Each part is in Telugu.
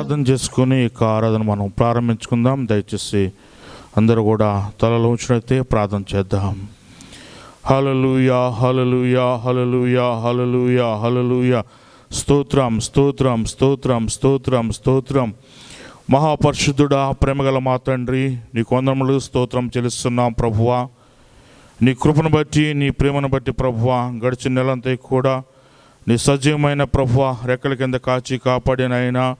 ప్రార్థన చేసుకుని ఈ ఆరాధన మనం ప్రారంభించుకుందాం. దయచేసి అందరూ కూడా తలలో ఉంచినట్లయితే ప్రార్థన చేద్దాం. హల్లెలూయా హల్లెలూయా హల్లెలూయా హల్లెలూయా హల్లెలూయా. స్తోత్రం స్తోత్రం స్తోత్రం స్తోత్రం స్తోత్రం. మహాపరిశుద్ధుడా, ప్రేమగల మా తండ్రి, నీకు వందనములు స్తోత్రం చెల్లిస్తున్నాం ప్రభువా. నీ కృపను బట్టి, నీ ప్రేమను బట్టి ప్రభువా, గడిచిన నెలంతా కూడా నీ సజీవమైన ప్రభువా రెక్కల కింద కాచి కాపాడినైనా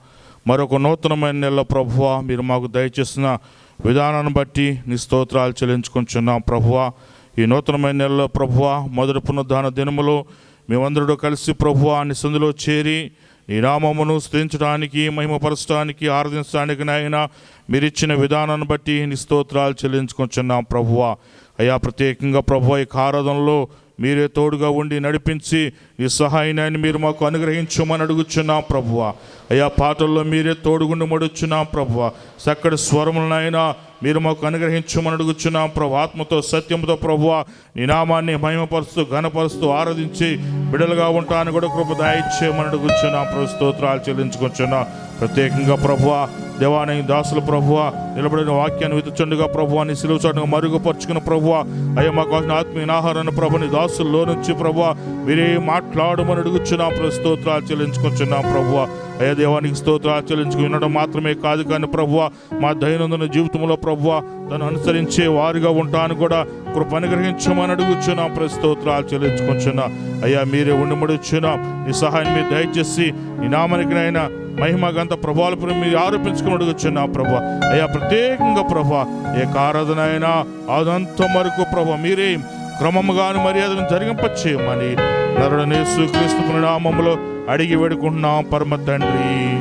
మరొక నూతనమైన నెల ప్రభువా మీరు మాకు దయచేసిన విధానాన్ని బట్టి నీ స్తోత్రాలు చెల్లించుకుంటున్నాం ప్రభువా. ఈ నూతనమైన నెలలో ప్రభువా మొదటి పునరుద్ధాన దినములో మేమందరూ కలిసి ప్రభువా నీ సందులో చేరి నీ నామమును స్తుతించడానికి, మహిమపరచడానికి, ఆరాధించడానికి నాయన మీరిచ్చిన విధానాన్ని బట్టి నీ స్తోత్రాలు చెల్లించుకుంటున్నాం ప్రభువా. అయ్యా, ప్రత్యేకంగా ప్రభువా ఈ ఆరాధనలో మీరే తోడుగా ఉండి నడిపించి ఈ సహాయాన్ని మీరు మాకు అనుగ్రహించమని అడుగుచున్నాం ప్రభువా. అయ్యా, పాటల్లో మీరే తోడుగుండి మడుచున్నాం ప్రభువా. చక్కటి స్వరములనైనా మీరు మాకు అనుగ్రహించమని అడుగుచున్నాం ప్రభు. ఆత్మతో సత్యంతో ప్రభువా నీ నామాన్ని మహిమపరుస్తూ ఘనపరుస్తూ ఆరాధించి బిడలుగా ఉంటాను కూడా కృప దయచేయమని అడుగుచున్నాం ప్రభు. స్తోత్రాలు చెల్లించుకుంటున్నాం. ప్రత్యేకంగా ప్రభువా దేవాని దాసులు ప్రభువా నిలబడిన వాక్యాన్ని వితుచుండగా ప్రభువా నీ సిలువ చాటుగా మరుగుపరుచుకున్న ప్రభువా అయ్యా మాకు ఆత్మీయ ఆహారాన్ని ప్రభు నీ దాసుల్లో నుంచి ప్రభువా మీరే మాట్లాడమని అడుగుచున్నాం ప్రభు. స్తోత్రాలు చెల్లించుకుంటున్నాం ప్రభువా. అయ్యా దేవానికి స్తోత్రాలు చెల్లించుకుని వినడం మాత్రమే కాదు కానీ ప్రభువా మా దైనందిన జీవితంలో ప్రభువా తను అనుసరించే వారిగా ఉంటాను కూడా కృప అనుగ్రహించమని అడుగుచున్నాం ప్రభు. స్తోత్రాలు చెల్లించుకుంటున్నా. అయ్యా మీరే ఉండి మడుచున్నాం. నీ సహాయం మీరు దయచేసి నీ నామానికి అయినా మహిమ గంత ప్రభావాలు మీరు ఆరోపించుకుని అడుగుచున్నాం ప్రభా. అయ్యా ప్రత్యేకంగా ప్రభా ఏ ఆరాధన అయినా అదంతా వరకు ప్రభా మీరే క్రమముగాను మర్యాదను జరిగింపచేయమని నరుడనే యేసుక్రీస్తు నామములో అడిగి వేడుకుంటున్నాం పరమ తండ్రి.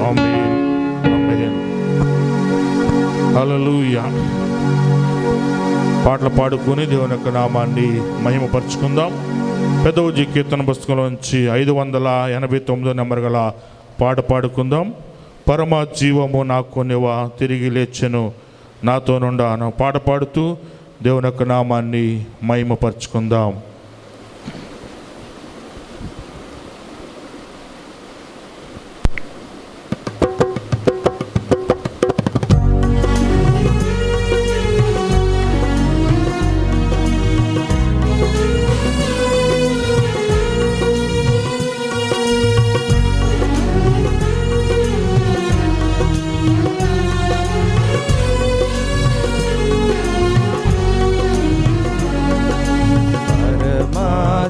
ఆమేన్ ఆమేన్. హల్లెలూయా. పాటలు పాడుకుని దేవుని యొక్క నామాన్ని మహిమపరుచుకుందాం. పెదవుజీ కీర్తన పుస్తకంలోంచి 589 నెంబర్ గల పాట పాడుకుందాం. పరమ జీవము నాకు నివా తిరిగి లేచెను నాతో నుండాను. పాట పాడుతూ దేవుని యొక్క నామాన్ని మహిమపరుచుకుందాం.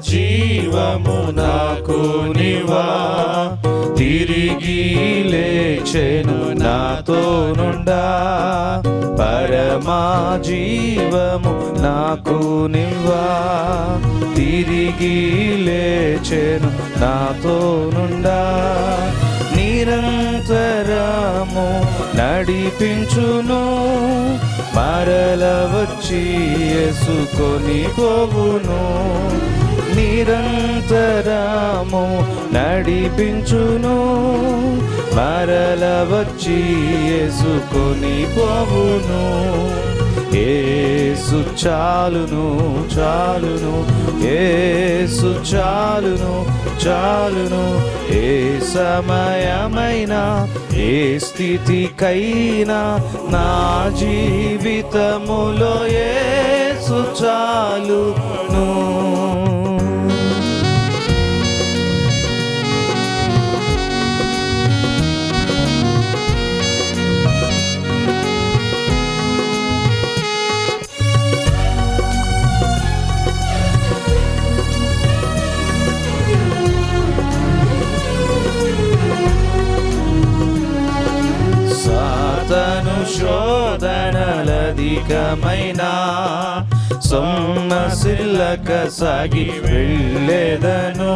జీవము నాకు నివా తిరిగి లేచెను నాతో నుండా. పరమా జీవము నాకు నివా తిరిగి లేచెను నాతో నుండా. నిరంతరము నడిపించును మరల వచ్చి యేసుకొని పోవును. నిరంతరము నడిపించును మరల వచ్చి యేసుకొని పోవును. యేసు చాలును చాలును యేసు చాలును చాలును. ఏ సమయమైనా ఏ స్థితికైనా నా జీవితములో యేసు చాలును. సాతాను శోధనలధికమైనా సొమ్మసిల్లక సాగి వెళ్ళేదను.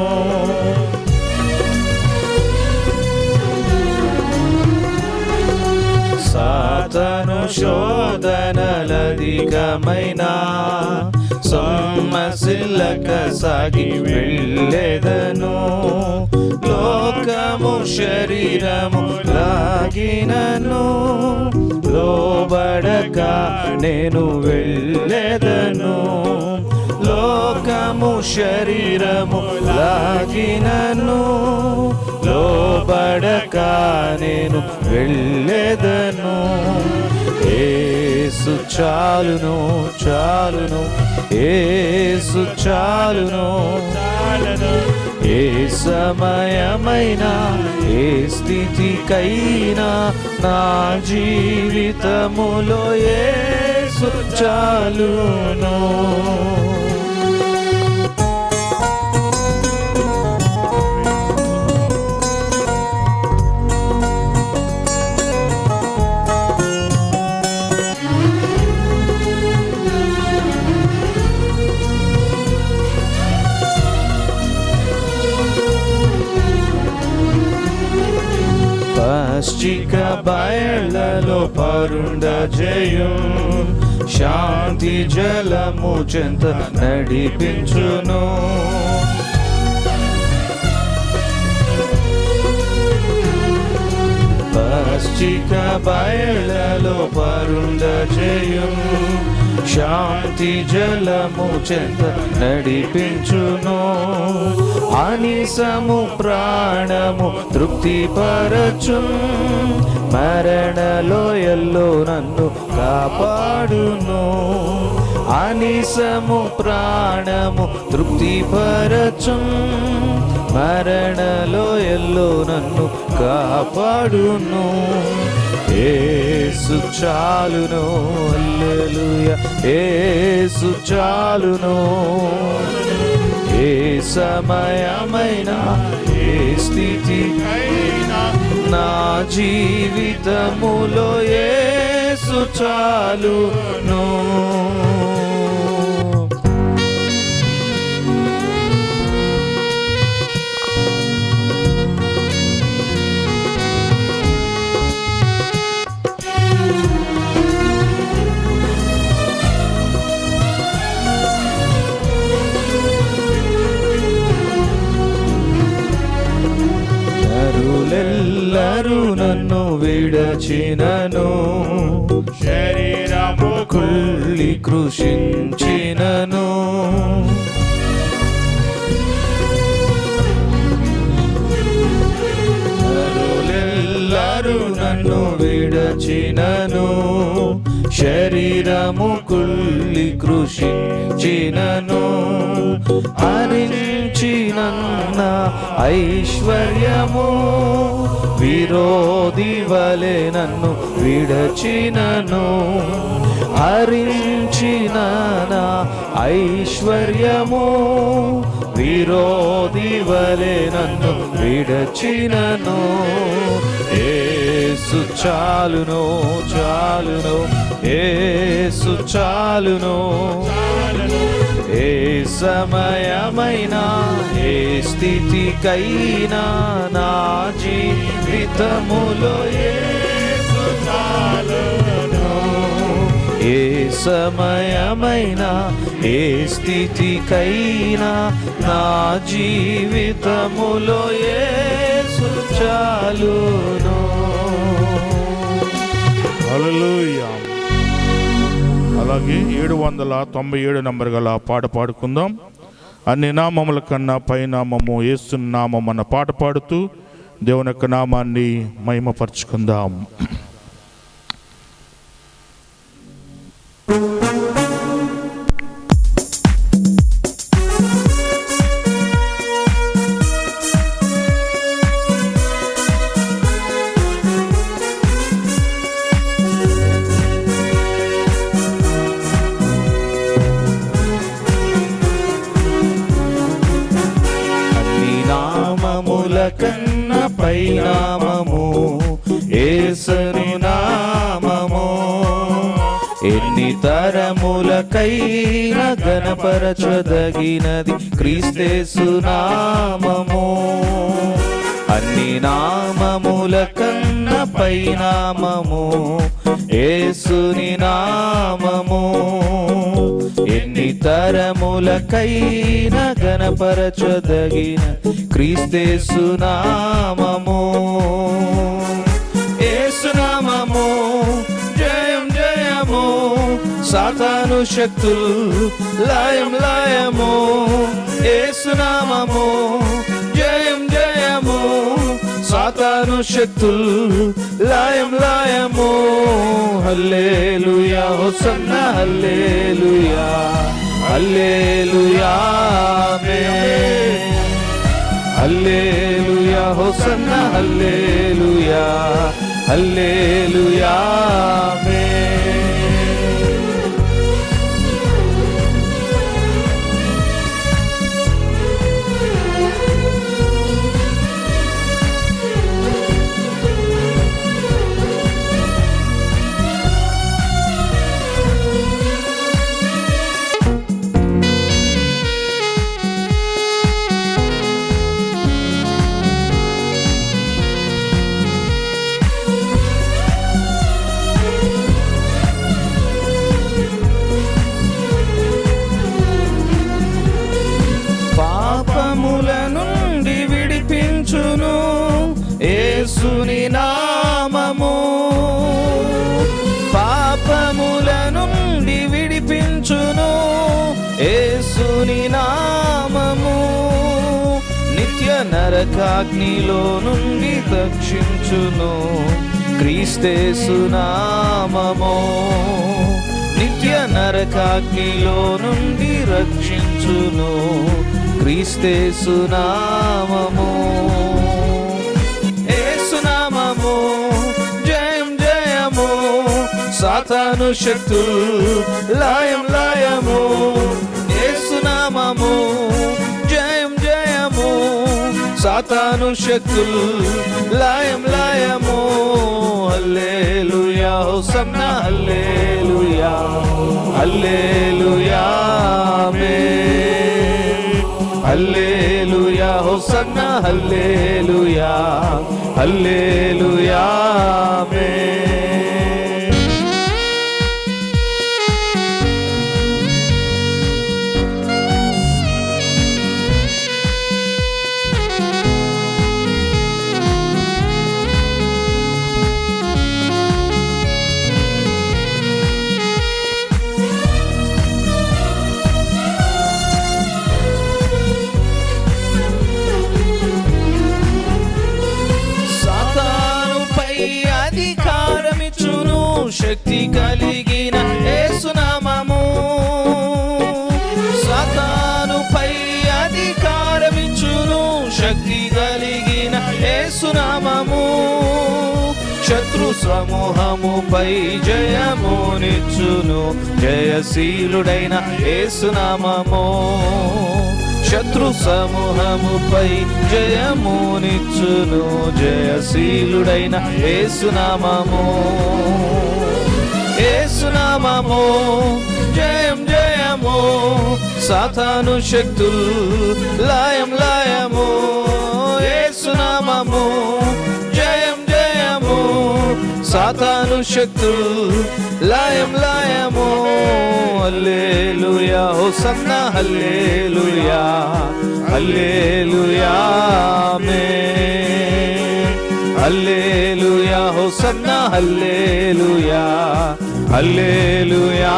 సాతాను శోధనలధికమైనా సొమ్మసిల్లక సాగి వెళ్ళేదను. లోకము శరీరము లాగినను లోబడక నేను వెళ్ళెదను. లోకము శరీరము లాగినను లోబడక నడక నేను వెళ్ళెదను. యేసు చాలును చాలును, యేసు చాలును. ఏ సమయమైనా ఏ స్థితికైనా నా జీవితములో యేసు చాలును. పశ్చిక బయళ్ళలో పరుండ జయం, శాంతి జలము చెంత నడిపించును. పశ్చిక బయళ్ళలో పరుండ జయం, శాంతి జలము చెంత నడిపించును. అనిసము ప్రాణము తృప్తిపరచు, మరణలోయల్లో నన్ను కాపాడును. అనిసము ప్రాణము తృప్తిపరచు, మరణలోయల్లో నన్ను కాపాడును. యేసు చాలును, హల్లెలూయా, యేసు చాలును. ఏ సమయమైనా ఏ స్థితికైనా నా జీవితములో యేసు చాలును. నరులెల్లరూ నన్ను విడచినను, శరీరము కుళ్ళి కృషించినను. నరులెల్లరూ నన్ను విడచినను, శరీరము కుళ్ళి కృషించినను. హరించినన్న ఐశ్వర్యము విరోధి వలె నన్ను విడచినను. హరించిన ఐశ్వర్యము విరోధి వలె నన్ను విడచినను. యేసు చాలును చాలును, యేసు చాలును. ఏ సమయమైనా ఏ స్థితికైనా నా జీవితములో యేసు చాలును. ఏ సమయమైనా ఏ స్థితికైనా నా జీవితములో యేసు చాలును. హల్లెలూయా. అలాగే 797 నంబర్ గల పాట పాడుకుందాం. అన్ని నామముల కన్నా పై నామము యేసు నామం అన్న పాట పాడుతూ దేవుని యొక్క నామాన్ని మహిమపరచుకుందాం. కన్న పై నామము యేసుని నామము. ఎన్ని తరములకైనా గణపరచదగినది క్రీస్తేసు నామము. అన్ని నామముల కన్న పై నామము యేసుని నామము. ఎన్ని తరములకైనా గణపరచదగిన క్రీస్తేసు నామము. యేసు నామము జయం జయము, సాతాను శక్తులు లయం లయము. యేసు నామము జయం జయము, సాతాను శక్తులు లయం లయము. హల్లెలూయా హోసన్నా హల్లెలూయా హల్లెలూయా ఆమేన్. హల్లెలూయా హోసన్నా హల్లెలూయా హల్లెలూయా ఆమేన్. పాపముల నుండి విడిపించును యేసుని నామము. పాపముల నుండి విడిపించును యేసుని నామము. నిత్య నరకాగ్నిలో నుండి రక్షించును క్రీస్తేసు నామము. నిత్య నరకాగ్నిలో నుండి రక్షించును క్రీస్తేసు నామము. యేసు నామము జయం జయము. సాతాను శక్తులు లయం లయము. యేసు నామము జయం జయము. సాతాను శక్తులు లయం లయము. హల్లెలూయా హోసన్నా హల్లెలూయా హల్లెలూయా ఆమేన్. హల్లెలూయా హోసన్నా హల్లెలూయా హల్లెలూయా ఆమేన్. అధికారమిచ్చును శక్తి కలిగిన యేసు నామము. సాతానుపై అధికారమిచ్చును శక్తి కలిగిన యేసు నామము. శత్రు సమూహముపై జయమునిచ్చును జయశీలుడైన యేసు నామము. శత్రు సమూహముపై జయమునిచ్చును జయశీలుడైన యేసు నామము. యేసు నామము జయం జయము. సాతాను శక్తులు లయం లయము. యేసు నామము జయం జయము. సాతాను శక్తులు లయం లయము. హల్లెలూయా హోసన్నా హల్లెలూయా హల్లెలూయా ఆమేన్. హల్లెలూయా హోసన్నా హల్లెలూయా హల్లెలూయా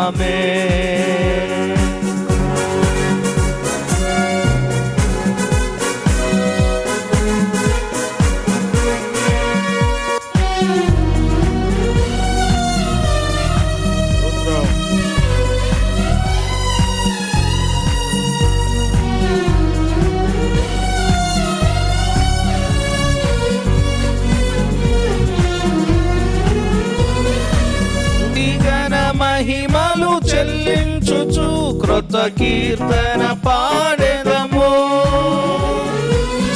ఆమేన్. మహిమలు చెల్లించుచు క్రొత్త కీర్తన పాడెదము.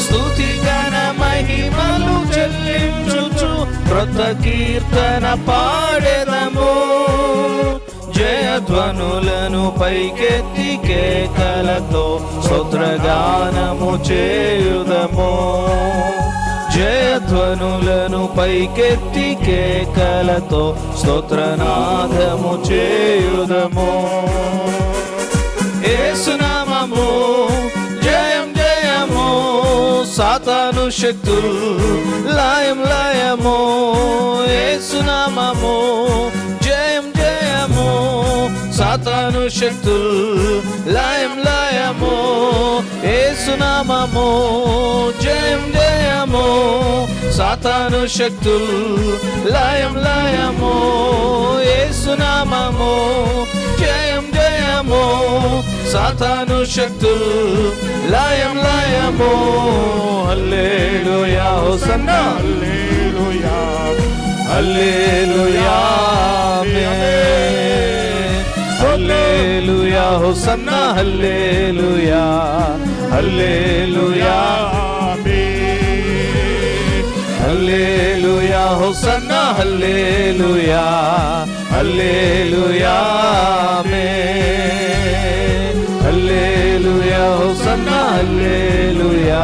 స్తుతి గణ మహిమలు చెల్లించుచు క్రొత్త కీర్తన పాడెదము. జయధ్వనులను పైకెత్తి కేకలతో స్తోత్రగానము చేయుదము. జయధ్వనులను పైకెత్తి కేకలతో స్తోత్రనాదము చేయుదము. యేసు నామము జయం జయము. సాతాను శక్తులు లయం లయము. యేసు నామము జయం జయము. సాతాను శక్తులు లయం లయము. యేసు నామము జయం జయము. సాతాను శక్తులు లయం లయము యేసునామము జయం జయము సాతాను శక్తులు లయం లయము హల్లెలూయా హోసన్నా హల్లెలూయా హల్లెలూయా హల్లెలూయా హోసన్నా హల్లెలూయా హల్లెలూయా హల్లెలూయా హోసన్నా హల్లెలూయా హల్లెలూయా హల్లెలూయా హోసన్నా హల్లెలూయా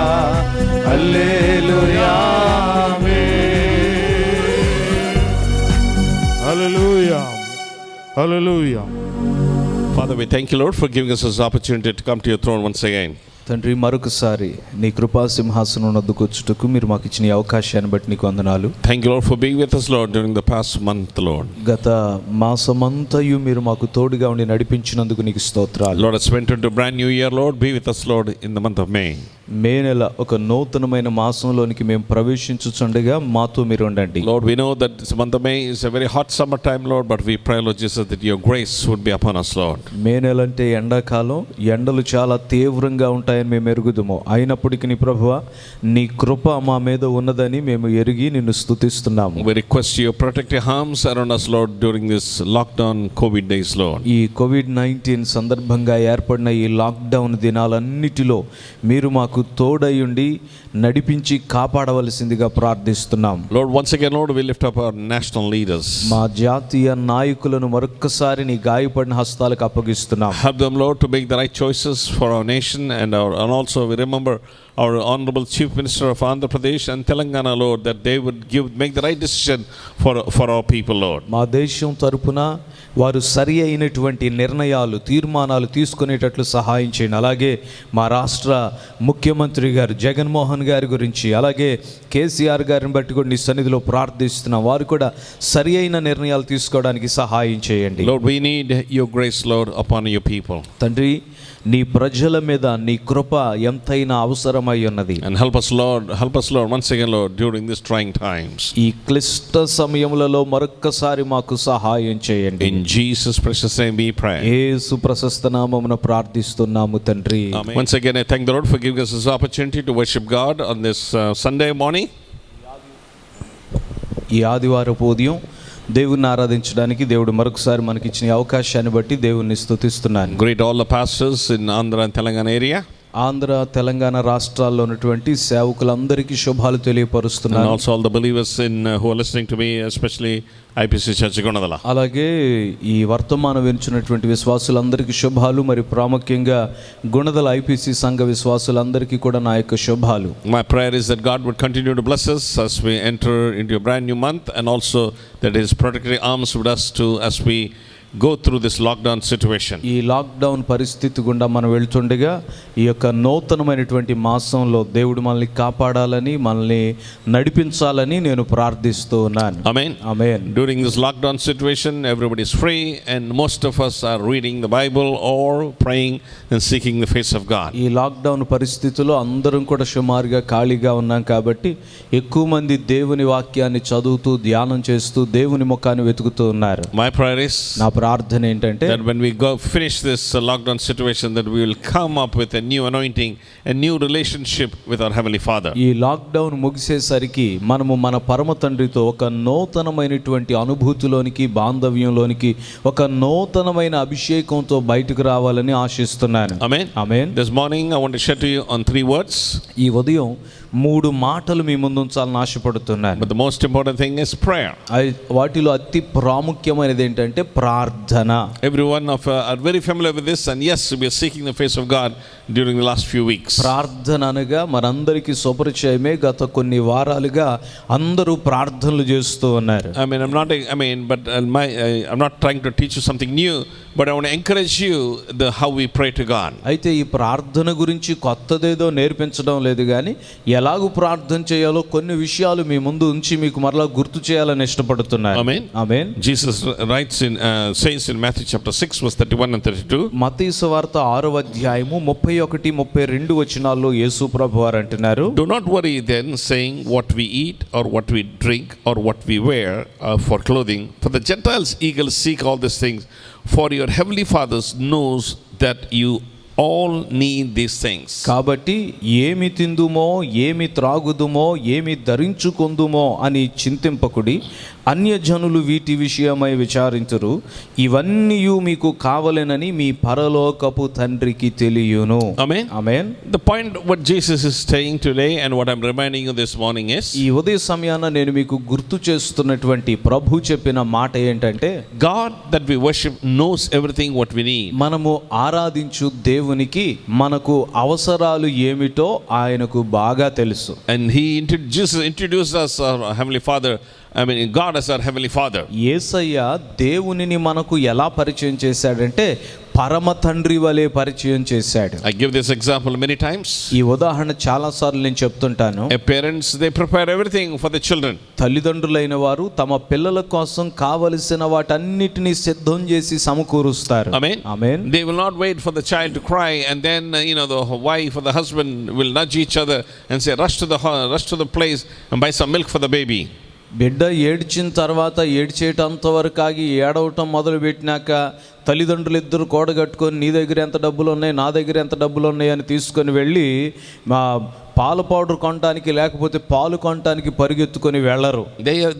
హల్లెలూయా హల్లెలూయా హల్లెలూయా. Father, we thank you, Lord, for giving us this opportunity to come to your throne once again. తండ్రి, మరొకసారి నీ కృపా సింహాసనం వద్దకు వచ్చుటకు మీరు మాకు ఇచ్చిన ఈ అవకాశాన్ని బట్టి నీకు వందనాలు. Thank you, Lord, for being with us, Lord, during the past month, Lord. గత మాసమంతయు మీరు మాకు తోడుగా ఉండి నడిపించినందుకు నీకు స్తోత్రాలు. Lord, as we enter into a brand new year, Lord, be with us, Lord, in the month of May. మే నెల ఒక నూతనమైన మాసంలోనికి మేము ప్రవేశించుచుండగా మాతో మీరు ఉండండి. Lord, we know that this month of May is a very hot summer time, Lord, but we pray, Lord Jesus, that your grace would be upon us, Lord. మే నెల అంటే ఎండాకాలం, ఎండలు చాలా తీవ్రంగా ఉంటాయని మేము ఎరుగుదుము. అయినప్పటికీ నీ ప్రభువా, నీ కృప మా మీద ఉన్నదని మేము ఎరిగి నిన్ను స్తుతిస్తున్నాము. We request you protect your arms around us, Lord, during this lockdown COVID days, Lord. ఈ కోవిడ్-19 సందర్భంగా ఏర్పడిన ఈ లాక్డౌన్ దినాలన్నిటిలో మీరు మాకు తోడయుండి నడిపించి కాపాడవలసిందిగా ప్రార్థిస్తున్నాం. Lord, once again, Lord, we lift up our national leaders. మా జాతీయ నాయకులను మరొక్కసారి నీ గాయపడిన హస్తాలకు అప్పగిస్తున్నాం. Help them, Lord, to make the right choices for our nation and also we remember our honorable Chief Minister of Andhra Pradesh and Telangana, Lord, that they would make the right decision for our people, Lord. మా దేశం తరపున వారు సరి అయినటువంటి నిర్ణయాలు, తీర్మానాలు తీసుకునేటట్లు సహాయం చేయండి. అలాగే మా రాష్ట్ర ముఖ్యమంత్రి గారు జగన్మోహన్ గారి గురించి, అలాగే కేసీఆర్ గారిని బట్టి కూడా నీ సన్నిధిలో ప్రార్థిస్తున్నాం. వారు కూడా సరి అయిన నిర్ణయాలు తీసుకోవడానికి సహాయం చేయండి. Lord, we need your grace, Lord, upon your people. తండ్రి, నీ ప్రజల మీద నీ కృప ఎంతైనా అవసరమై ఉన్నది. And help us, Lord, once again, Lord, during these trying times. ఈ క్లిష్ట సమయములలో మరొక్కసారి మాకు సహాయం చేయండి. In Jesus' precious name we pray. యేసు ప్రశస్త నామమున ప్రార్థిస్తున్నాము తండ్రి. Amen. Once again, I thank the Lord for giving us this opportunity to worship God on this Sunday morning. ఈ ఆదివారపు ఉదయం దేవుని ఆరాధించడానికి దేవుడు మరొకసారి మనకి ఇచ్చిన అవకాశాన్ని బట్టి దేవుని స్తుతిస్తున్నాను. Greet all the pastors in Andhra and Telangana area. Andhra Telangana రాష్ట్రాల్లో ఉన్నటువంటి సేవకులందరికీ శుభాలు తెలియపరుస్తున్నాను. And also all the believers who are listening to me, especially IPC Church Gunadala. అలాగే ఈ వర్తమానం వినుచున్నటువంటి విశ్వాసులందరికీ శుభాలు, మరి ప్రాముఖ్యంగా గుణదల IPC సంఘ విశ్వాసులందరికీ కూడా నా యొక్క శుభాలు. My prayer is that God would continue to bless us as we enter into a brand new month, and also that His protective arms would us to as we go through this lockdown situation. ఈ లాక్డౌన్ పరిస్థితి గుండా మనం వెళ్తుండగా ఈ యొక్క నూతనమైనటువంటి మాసంలో దేవుడు మనల్ని కాపాడాలని, మనల్ని నడిపించాలని నేను ప్రార్థిస్తూ ఉన్నాను. Amen. Amen. During this lockdown situation, everybody is free, and most of us are reading the Bible or praying and seeking the face of God. ఈ లాక్డౌన్ పరిస్థితిలో అందరం కూడా సుమారుగా ఖాళీగా ఉన్నాం కాబట్టి ఎక్కువ మంది దేవుని వాక్యాన్ని చదువుతూ ధ్యానం చేస్తూ దేవుని ముఖాన్ని వెతుకుతూ ఉన్నారు. My prayer is నా ప్రార్థన ఏంటంటే that when we finish this lockdown situation, that we will come up with a new anointing, a new relationship with our Heavenly Father. ఈ లాక్డౌన్ ముగిసేసరికి మనము మన పరమ తండ్రితో ఒక నూతనమైనటువంటి అనుభూతిలోనికి, బాంధవ్యంలోనికి, ఒక నూతనమైన అభిషేకంతో బయటకు రావాలని ఆశిస్తున్నాను. Amen. Amen. This morning I want to share to you on 3 words. ఈ ఉదయం 3 మాటలు మీ ముందు ఉంచాలని ఆశపడుతున్నాను. But the most important thing is prayer. వాటిలో అతి ప్రాముఖ్యమైనది ఏంటంటే ప్రార్థన. Everyone are very familiar with this, and yes, we are seeking the face of God during the last few weeks. ప్రార్థన అనగా మనందరికీ సుపరిచయమే. గత కొన్ని వారాలుగా అందరూ ప్రార్థనలు చేస్తూ ఉన్నారు. I'm not trying to teach you something new, but I want to encourage you how we pray to God. అయితే ఈ ప్రార్థన గురించి కొత్తదేదో నేర్పించడం లేదు, కానీ ఎలాగూ ప్రార్థన చేయాలో కొన్ని విషయాలు మీ ముందు ఉంచి మీకు మరలా గుర్తు చేయాలని ఇష్టపడుతున్నాను. Amen. Amen. Jesus writes says in Matthew chapter 6 verse 31 and 32. మత్తయి సువార్త 6వ అధ్యాయము 31, 32 వచనాల్లో యేసు ప్రభువారు అంటున్నారు, Do not worry then, saying what we eat or what we drink or what we wear for clothing, for the Gentiles eagerly seek all these things, for your heavenly Father knows that you all need these things. కాబట్టి ఏమి తిందుమో ఏమి త్రాగుదుమో ఏమి ధరించుకొందుమో అని చింతింపకుడి, అన్యజనులు వీటి విషయమై విచారింతురు, ఇవన్నీ మీకు కావలెనని మీ పరలోకపు తండ్రికి తెలియును. Amen. Amen. The point what Jesus is saying today and what I'm reminding you this morning is, ఈ ఉదయ సమయాన నేను మీకు గుర్తు చేస్తున్నటువంటి ప్రభు చెప్పిన మాట ఏంటంటే, God that we worship knows everything what we need. మనము ఆరాధించు దేవునికి మనకు అవసరాలు ఏమిటో ఆయనకు బాగా తెలుసు. And Jesus introduced us our Heavenly Father. I mean, God as our Heavenly Father. యేసయ్య దేవునిని మనకు ఎలా పరిచయం చేశాడంటే పరమ తండ్రి వలె పరిచయం చేశాడు. I give this example many times. ఈ ఉదాహరణ చాలా సార్లు నేను చెప్తుంటాను. Parents, they prepare everything for the children. తల్లిదండ్రులైన వారు తమ పిల్లల కోసం కావలసిన వాటన్నిటిని సిద్ధం చేసి సమకూరుస్తారు. Amen. Amen. They will not wait for the child to cry and then the wife or the husband will nudge each other and say rush to the place and buy some milk for the baby. బిడ్డ ఏడ్చిన తర్వాత ఏడ్చేటంత వరకు ఆగి ఏడవటం మొదలు పెట్టినాక తల్లిదండ్రులు ఇద్దరు కూడగట్టుకొని నీ దగ్గర ఎంత డబ్బులు ఉన్నాయి, నా దగ్గర ఎంత డబ్బులు ఉన్నాయి అని తీసుకొని వెళ్ళి మా పాల పౌడర్ కొనడానికి లేకపోతే పాలు కొనడానికి పరిగెత్తుకొని వెళ్ళరు.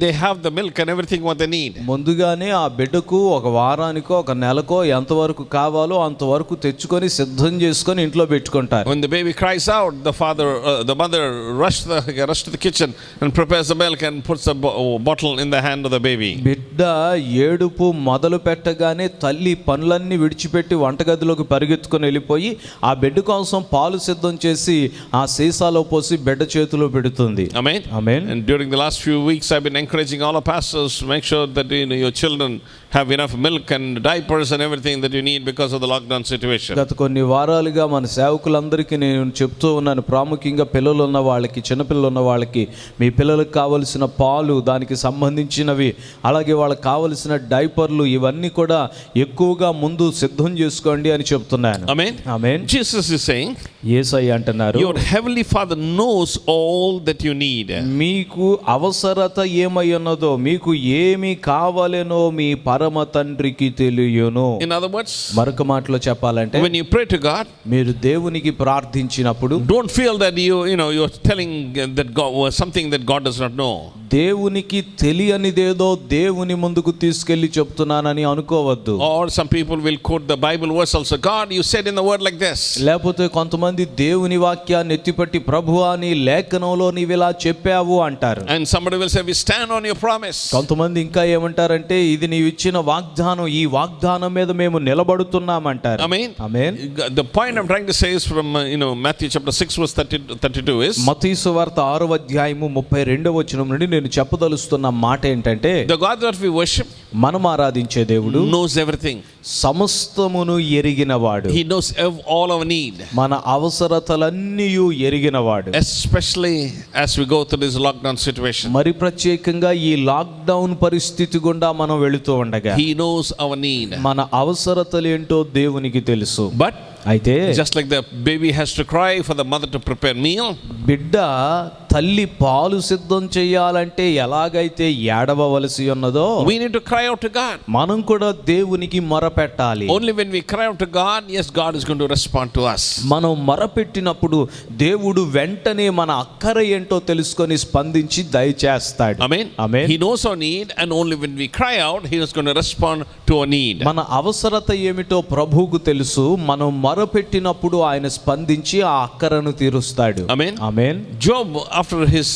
They have the milk and everything what they need. ముందుగానే ఆ బిడ్డకు ఒక వారానికో ఒక నెలకో ఎంతవరకు కావాలో అంతవరకు తెచ్చుకొని సిద్ధం చేసుకొని ఇంట్లో పెట్టుకుంటారు. When the baby cries out, the mother rush to the kitchen and prepares the milk and puts a bottle in the hand of the baby. బిడ్డ ఏడుపు మొదలు పెట్టగానే తల్లి పనులన్నీ విడిచిపెట్టి వంటగదిలోకి పరిగెత్తుకొని వెళ్ళిపోయి ఆ బిడ్డ కోసం పాలు సిద్ధం చేసి ఆ సీసాలో పోసి బిడ్డ చేతిలో పెడుతుంది. Amen. Amen. And during the last few weeks I've been encouraging all our pastors to make sure that your children have enough milk and diapers and everything that you need because of the lockdown situation. గత కొన్ని వారాలుగా మన సేవకులందరికీ నేను చెప్తూ ఉన్నాను, ప్రాముఖ్యంగా పిల్లలు ఉన్న వాళ్ళకి, చిన్నపిల్లలు ఉన్న వాళ్ళకి మీ పిల్లలకు కావలసిన పాలు, దానికి సంబంధించినవి, అలాగే వాళ్ళకి కావలసిన డైపర్లు, ఇవన్నీ కూడా ఎక్కువగా ముందు సిద్ధం చేసుకోండి అని చెప్తున్నాను. Amen. Amen. Jesus is saying, యేసయ్య అంటున్నారు, your heavenly Father knows all that you need. మీకు అవసరత ఏమై ఉన్నదో, మీకు ఏమి కావాలనో మీ పరమ తండ్రికి తెలియును. In other words, మరొక మాటలో చెప్పాలంటే, when you pray to God, మీరు దేవునికి ప్రార్థించినప్పుడు don't feel that you're telling that God was something that God does not know. దేవునికి తెలియనిదేదో దేవుని ముందుకు తీసుకెళ్లి చెప్తున్నానని అనుకోవద్దు. Or some people will quote the Bible verse also, God, you said in the word like this. లేకపోతే కొంతమంది దేవుని వాక్యాన్ని ఎత్తిపట్టి ప్రభువా నీ లేఖనంలో నీవిలా చెప్పావు అంటారు. And somebody will say, we stand on your promise. కొంతమంది ఇంకా ఏమంటారంటే, ఇది నీవు ఇచ్చిన వాగ్దానం, ఈ వాగ్దానం మీద మేము నిలబడుతున్నామంటారు. Amen. Amen. The point I'm trying to say is from Matthew chapter 6 verse 32 is, మత్తయి సువార్త 6వ అధ్యాయము 32వ వచనం నుండి నేను చెప్పదలుస్తున్న మాట ఏంటంటే, the God that we worship మనం ఆరాధించే దేవుడు knows everything. సమస్తమును ఎరిగినవాడు. He knows all our need. మన అవసరతలన్నీ ఎరిగినవాడు. Especially as we go through this lockdown situation. మరి ప్రత్యేకంగా ఈ లాక్డౌన్ పరిస్థితి గుండా మనం వెళుతూ ఉండగా He knows our need. మన అవసరతలు ఏంటో దేవునికి తెలుసు. But అయితే just like the baby has to cry for the mother to prepare meal, బిడ్డ తల్లి పాలు సిద్ధం చేయాలంటే ఎలాగైతే ఏడవవలసి ఉన్నదో, we need to cry out to God. మనం కూడా దేవునికి మొరపెట్టాలి. Only when we cry out to God, yes, God is going to respond to us. మనం మొరపెట్టినప్పుడు దేవుడు వెంటనే మన అక్కర ఏంటో తెలుసుకొని స్పందించి దయచేస్తాడు. Amen. Amen. He knows our need, and only when we cry out, He is going to respond to our need. మన అవసరత ఏమిటో ప్రభువుకు తెలుసు. మనం మొరపెట్టినప్పుడు ఆయన స్పందించి ఆ అక్కరను తీరుస్తాడు. Amen. ఆమేన్. Job, after his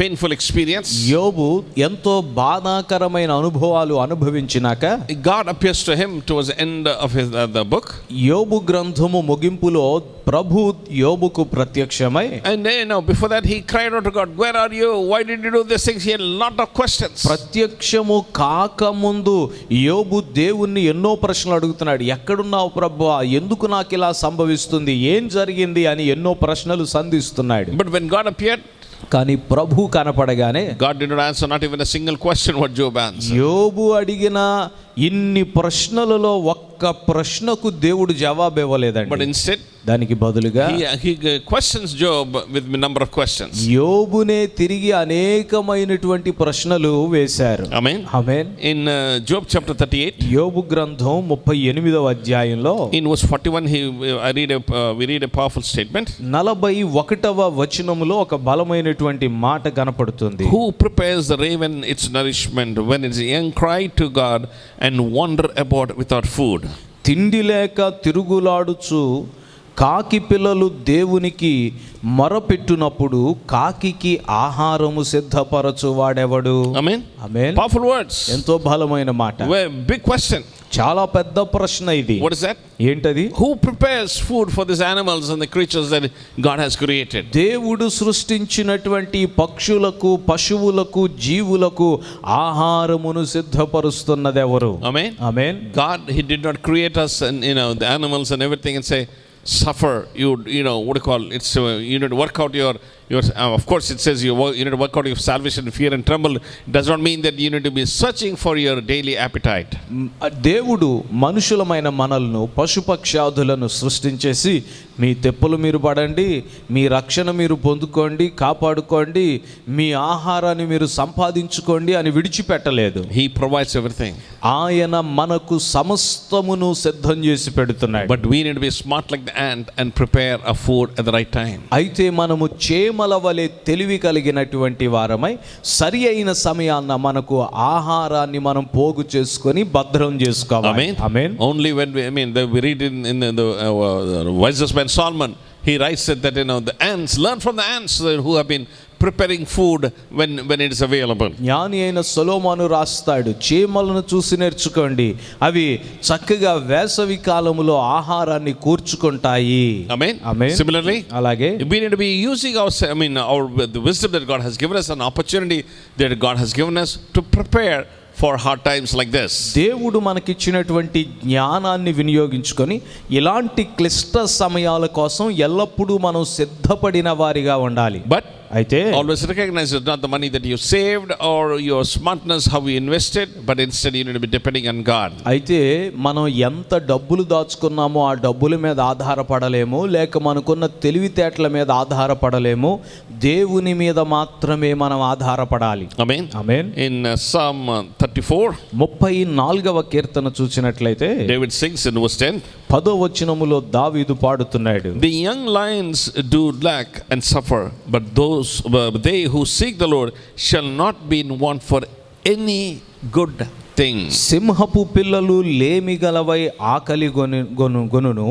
painful experience, యోబు ఎంతో బాధాకరమైన అనుభవాలు అనుభవించినాక God appears to him towards the end of the book. యోబు గ్రంథము ముగింపులో ప్రభు యోబుకు ప్రత్యక్షమై, and before that he cried out to God, where are you, why did you do these things? He had a lot of questions. ప్రత్యక్షము కాకముందు యోబు దేవుణ్ణి ఎన్నో ప్రశ్నలు అడుగుతున్నాడు. ఎక్కడున్నావు ప్రభువా, ఎందుకు నాకు ఇలా సంభవిస్తుంది, ఏం జరిగింది అని ఎన్నో ప్రశ్నలు సంధిస్తున్నాడు. But when God appeared, కానీ ప్రభు కనపడగానే God did not answer not even a single question what Job answered. యోబు అడిగిన ఇన్ని ప్రశ్నలలో ఒక్క ప్రశ్నకు దేవుడు జవాబు ఇవ్వలేదండి. But instead దానికి బదులుగా he questions Job with a number of questions. యోబునే తిరిగి అనేకమైనటువంటి ప్రశ్నలు వేశారు. Amen. Amen. In Job chapter 38, యోబు గ్రంథం 38వ అధ్యాయంలో in verse 41 we read a powerful statement. 41వ వచనములో ఒక బలమైనటువంటి మాట కనపడుతుంది. Who prepares the raven its nourishment when its young cry to God and wander about without food? తిండి లేక తిరుగులాడుచు కాకి పిల్లలు దేవునికి మొరపెట్టునప్పుడు కాకికి ఆహారము సిద్ధపరచు వాడెవడు? Amen. ఆమేన్. Powerful words. ఎంతో బలమైన మాట. Big question. చాలా పెద్ద ప్రశ్న ఇది. What is that? ఏంటది? Who prepares food for these animals and the creatures that God has created? దేవుడు సృష్టించినటువంటి పక్షులకు, పశువులకు, జీవులకు ఆహారమును సిద్ధపరుస్తున్నది ఎవరు? Amen. Amen. God, he did not create us and the animals and everything and say suffer, you what do you call it's you need to work out your of course it says you need to work out your salvation in fear and tremble. It does not mean that you need to be searching for your daily appetite. దేవుడు మనుషులమైన మనల్ని పశుపక్షాదులను సృష్టించేసి మీ తెప్పలు మీరు పడండి, మీ రక్షణ మీరు పొందుకోండి, కాపాడుకోండి, మీ ఆహారాన్ని మీరు సంపాదించుకోండి అని విడిచిపెట్టలేదు. He provides everything. ఆయన మనకు సమస్తమును సిద్ధం చేసి పెడుతున్నాడు. But we need to be smart like the ant and prepare a food at the right time. అయితే మనము చేమల వలె తెలివి కలిగినటువంటి వారమై సరి అయిన సమయాన మనకు ఆహారాన్ని మనం పోగు చేసుకొని భద్రం చేసుకోవాలి. Amen. Only when we read in the wisest man Solomon, he writes that the ants learn from the ants who have been preparing food when it is available. జ్ఞాని అయిన సొలొమోను రాస్తాడు, చీమలను చూసి నేర్చుకోండి, అవి చక్కగా వేసవి కాలములో ఆహారాన్ని కూర్చుకుంటాయి. Amen. Amen. Similarly, అలాగే we need to be using the wisdom that God has given us, an opportunity that God has given us to prepare for hard times like this. దేవుడు మనకిచ్చినటువంటి జ్ఞానాన్ని వినియోగించుకొని ఇలాంటి క్లిష్ట సమయాల కోసం ఎల్లప్పుడూ మనం సిద్ధపడిన వారిగా ఉండాలి. But అయితే always recognize it's not the money that you saved or your smartness how you invested, but instead you need to be depending on God. అయితే మనం ఎంత డబ్బులు దాచుకున్నామో ఆ డబ్బుల మీద ఆధారపడలేము, లేక మనకున్న తెలివితేటల మీద ఆధారపడలేము, దేవుని మీద మాత్రమే మనం ఆధారపడాలి. Amen. ఆమేన్. In Psalm 34, 34వ కీర్తన చూసినట్లయితే David sings in verse 10, 10వ వచనములో దావీదు పాడుతున్నాడు, the young lions do lack and suffer, but they who seek the Lord shall not be in want for any good thing. సింహపు పిల్లలు లేమి గలవై ఆకలి గొనును,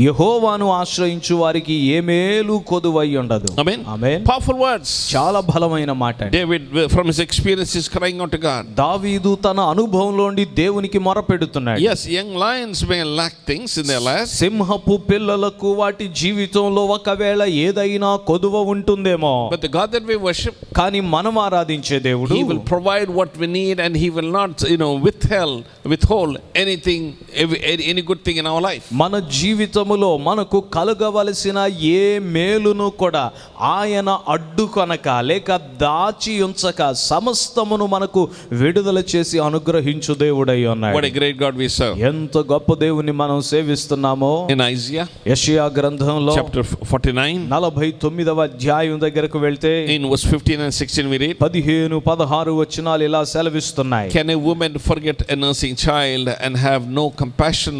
యెహోవాను ఆశ్రయించు వారికి ఏ మేలు కొదువై ఉండదు. Amen. ఆమేన్. Powerful words. చాలా బలమైన మాట. David from his experience is crying out to God. దావీదు తన అనుభవంలోని దేవునికి మొరపెడుతున్నాడు. Yes, young lions may lack things in their lives. సింహపు పిల్లలకు వాటి జీవితంలో ఒకవేళ ఏదైనా కొదువ ఉంటుందేమో, But the God that we worship, కానీ మనం ఆరాధించే దేవుడు he will provide what we need and he will not withhold anything, any good thing in our life. మన జీవితములో మనకు కలగవలసిన ఏ మేలును కూడా ఆయన అడ్డుకొనక లేక దాచి ఉంచక సమస్తమును మనకు విడుదల చేసి అనుగ్రహించు దేవుడై ఉన్నాడు. What a great God we serve. ఎంత గొప్ప దేవుని మనం సేవిస్తున్నామో. In Isaiah యెషయా గ్రంథంలో chapter 49, 49వ అధ్యాయం దగ్గరకు వెళ్తే in verse 15 and 16 we read, 15-16 వచనాలు ఇలా సెలవిస్తున్నాయి. Can a woman forget a nursing child and have no compassion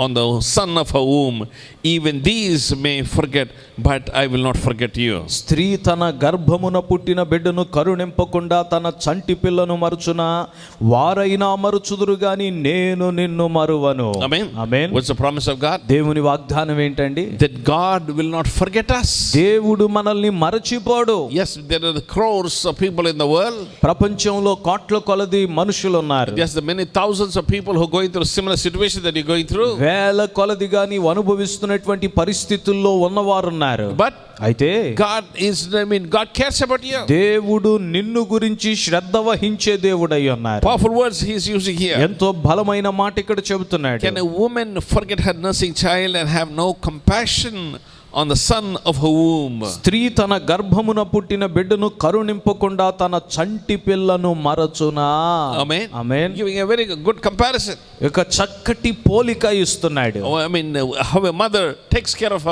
on the son of her womb? Even these may forget, but I will not forget you. స్త్రీ తన గర్భమున పుట్టిన బిడ్డను కరుణింపకుండా తన చంటి పిల్లను మరుచునా, వారైనా మరుచుదురు గాని నేను నిన్ను మరువను. Amen. Amen. What's the promise of God? దేవుని వాగ్దానం ఏంటండి? That God will not forget us. దేవుడు మనల్ని మరచిపోడు. Yes, there are crores of people in the world. ప్రపంచంలో కోట్ల కొలది మనుషులు ఉన్నారు. ఉన్నారు. Just the many thousands of people who are going through similar situation that you're going through. వేల కొలదిగా నీవు అనుభవిస్తున్నటువంటి పరిస్థితుల్లో ఉన్నవారు ఉన్నారు. But అయితే God cares about you. దేవుడు నిన్ను గురించి శ్రద్ధ వహించే దేవుడై ఉన్నారు. Powerful words he is using here. ఎంతో బలమైన మాట ఇక్కడ చెబుతున్నాడు. Can a woman forget her nursing child and have no compassion on the son of her womb? స్త్రీ తన గర్భమున పుట్టిన బిడ్డను కరుణింపకుండా తన చంటి పిల్లను మరచునా? Amen. Amen. Giving a very good comparison. ఒక చక్కటి పోలిక ఇస్తున్నాడు. How a mother takes care of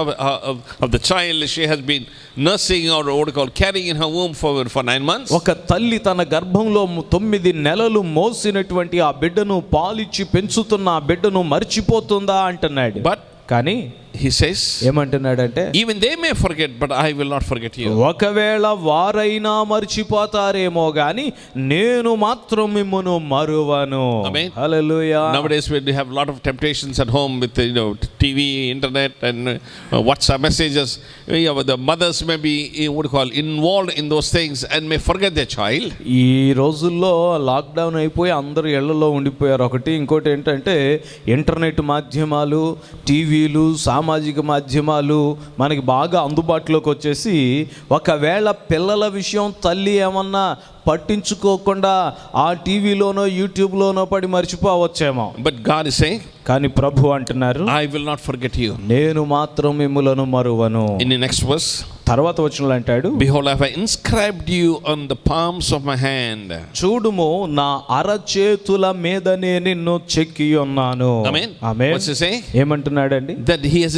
the child she has been nursing or what you call carrying in her womb for 9 months. ఒక తల్లి తన గర్భంలో 9 నెలలు మోసినటువంటి ఆ బిడ్డను పాలిచ్చి పెంచుతున్న ఆ బిడ్డను మర్చిపోతుందా అంటున్నాడు. But కానీ he says, ఏమంటున్నాడంటే even they may forget, but I will not forget you. ఒకవేళ వారైనా మర్చిపోతారేమో గాని నేను మాత్రం మిమ్మును మరువను. Amen. Hallelujah. Nowadays we have a lot of temptations at home with TV, internet and WhatsApp messages. The mothers may be what you call involved in those things and may forget their child. ఈ రోజుల్లో లాక్డౌన్ అయిపోయి అందరూ ఇళ్లలో ఉండిపోయారు. ఒకటి ఇంకోటి ఏంటంటే ఇంటర్నెట్ మాధ్యమాలు, టీవీలు, సామాజిక మాధ్యమాలు మనకి బాగా అందుబాటులోకి వచ్చేసి ఒకవేళ పిల్లల విషయం తల్లి ఏమన్నా పట్టించుకోకుండా ఆ టీవీలోనో యూట్యూబ్లోనో పడి మర్చిపోవచ్చేమో. But God is saying, కానీ ప్రభు అంటున్నారు, I will not forget you. నేను మాత్రం మిమ్ములను మరువను. In the next verse, తర్వాత వచనంలో అంటాడు, behold, I have inscribed you on the palms of my hand. చూడుము నా అరచేతుల మీదనే నిన్ను చెక్కి ఉన్నాను. Amen. Amen. What's he saying? ఏమంటున్నాడండి? That he has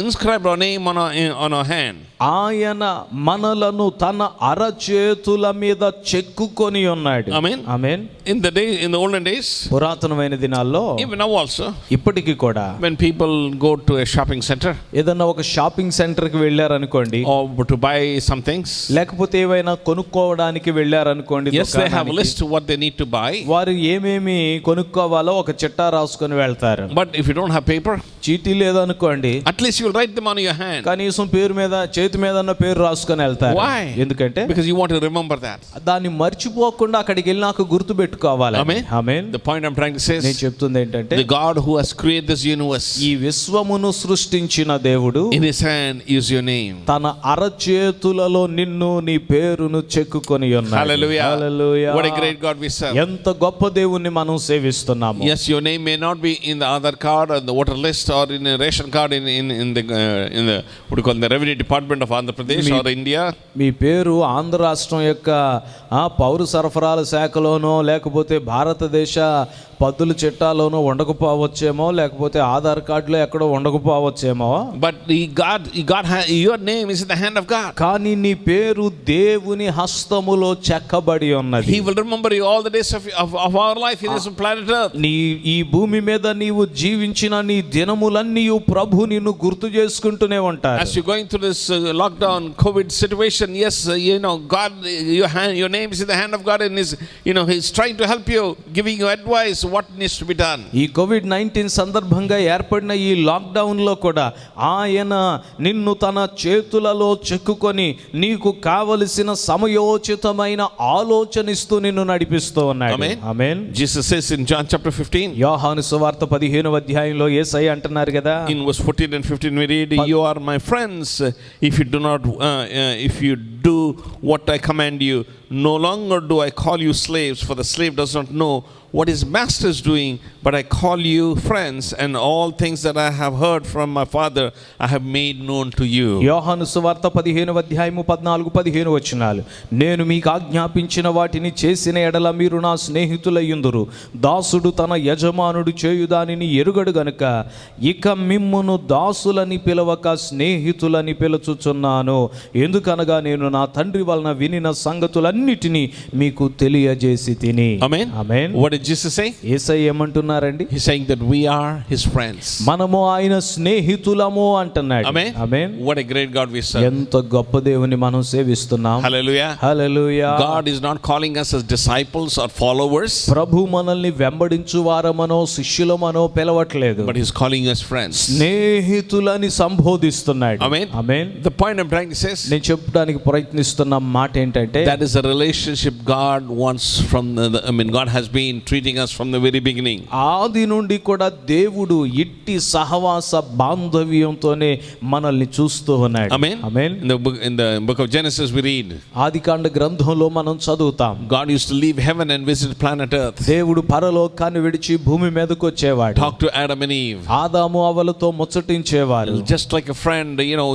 inscribed our name on our hand. ఆయన మనలను తన అరచేతుల మీద చెక్కుకొని ఉన్నాడు. Amen. Amen. In the olden days, పురాతనమైన దినాల్లో, even now also, ఇప్పటికీ కూడా when people go to a shopping center, ఏదన్నా ఒక షాపింగ్ సెంటర్ కి వెళ్ళారనుకోండి, or to buy some things, లేకపోతే ఏవైనా కొనుక్కోవడానికి వెళ్ళారనుకోండి, yes, they have a list what they need to buy. వారు ఏమేమి కొనుక్కోవాలో ఒక చిట్టా రాసుకొని వెళ్తారు. But if you don't have paper, చీటీ లేదనుకోండి, at least you will write them on your hand. కనీసం పేరు మీద, చేతి మీద పేరు రాసుకొని వెళ్తారు. Why? ఎందుకంటే Because you want to remember that. దాన్ని మర్చిపోకుండా అక్కడికి వెళ్ళి నాకు గుర్తు పెట్టుకోవాలి. Amen. Amen. The point I'm trying to say నేను is, చెప్తుంది ఏంటంటే, the God who has created this universe, ఈ విశ్వమును సృష్టించిన దేవుడు in his hand is your name. తన అరచేతులలో నిన్ను, నీ పేరును చెక్కుకొని ఉన్నాడు. Hallelujah. Hallelujah. What a great God we serve. ఎంత గొప్ప దేవుణ్ణి మనం సేవిస్తున్నాము. Yes, your name may not be in the Aadhaar card or the voter list or in a ration card in the what do you call the revenue department of Andhra Pradesh or India. మీ పేరు ఆంధ్ర రాష్ట్రం యొక్క పౌర సరఫరాల శాఖలోనో లేకపోతే భారతదేశ పద్దుల చిట్టాలోనో ఉండకపోవచ్చేమో, లేకపోతే ఆధార్ కార్డులో ఎక్కడో ఉండకపోవచ్చేమో. But your name is in the hand of God. కానీ నీ పేరు దేవుని హస్తములో చెక్కబడి ఉన్నది. He will remember you all the days of our life in this planet Earth. నీ ఈ భూమి మీద నీవు జీవించిన నీ దినములన్నీ ప్రభు నిన్ను గుర్తు చేసుకుంటూనే ఉంటారు. As you're going through this lockdown COVID situation, yes, God, your name is in the hand of God, and he's trying to help you, giving you advice what needs to be done. ఈ కోవిడ్-19 సందర్భంగా ఏర్పడిన ఈ లాక్డౌన్ లో కూడా ఆయన నిన్ను తన చేతులలో చెక్కుకొని నీకు కావలసిన సమయోచితమైన ఆలోచనిస్తూ నిన్ను నడిపిస్తూ ఉన్నాడు. ఆమేన్. Jesus says in John chapter 15, యోహాను సువార్త 15వ అధ్యాయంలో యేసయ్య అంటున్నారు కదా, in verse 14 and 15 we read, you are my friends if you do what I command you. No longer do I call you slaves, for the slave does not know what his master is doing, but I call you friends, and all things that I have heard from my Father I have made known to you. యోహాను సువార్త 15వ అధ్యాయము 14-15 వచనాలు. నేను మీకు ఆజ్ఞాపించిన వాటిని చేసిన ఎడల మీరు నా స్నేహితులయ్యుందురు. దాసుడు తన యజమానుడు చేయు దానిని ఎరుగడు గనుక ఇక మిమ్మును దాసులని పిలవక స్నేహితులని పిలుచుచున్నాను. ఎందుకనగా నేను నా తండ్రి వలన వినిన సంగతులన్నిటినీ మీకు తెలియజేసి తిని. Amen. Amen. What did Jesus say? Yesayya ఏమంటున్నారండి? He's saying that we are his friends. మనము ఆయన స్నేహితులము అంటున్నాడు. Amen. Amen. What a great God we serve. ఎంత గొప్ప దేవుని మనం సేవిస్తున్నాం. Hallelujah. Hallelujah. God is not calling us as disciples or followers, ప్రభు మనల్ని వెంబడించు వారమనో శిష్యులమనో పిలవట్లేదు, but he's calling us friends. స్నేహితులని సంబోధిస్తున్నాడు. Amen. Amen. The point I'm trying to say is, నేను చెప్పడానికి ప్రయత్నిస్తున్న మాట ఏంటంటే that is a relationship God wants from God has been treating us from the very beginning. ఆది నుండి కూడా దేవుడు ఇట్టి సహవాస బాంధవ్యంతోనే మనల్ని చూస్తూ ఉన్నాడు. Amen. Amen. In the book of Genesis we read, ఆదికాండ గ్రంథంలో మనం చదువుతాం, God used to leave heaven and visit planet earth, దేవుడు పరలోకాన్ని విడిచి భూమి మీదకు వచ్చేవాడు, talk to Adam and Eve, ఆదాము అవ్వలతో ముచ్చటించేవారు. just like a friend,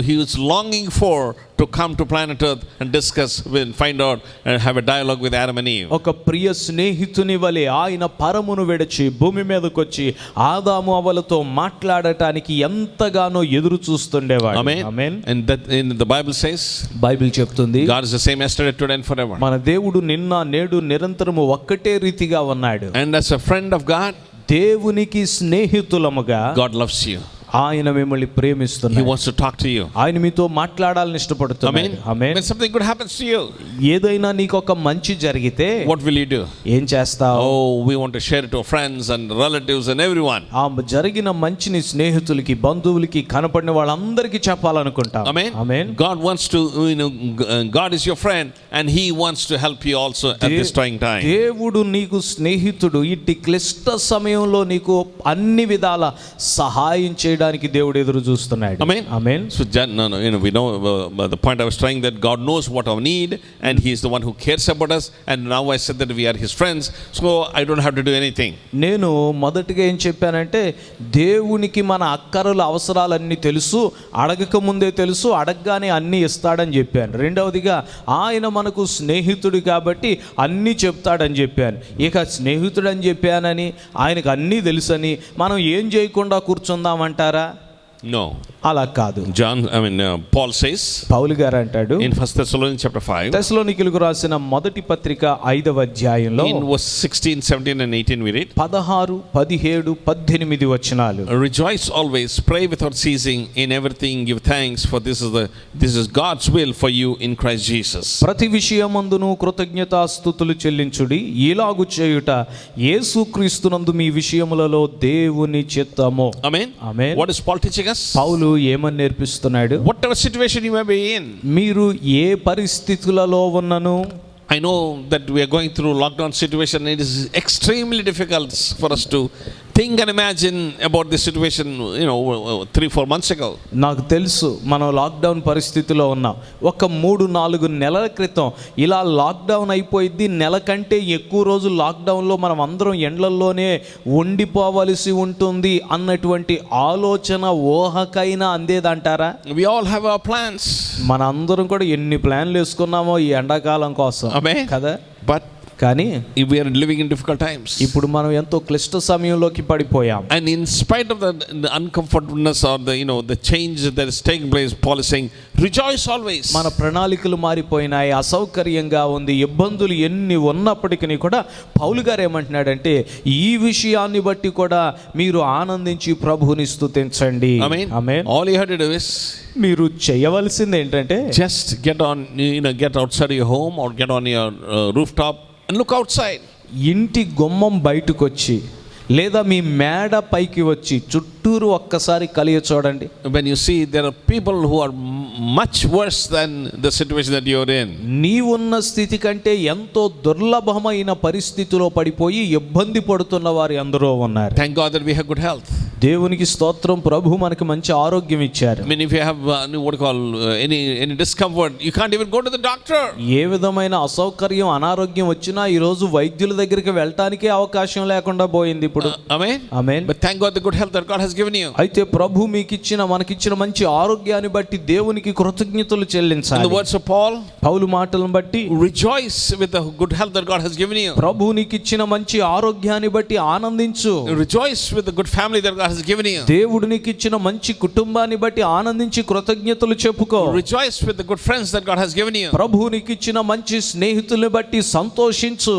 he was longing for to come to planet earth and discuss and find out and have a dialogue with Adam and Eve. ఒక ప్రియ స్నేహితుని వలె ఆయన పరమును విడిచి భూమి మీదకు వచ్చి ఆదాము అవ్వలతో మాట్లాడటానికి ఎంతగానో ఎదురు చూస్తుండేవాడు. Amen. Amen. And that in the Bible says, Bible చెప్తుంది, God is the same yesterday, today and forever. మన దేవుడు నిన్న నేడు నిరంతరము ఒక్కటే రీతిగా ఉన్నాడు. And as a friend of God, దేవునికి స్నేహితులముగా God loves you. ఆయన మిమ్మల్ని He ప్రేమిస్తున్నాడు. wants to talk to you. ఆయన మీతో మాట్లాడాలని ఇష్టపడుతున్నాడు. Amen. Amen. When something good happens to you, ఏదైనా నీకు ఒక మంచి జరిగితే what will you do? ఏం చేస్తావు? Oh, we want to share it to our friends and relatives and everyone. ఆ జరిగిన మంచిని స్నేహితులకి, బంధువులకి, కనపడిన వాళ్ళందరికీ చెప్పాలనుకుంటాం. Amen. Amen. God wants to, God is your friend and He wants to help you also at this trying time. దేవుడు నీకు స్నేహితుడు. ఇట్టి క్లిష్ట సమయంలో నీకు అన్ని విధాల సహాయం చేయడానికి దేవుడు ఎదురు చూస్తున్నాడు. Amen. Amen. So we know the point I was trying, that God knows what our need and He is the one who cares about us, and now I said that we are His friends, so I don't have to do anything. నేను మొదటిగా ఏం చెప్పానంటే, దేవునికి మన అక్కరల అవసరాలన్నీ తెలుసు, అడగక ముందే తెలుసు, అడగగానే అన్నీ ఇస్తాడని చెప్పాను. రెండవదిగా ఆయన మనకు స్నేహితుడు కాబట్టి అన్నీ చెప్తాడని చెప్పాను. ఇక స్నేహితుడు అని చెప్పానని ఆయనకు అన్నీ తెలుసని మనం ఏం చేయకుండా కూర్చుందామంటారా? No. అలా కాదు. Paul says పౌలు గారు అంటాడు in 1 Thessalonians chapter 5, తెస్సలోనికీయులకు రాసిన మొదటి పత్రిక 5వ అధ్యాయంలో in verse 16, 17 and 18 we read, 16, 17, 18 వచనాలు. Rejoice always, pray without ceasing, in everything give thanks, for this is God's will for you in Christ Jesus. ప్రతి విషయమందును కృతజ్ఞతాస్తుతులు చెల్లించుడి, ఇలాగు చేయుట యేసుక్రీస్తునందు మీ విషయములలో దేవుని చిత్తము. Amen. Amen. What is Paul teaching us? పౌలు ఏమని నేర్పిస్తున్నాడు? Whatever situation you may be in, మీరు ఏ పరిస్థితులలో ఉన్నను, I know that we are going through lockdown situation. It is extremely difficult for us to think and imagine about this situation 3-4 months ago. నాకు తెలుసు మనం లాక్డౌన్ పరిస్థితిలో ఉన్నాం. ఒక 3-4 నెలల క్రితం ఇలా లాక్డౌన్ అయిపోయింది, నెల కంటే ఎక్కువ రోజులు లాక్డౌన్లో మనం అందరం ఎండ్లల్లోనే ఉండిపోవలసి ఉంటుంది అన్నటువంటి ఆలోచన ఊహకైనా అందేదంటారా? We all have our plans. మన అందరం కూడా ఎన్ని ప్లాన్లు వేసుకున్నామో ఈ ఎండాకాలం కోసం. Amen. కదా, But కానీ we are living in difficult times. ఇప్పుడు మనం ఎంతో క్లిష్ట సమయంలోకి పడిపోయాం. And in spite of the uncomfortableness or the change that is taking place, Paul is saying, rejoice always. మన ప్రణాళికలు మారిపోయినాయి, అసౌకర్యంగా ఉంది, ఇబ్బందులు ఎన్ని ఉన్నప్పటికీ కూడా పౌలు గారు ఏమంటున్నాడంటే, ఈ విషయాన్ని బట్టి కూడా మీరు ఆనందించి ప్రభువుని స్తుతించండి. Amen. All you have to do is, మీరు చేయవలసింది ఏంటంటే, just get outside your home or get on your rooftop and look outside. ఇంటి గుమ్మం బయటకు వచ్చి లేదా మీ మేడ పైకి వచ్చి చుట్టూరు ఒక్కసారి కలియ చూడండి. When you see there are people who are much worse than the situation that you are in. నీవున్న స్థితి కంటే ఎంతో దుర్లభమైన పరిస్థితిలో పడిపోయి ఇబ్బంది పడుతున్న వారు ఎందరో ఉన్నారు. Thank God that we have good health. దేవునికి స్తోత్రం, ప్రభు మనకి మంచి ఆరోగ్యం ఇచ్చారు. I mean, if you have any discomfort, you can't even go to the doctor. ఏ విధమైన అసౌకర్యం, అనారోగ్యం వచ్చినా ఈ రోజు వైద్యుల దగ్గరికి వెళ్ళటానికే అవకాశం లేకుండా పోయింది ఇప్పుడు. Amen. Amen. But thank God the good health that God has given you. అయితే ప్రభు మనకిచ్చిన మంచి ఆరోగ్యాన్ని బట్టి దేవునికి కృతజ్ఞతలు చెల్లించాలి. In the words of Paul, పౌలు మాటలను బట్టి rejoice with the good health that God has given you. ప్రభు నీకిచ్చిన మంచి ఆరోగ్యాన్ని బట్టి ఆనందించు. Rejoice with the good family that God has given you. దేవుడు నీకిచ్చిన మంచి కుటుంబాన్ని బట్టి ఆనందించి కృతజ్ఞతలు చెప్పుకో. Rejoice with the good friends that God has given you. ప్రభు నీకిచ్చిన మంచి స్నేహితుల్ని బట్టి సంతోషించు.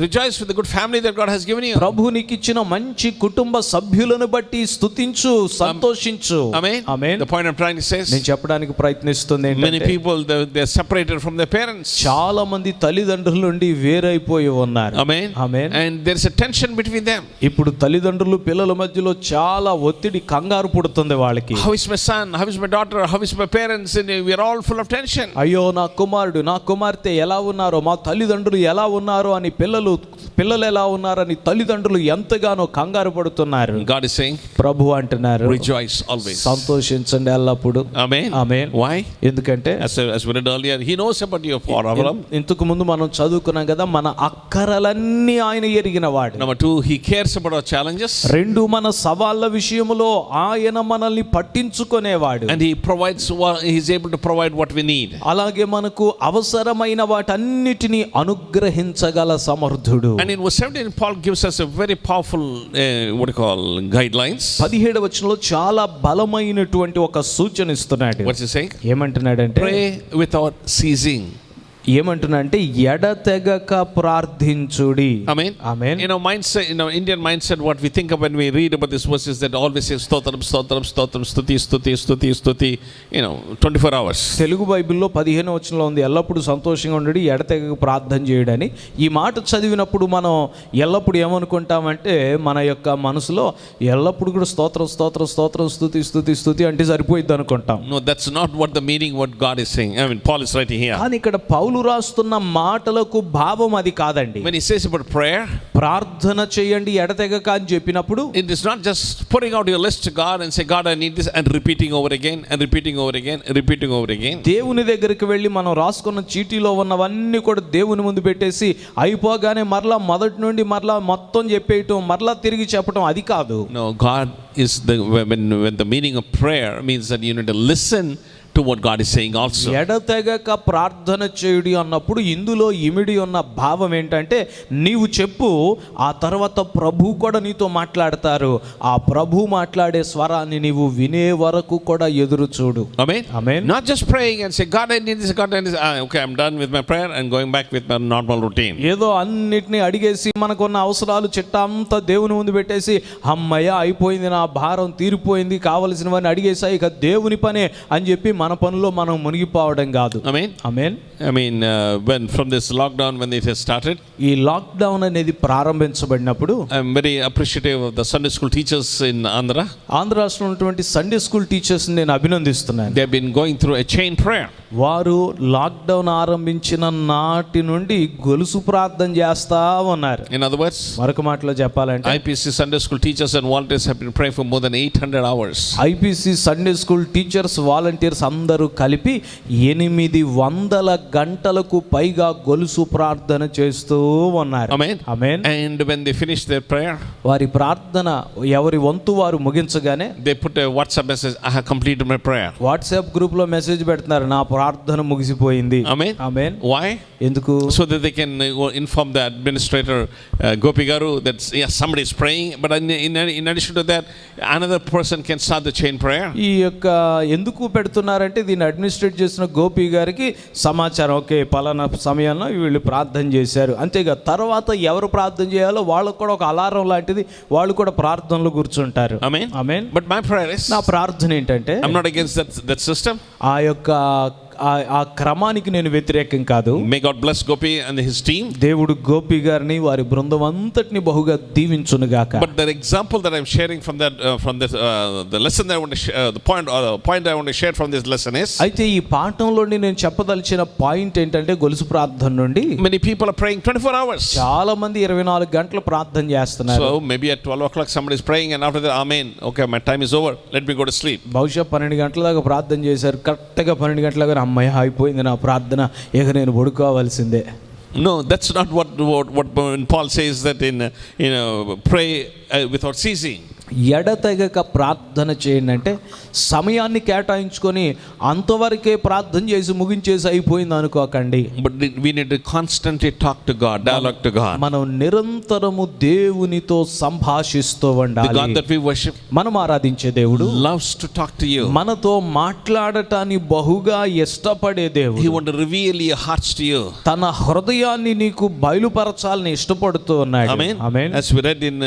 Rejoice with the good family that God has given you. ప్రభు నీకిచ్చిన మంచి కుటుంబ సభ్యులను బట్టి స్తుతించు, సంతోషించు. Amen. Amen. The point I'm trying to say is, నేను చెప్పడానికి ప్రయత్నిస్తుంది many ఏంటంటే, people they are separated from their parents. చాలా మంది తల్లిదండ్రుల నుండి వేరైపోయి ఉన్నారు. Amen. Amen. And there is a tension between them. ఇప్పుడు తల్లిదండ్రులు పిల్లల మధ్యలో చాలా ఒత్తిడి, కంగారు పుడుతుంది వాళ్ళకి. How is my son? How is my daughter? How is my parents? And we are all full of tension. అయ్యో నా కుమారుడు, నా కుమార్తె ఎలా ఉన్నారో, మా తల్లిదండ్రులు ఎలా ఉన్నారో అని, పిల్లలు ఎలా ఉన్నారని తల్లిదండ్రులు ఎంతగానో కంగారు పడుతున్నారు. God is saying, ప్రభు అంటున్నారు, rejoice always. సంతోషించండి ఎల్లప్పుడు. Amen. ఆమేన్. Why? ఎందుకంటే As we read earlier, he knows about your problem. ఇంతకు ముందు మనం చదువుకున్నాం కదా, మన అక్కరలన్నీ ఆయన ఎరిగిన వాడు. Number 2, he cares about our challenges. 2, మన సవాళ్ళ విషయములో ఆయన మనల్ని పట్టించుకునేవాడు. And he provides, he is able to provide what we need. అలాగే మనకు అవసరమైన వాటన్నిటిని అనుగ్రహించగల సమర్థుడు. And in verse 17, Paul gives us a very powerful, guidelines. 17వ వచనంలో చాలా బలమైనటువంటి ఒక సూచన ఇస్తున్నాడు. What's he saying? ఏమంటున్నాడంటే, Pray without ceasing. ఏమంటున్నాడంటే ఎడతెగక ప్రార్థించుడి. Amen. Amen. Mindset, Indian mindset, what we think of when we read about this verse is that always say stotram, stotram, stotram, stuti, stuti, stuti, stuti, 24 hours. Telugu బైబిల్లో 15వ వచనంలో ఉంది, ఎల్లప్పుడూ సంతోషంగా ఉండడి, ఎడతెగక ప్రార్థన చేయడని. ఈ మాట చదివినప్పుడు మనం ఎల్లప్పుడు ఏమనుకుంటామంటే, మన యొక్క మనసులో ఎల్లప్పుడు కూడా స్తోత్రం స్తోత్రం స్తోత్రం, స్తుతి స్తుతి స్తుతి అంటే సరిపోయిద్ది అనుకుంటాం. No, that's not what the meaning, what God is saying. Paul is writing here. కానీ ఇక్కడ పౌలు రాస్తున్న మాటలకు భావం అది కాదండి. When he says about prayer, ప్రార్థన చేయండి ఎడతెగక అని చెప్పినప్పుడు, it is not just putting out your list to God and say, God, I need this, and repeating over again and repeating over again and repeating over again. దేవుని దగ్గరికి వెళ్ళి మనం రాసుకున్న చీటీలో ఉన్నవన్నీ కూడా దేవుని ముందు పెట్టేసి అయిపోగానే మరలా మొదటి నుండి మరలా మొత్తం చెప్పేయటం, మరలా తిరిగి చెప్పడం, అది కాదు. No, God is when the meaning of prayer means that you need to listen to what God is saying also. ఎడతెగక ప్రార్థన చేయుడి అన్నప్పుడు ఇందులో ఇమిడి ఉన్న భావం ఏంటంటే, నీవు చెప్పు, ఆ తర్వాత ప్రభు కూడా నీతో మాట్లాడతారు. ఆ ప్రభు మాట్లాడే స్వరాన్ని నీవు వినే వరకు కూడా ఎదురు చూడు. Amen. Amen. Not just praying and say, God, I need this, God, I need this. Okay, I'm done with my prayer and going back with my normal routine. ఏదో అన్నిటిని అడిగేసి మనకున్న అవసరాలు చిట్టా అంతా దేవుని ముందు పెట్టేసి, అమ్మయ్య అయిపోయింది, నా భారం తీరిపోయింది, కావలసినవన్నీ అడిగేసా, ఇక దేవుని పనే అని చెప్పి మన పనుల్లో మనం మునిగిపోవడం కాదు. Amen. Amen. When from this lockdown, when it has started, ఈ లాక్డౌన్ అనేది ప్రారంభించబడినప్పుడు, I'm very appreciative of the Sunday school teachers in Andhra. Andhra రాష్ట్రంలో ఉన్నటువంటి సండే స్కూల్ టీచర్స్ నేను అభినందిస్తున్నాను. They have been going through a chain prayer. వారు లాక్డౌన్ ఆరంభించిన నాటి నుండి గొలుసు ప్రార్థన చేస్తా ఉన్నారు. In other words, మరొక మాటలో చెప్పాలంటే, IPC Sunday school teachers and volunteers have been praying for more than 800 hours. IPC Sunday school teachers, volunteers అందరూ కలిపి 800 గంటలకు పైగా గొలుసు ప్రార్థన చేస్తూ ఉన్నారు. Amen. Amen. And when they finish their prayer, వారి ప్రార్థన ఎవరి వంతు వారు ముగించగానే they put a WhatsApp message, I have completed my prayer. WhatsApp group లో మెసేజ్ పెడుతున్నారు, నా ప్రార్థన ముగిసిపోయింది. Amen. ఆమేన్. Why? ఎందుకు? So that they can inform the administrator, Gopi Garu, that yes, somebody is praying, but in addition to that, another person can start the chain prayer. ఈ యొక్క ఎందుకు పెడుతున్నారంటే, దీన్ని అడ్మినిస్ట్రేట్ చేసిన గోపి గారికి సమాచారం, ఓకే పలానా సమయంలో వీళ్ళు ప్రార్థన చేశారు, అంతేగా తర్వాత ఎవరు ప్రార్థన చేయాలో వాళ్ళకు కూడా ఒక అలారం లాంటిది, వాళ్ళు కూడా ప్రార్థనలో కూర్చుంటారు. Amen. Amen. But my prayer is, నా ప్రార్థన ఏంటంటే, I'm not against that system. ఆ యొక్క ఆ క్రమానికి నేను వ్యతిరేకం కాదు. May God bless Gopi and his team. దేవుడు గోపి గారిని వారి బృందం అంతటిని బహుగా దీవించును గాక. But the example that I'm sharing from the lesson that I want to share, the point I want to share from this lesson is, అయితే ఈ పాఠంలో నేను చెప్పదలిచిన పాయింట్ ఏంటంటే, గొలుసు ప్రార్థన నుండి many people are praying 24 hours. చాలా మంది 24 గంటలు ప్రార్థన చేస్తున్నారు. So maybe at 12 o'clock somebody is praying and after that, amen, okay, my time is over, let me go to sleep. బహుశా 12 గంటల దాకా ప్రార్థన చేశారు, కరెక్ట్గా 12 గంటల దాకా అమ్మయ్య అయిపోయింది నా ప్రార్థన, ఇక నేను పడుకోవాల్సిందే. No, that's not what Paul says that pray without ceasing. ఎడతెగక ప్రార్థన చేయండి అంటే, సమయాన్ని కేటాయించుకొని అంతవరకే ప్రార్థన చేసి ముగించేసి అయిపోయింది అనుకోకండి. But we need to constantly talk to God, dialogue to God. మనం నిరంతరము దేవునితో సంభాషిస్తూ The ఉండాలి. God that we worship మనం ఆరాధించే దేవుడు loves to talk to you. మనతో మాట్లాడటాన్ని బహుగా ఇష్టపడే దేవుడు. He wants to reveal your hearts to you. తన హృదయాన్ని నీకు బయలుపరచాలని ఇష్టపడుతూ ఉన్నాడు. Amen. Amen. As we read in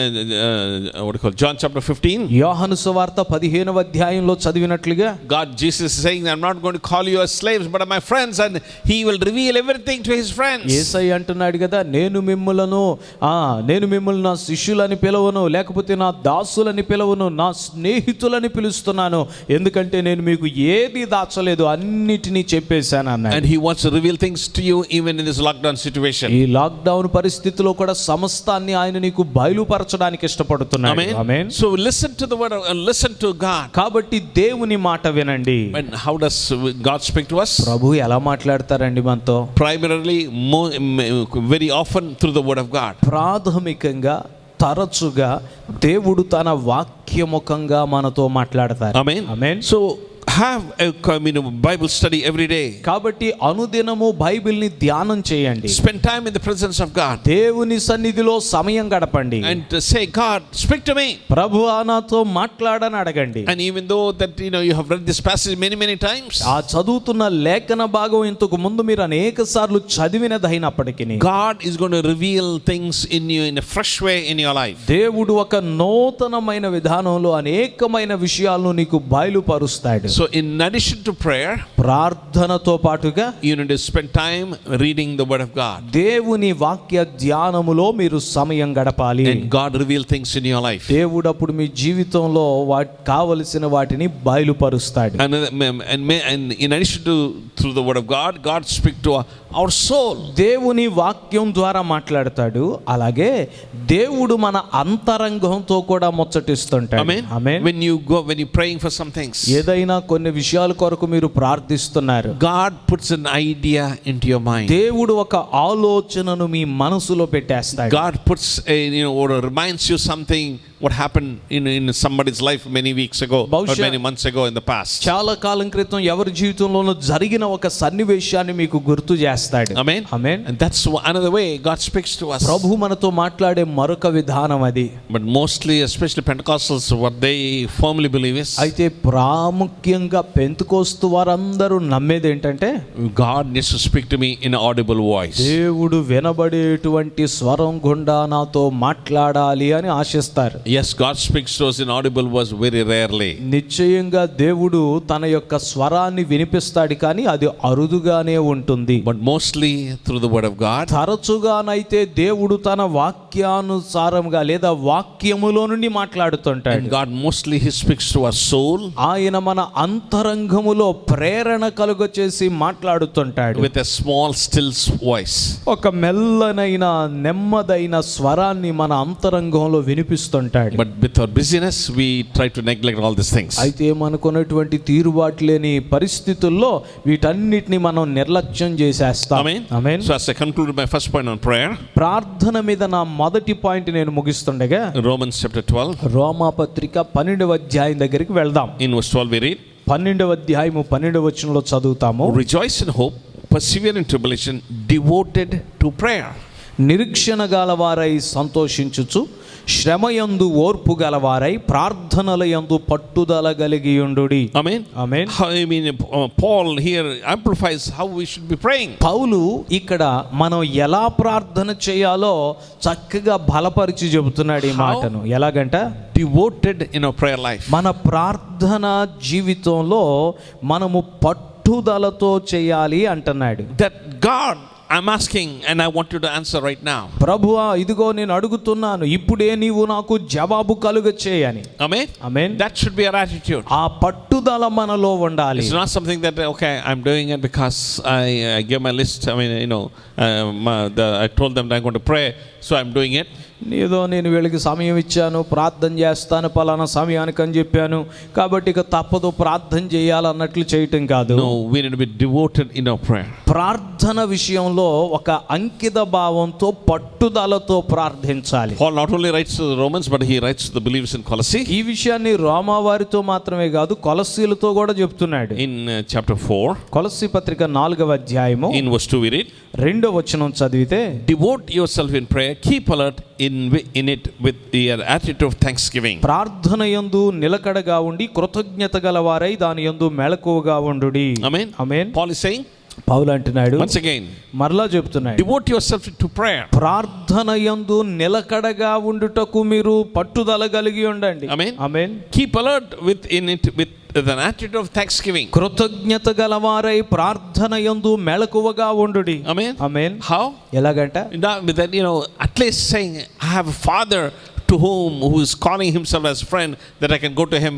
John chapter chapter 15, యోహాను సువార్త 15వ అధ్యాయంలో చదివినట్లుగా Jesus is saying, I'm not going to call you as slaves, but my friends, and he will reveal everything to his friends. యేసయ్య అంటున్నాడు కదా, నేను మిమ్మల్ని నా శిష్యులని పిలవను, లేకపోతే నా దాసులని పిలవను, నా స్నేహితులని పిలుస్తున్నాను, ఎందుకంటే నేను మీకు ఏది దాచలేదు, అన్నిటినీ చెప్పేశాను అన్నాడు. And he wants to reveal things to you even in this lockdown situation. ఈ లాక్డౌన్ పరిస్థితిలో కూడా సమస్తాన్ని ఆయన నీకు బయలుపరచడానికి ఇష్టపడుతున్నాడు. Amen. Amen. So listen to the word, listen to God. కాబట్టి దేవుని మాట వినండి. And how does God speak to us? ప్రభు ఎలా మాట్లాడతారండి మనతో? Primarily, very often through the word of God. ప్రాథమికంగా తరచుగా దేవుడు తన వాక్యముఖంగా మనతో మాట్లాడతారు. Amen. Amen. So have a Bible study every day. కాబట్టి అనుదినము బైబిల్ని ధ్యానం చేయండి. Spend time in the presence of God. దేవుని సన్నిధిలో సమయం గడపండి. And say, God, speak to me. ప్రభువా నాతో మాట్లాడని అడగండి. And even though that you have read this passage many times, ఆ చదువుతున్న లేఖన భాగం ఇంతకు ముందు మీరు అనేక సార్లు చదివినదైనప్పటికీ God is going to reveal things in you in a fresh way in your life. దేవుడు ఒక నూతనమైన విధానంలో అనేకమైన విషయాలను నీకు బయలుపరుస్తాడు. So in addition to prayer, ప్రార్థనతో పాటుగా you need to spend time reading the word of God. దేవుని వాక్య ధ్యానములో మీరు సమయం గడపాలి. And God reveal things in your life. దేవుడు అప్పుడు మీ జీవితంలో కావలసిన వాటిని బయలుపరుస్తాడు. And in addition to through the word of God, God speak to our soul. దేవుని వాక్యం ద్వారా మాట్లాడతాడు. అలాగే దేవుడు మన అంతరంగంతో కూడా ముచ్చటిస్తుంటాడు. Amen. Amen. When you praying for some things, ఏదైనా కొన్ని విషయాల కొరకు మీరు ప్రార్థిస్తున్నారు, God puts an idea into your mind. దేవుడు ఒక ఆలోచనను మీ మనసులో పెట్టేస్తాడు. God puts or reminds you something what happened in somebody's life many weeks ago or many months ago in the past. చాలా కాలం క్రితం ఎవరి జీవితంలోనూ జరిగిన ఒక సన్నివేశాన్ని మీకు గుర్తు చేస్తాడు. Amen. Amen. And that's another way God speaks to us. ప్రభు మనతో మాట్లాడే మరొక విధానం అది. But mostly, especially Pentecostals, what they firmly believe is, అయితే ప్రాముఖ్యంగా పెంతెకోస్తు వారందరూ నమ్మేది ఏంటంటే, God needs to speak to me in an audible voice. దేవుడు వినబడేటువంటి స్వరం గుండా నాతో మాట్లాడాలి అని ఆశిస్తారు. Yes, God speaks to us in audible voice very rarely. నిశ్చయంగా దేవుడు తన యొక్క స్వరాన్ని వినిపిస్తాడు, కానీ అది అరుదుగానే ఉంటుంది. But mostly through the word of God. తరచుగానైతే దేవుడు తన వాక్యానుసారంగా లేదా వాక్యములో నుండి మాట్లాడుతుంటాడు. And God mostly he speaks to our soul. ఆయన మన అంతరంగములో ప్రేరణ కలుగచేసి మాట్లాడుతుంటాడు. With a small still voice. ఒక మెల్లనైన నెమ్మదైన స్వరాన్ని మన అంతరంగంలో వినిపిస్తుంటాడు. But with our busyness we try to neglect all these things. అయితే మనకున్నటువంటి తీరుబాటు లేని పరిస్థితుల్లో వీటన్నిటిని మనం నిర్లక్ష్యం చేసేస్తాం. Amen. So as I concluded my first point on prayer, ప్రార్థన మీద నా మొదటి పాయింట్ నేను ముగిస్తుండగా Romans chapter 12, రోమా పత్రిక 12వ అధ్యాయం దగ్గరికి వెళ్దాం. in verse 12 we read, 12వ అధ్యాయము 12వ వచనంలో చదువుతాము. rejoice in hope, persevere in tribulation, devoted to prayer. నిరీక్షణ గలవారై సంతోషించుచు, శ్రమయందు ఓర్పు గలవారై, ప్రార్థనలయందు పట్టుదల కలిగి ఉండుడి. Amen. Amen. Paul here amplifies how we should be praying. పౌలు ఇక్కడ మనం ఎలా ప్రార్థన చేయాలో చక్కగా బలపరిచి చెబుతున్నాడు ఈ మాటను. ఎలాగంట, Devoted in our prayer life. మన ప్రార్థన జీవితంలో మనము పట్టుదలతో చేయాలి అంటున్నాడు. That God, I'm asking and I want you to answer right now. ప్రభువా, ఇదిగో నేను అడుగుతున్నాను, ఇప్పుడే నీవు నాకు జవాబు కలుగచేయని. Amen. Amen. That should be our attitude. ఆ పట్టుదల మనలో ఉండాలి. It's not something that okay, I'm doing it because I gave my list. I mean, I told them that I'm going to pray, so I'm doing it. ఏదో నేను వీళ్ళకి సమయం ఇచ్చాను, ప్రార్థన చేస్తాను పలానా సమయానికి అని చెప్పాను, కాబట్టి ఇక తప్పదు ప్రార్థన చేయాలన్నట్లు చేయటం కాదు. No, we need to be devoted in our prayer. ప్రార్థన విషయంలో ఒక అంకిత భావంతో పట్టుదలతో ప్రార్థించాలి. Paul not only writes to the Romans, but he writes to the believers in Colossae. ఈ విషయాన్ని రోమా వారితో మాత్రమే కాదు, కొలస్సీలతో కూడా చెప్తున్నాడు. In chapter 4, కొలస్సీ పత్రిక 4వ అధ్యాయము in verse 2 we read, 2వ వచనం చదివితే, devote yourself in prayer, keep alert in it with your attitude of thanksgiving. ప్రార్థన యందు నిలకడగా ఉండి కృతజ్ఞత గలవారై దాని యందు మెలకువగా ఉండుడి. Amen. Amen. Paul is saying, పౌలు అంటున్నాడు, Once again, మరలా చెప్తున్నాడు, devote yourself to prayer. ప్రార్థన యందు నిలకడగా ఉండుటకు మీరు పట్టుదల కలిగి ఉండండి. Amen. Amen. Keep alert with an attitude of thanksgiving. కృతజ్ఞత గలవారై ప్రార్థన యందు మెలకువగా ఉండుడి. Amen. Amen. How? ఎలాగంట? With that, at least saying, I have a father who is calling himself as friend, that I can go to him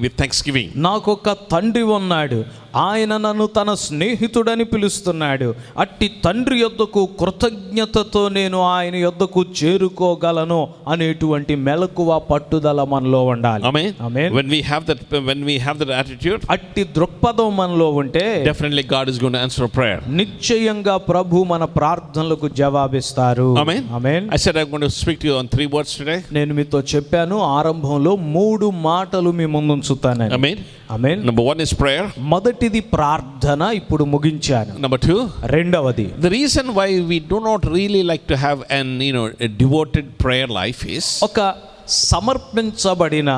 with thanksgiving. నాకొక తండ్రి ఉన్నాడు, ఆయన నన్ను తన స్నేహితుడని పిలుస్తున్నాడు. అట్టి తండ్రి యొద్దకు కృతజ్ఞతతో నేను ఆయన యొద్దకు చేరుకోగలను అనేటువంటి మెలకువ పట్టుదల మనలో ఉండాలి. Amen. Amen. When we have that attitude, అట్టి దృక్పథం మనలో ఉంటే definitely God is going to answer a prayer. నిశ్చయంగా ప్రభు మన ప్రార్థనలకు జవాబిస్తారు. Amen. Amen. I said I'm going to speak to you on 3 words today. నేను మీతో చెప్పాను ఆరంభంలో 3 మాటలు మీ ముందు ఉంచుతానని. Amen. Amen. Number 1 is prayer. మొదటిది ప్రార్థన, ఇప్పుడు ముగించాను. Number 2, రెండవది, the reason why we do not really like to have a devoted prayer life is, ఒక సమర్పించబడిన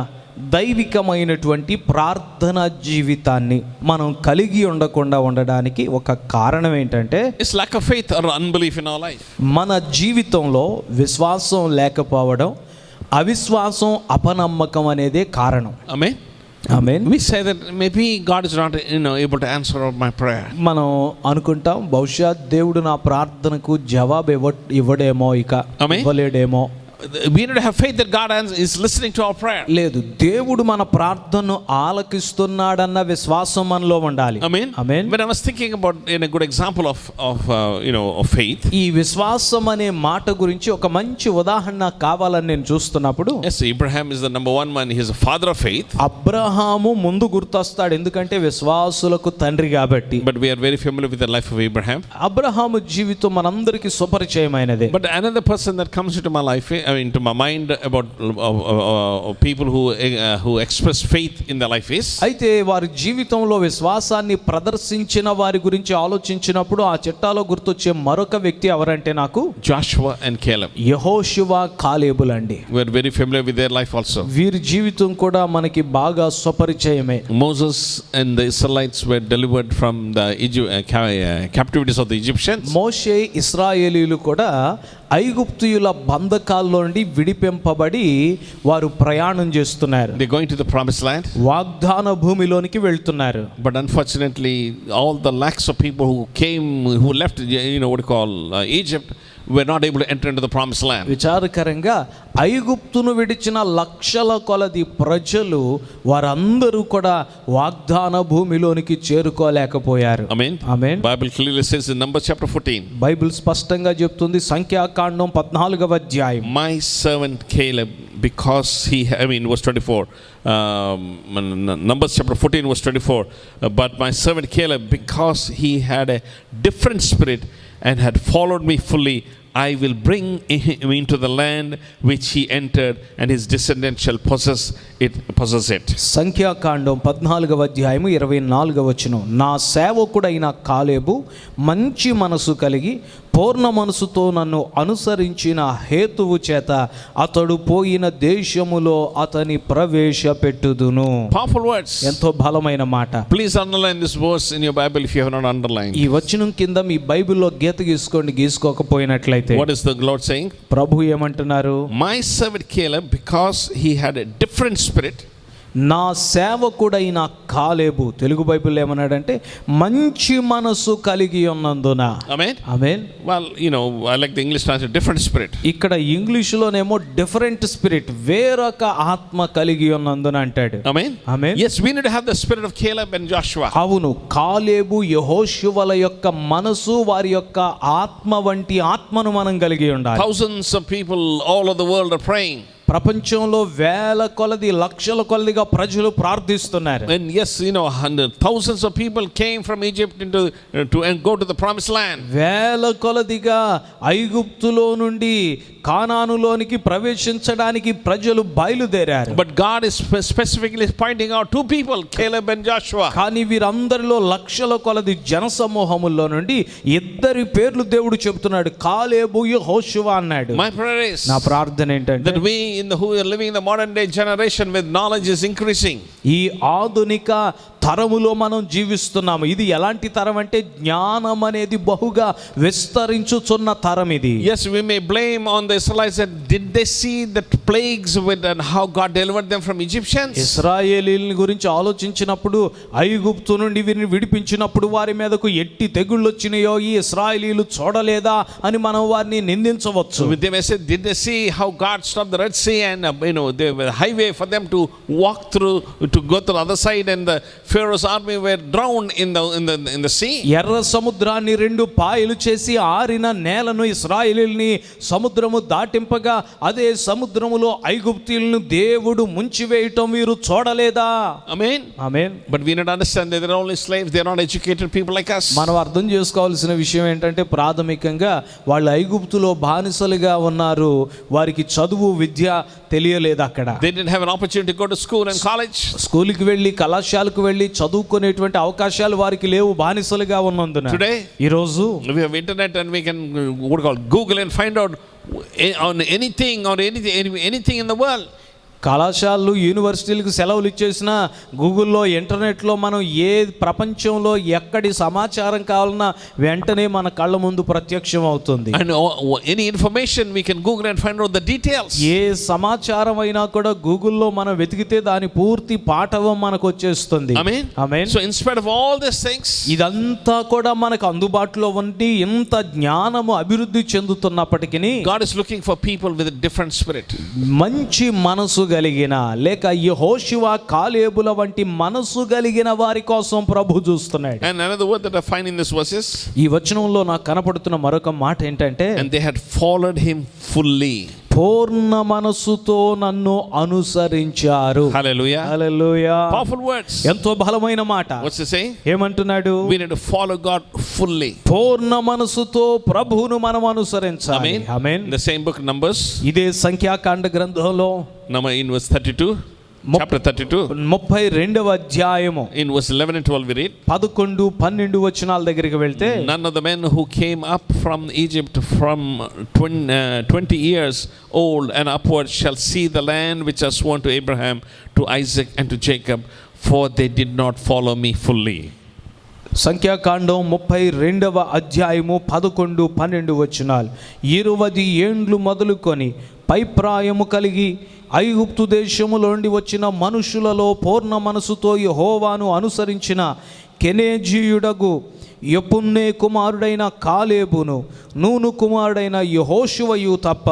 దైవికమైనటువంటి ప్రార్థన జీవితాన్ని మనం కలిగి ఉండకుండా ఉండడానికి ఒక కారణం ఏంటంటే, it's lack of faith or unbelief in our life. మన జీవితంలో విశ్వాసం లేకపోవడం, అవిశ్వాసం, అపనమ్మకం అనేదే కారణం. Amen. Amen. We say that maybe God is not able to answer my prayer. మనం అనుకుంటాం బహుశా దేవుడు నా ప్రార్థనకు జవాబు ఇవ్వడేమో, ఇక ఆమేన్. ఇవ్వలేడేమో. We need to have faith that God is listening to our prayer. లేదు, దేవుడు మన ప్రార్థనను ఆలకిస్తున్నాడన్న విశ్వాసం మనలో ఉండాలి. Amen. Amen. When I was thinking about a good example of faith. ఈ విశ్వాసం అనే మాట గురించి ఒక మంచి ఉదాహరణ కావాలని నేను చూస్తున్నప్పుడు, Yes, Abraham is the number one man. He is a father of faith. Abraham ముందు గుర్తొస్తాడు, ఎందుకంటే విశ్వాసులకు తండ్రి కాబట్టి. But we are very familiar with the life of Abraham. Abraham జీవితం మనందరికీ సుపరిచయమైనదే. But another person that comes into my life, into my mind about people who express faith in their life is, అయితే వారి జీవితంలో విశ్వాసాన్ని ప్రదర్శించిన వారి గురించి ఆలోచించినప్పుడు ఆ చిట్టాలో గుర్తొచ్చే మరొక వ్యక్తి ఎవరంటే నాకు Joshua and Caleb. యెహోషువ, కాలేబులండి. We are very familiar with their life also. వీరి జీవితం కూడా మనకి బాగా సుపరిచయమే. Moses and the Israelites were delivered from the captivities of the Egyptians. మోషే, ఇశ్రాయేలీయులు కూడా ఐగుప్తీయుల బంధకాల్లో నుండి విడిపింపబడి వారు ప్రయాణం చేస్తున్నారు. They're going to the promised land. వాగ్దాన భూమిలోనికి వెళ్తున్నారు. But unfortunately, all the lakhs of people who left, Egypt, were not able to enter into the promised land. విచారకరంగా ఐగుప్తును విడిచిన లక్షల కొలది ప్రజలు వారందరూ కూడా వాగ్దాన భూమిలోనికి చేరుకోలేకపోయారు. Amen. Amen. Bible clearly says in Numbers chapter 14. Bible స్పష్టంగా చెప్తుంది, సంఖ్యాకాండం 14వ అధ్యాయం, My servant Caleb, because verse 24. Numbers chapter 14 verse 24. But my servant Caleb, because he had a different spirit and had followed me fully, I will bring him into the land which he entered, and his descendants shall possess it. సంఖ్యాకాండం 14వ అధ్యాయం 24వ వచనం, నా సేవకుడైన కాలేబు మంచి మనసు కలిగి పూర్ణ మనసుతో నన్ను అనుసరించిన హేతువు చేత అతడు పోయిన దేశములో అతని ప్రవేశపెట్టుదును. Powerful words. ఎంతో బలమైన మాట. Please underline this verse in your Bible if you have not underlined. ఈ వచనం కింద మీ బైబిల్లో గీత గీసుకోండి, గీసుకోకపోయినట్లయితే. What is the Lord saying? ప్రభు ఏమంటున్నారు? My servant Caleb, because he had a different spirit. నా సేవకుడైన కాలేబు, తెలుగు బైబిల్ ఏమన్నాడంటే మంచి మనసు కలిగి ఉన్నందున. Amen. Amen. Well, I like the English translation, different spirit. ఇక్కడ ఇంగ్లీషులోనేమో డిఫరెంట్ స్పిరిట్, వేరొక ఆత్మ కలిగి ఉన్నందున అంటాడు. Amen. Amen. Yes, we need to have the spirit of Caleb and Joshua. అవును, కాలేబు, యెహోషువల యొక్క మనసు, వారి యొక్క ఆత్మ వంటి ఆత్మను మనం కలిగి ఉండాలి. Thousands of people all over the world are praying. ప్రపంచంలో వేల కొలది, లక్షల కొలదిగా ప్రజలు ప్రార్థిస్తున్నారు. And yes, thousands of people came from Egypt and go to the promised land. వేల కొలదిగా ఐగుప్తులో నుండి కానానులోనికి ప్రవేశించడానికి ప్రజలు బయలుదేరారు. But God is specifically pointing out two people, Caleb and Joshua. కానీ వీరందరిలో లక్షల కొలది జనసమూహముల్లో నుండి ఇద్దరి పేర్లు దేవుడు చెబుతున్నాడు, కాలేబు, యెహోషువ అన్నాడు. My prayer is నా ప్రార్థన ఏంటంటే, that we who are living in the modern day generation with knowledge is increasing. ఈ ఆధునిక తరములో మనం జీవిస్తున్నాము. ఇది ఎలాంటి తరం అంటే జ్ఞానం అనేది బహుగా విస్తరించుచున్న తరం ఇది. Yes, we may blame on the Israelites that did they see the plagues with and how God delivered them from Egyptians? ఇశ్రాయేలీయుల గురించి ఆలోచించినప్పుడు ఐగుప్తు నుండి వీరిని విడిపించినప్పుడు వారి మీదకు ఎట్టి తెగుళ్ళు వచ్చినాయో ఈ ఇశ్రాయేలీయులు చూడలేదా అని మనం వారిని నిందించవచ్చు. They may say, did they see how God stopped the Red Sea and there was a highway for them to walk through, to go to the other side, and the Pharaoh's army were drowned in the sea? ఎర్ర సముద్రాన్ని రెండు పాయలు చేసి ఆరిన నేలను ఇశ్రాయేలీయుల్ని సముద్రము దాటింపగా అదే సముద్రములో ఐగుప్తీయులను దేవుడు ముంచివేయటం వీరు చూడలేదా? Amen. Amen. But we need to understand that they're only slaves, they're not educated people like us. మనం అర్థం చేసుకోవాల్సిన విషయం ఏంటంటే ప్రాథమికంగా వాళ్ళు ఐగుప్తులో బానిసలుగా ఉన్నారు. వారికి చదువు విద్య తెలియలేదు. అక్కడ They didn't have an opportunity to go to school and college. స్కూల్కి వెళ్ళి కళాశాలకు వెళ్ళి చదువుకునేటువంటి అవకాశాలు వారికి లేవు బానిసలుగా ఉన్నందున. Today ఈ రోజు we have internet and we can Google and find out on anything in the world. కళాశాలలు యూనివర్సిటీలకు సెలవులు ఇచ్చేసినా గూగుల్లో ఇంటర్నెట్లో మనం ఏ ప్రపంచంలో ఎక్కడి సమాచారం కావాలన్నా వెంటనే మన కళ్ళ ముందు ప్రత్యక్షం అవుతుంది. And any information we can Google and find out the details. ఏ సమాచారం అయినా కూడా గూగుల్లో మనం వెతికితే దాని పూర్తి పాఠవం మనకు వచ్చేస్తుంది. Amen. Amen. So in spite of all these things, ఇదంతా కూడా మనకు అందుబాటులో ఉండి ఇంత జ్ఞానము అభివృద్ధి చెందుతున్నప్పటికీ God is looking for people with a different spirit. మంచి మనసు కలిగిన లేక యెహోషువ కాలేబుల వంటి మనసు కలిగిన వారి కోసం ప్రభు చూస్తున్నాడు. And another word that I find in this verses, ఈ వచనంలో నాకు కనపడుతున్న మరొక మాట ఏంటంటే, and they had followed him fully. పూర్ణ మనసుతో నన్ను అనుసరించారు. Hallelujah. హల్లెలూయా. Powerful words. ఎంతో బలమైన మాట. What's he saying? ఏమంటున్నాడు? We need to follow God fully. పూర్ణ మనసుతో ప్రభువును మనం అనుసరించాలి. Amen. Amen. In the same book Numbers, ఇదే సంఖ్యాకాండ గ్రంథంలో number in verse 32, chapter 32, 32వ అధ్యాయము in verse 11 and 12 we read, 11, 12 వచనాల దగ్గరికి వెళ్తే, none of the men who came up from Egypt from 20 years old and upward shall see the land which I swore to Abraham, to Isaac and to Jacob, for they did not follow me fully. సంఖ్యాకాండం 32వ అధ్యాయము 11, 12 వచనాలు. 20 ఏండ్లు మొదలుకొని పైప్రాయము కలిగి ఐగుప్తు దేశములోండి వచ్చిన మనుషులలో పూర్ణ మనసుతో యెహోవాను అనుసరించిన కెనేజీయుడగు యెఫున్నె కుమారుడైన కాలేబును నూను కుమారుడైన యెహోషువయు తప్ప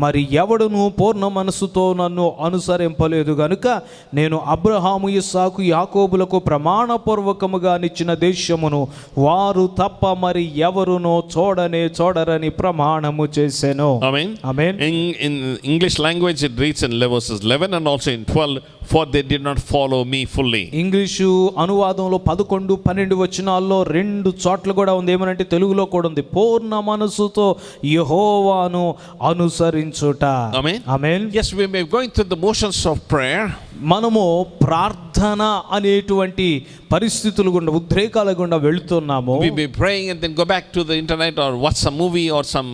మరి ఎవడును పూర్ణ మనసుతో నన్ను అనుసరింపలేదు గనుక నేను అబ్రహాము ఇస్సాకు యాకోబులకు ప్రమాణపూర్వకముగా నిచ్చిన దేశమును వారు తప్ప మరి ఎవరునో చూడరని ప్రమాణము చేసెను. Amen. Amen. In English language it reads in verses 11 and also in 12, for they did not follow me fully. English అనువాదంలో 11, 12 వచనాల్లో 2 చోట్ల కూడా ఉంది. ఏమనంటే తెలుగులో కూడా ఉంది, పూర్ణ మనసుతో యెహోవాను అనుసరించుట. Amen. Amen. Yes, we may be going through the motions of prayer. మనము ప్రార్థన అనేటువంటి పరిస్థితులు గుండా ఉద్రేకాల గుండా వెళుతున్నాము. We be praying and then go back to the internet or watch some movie or some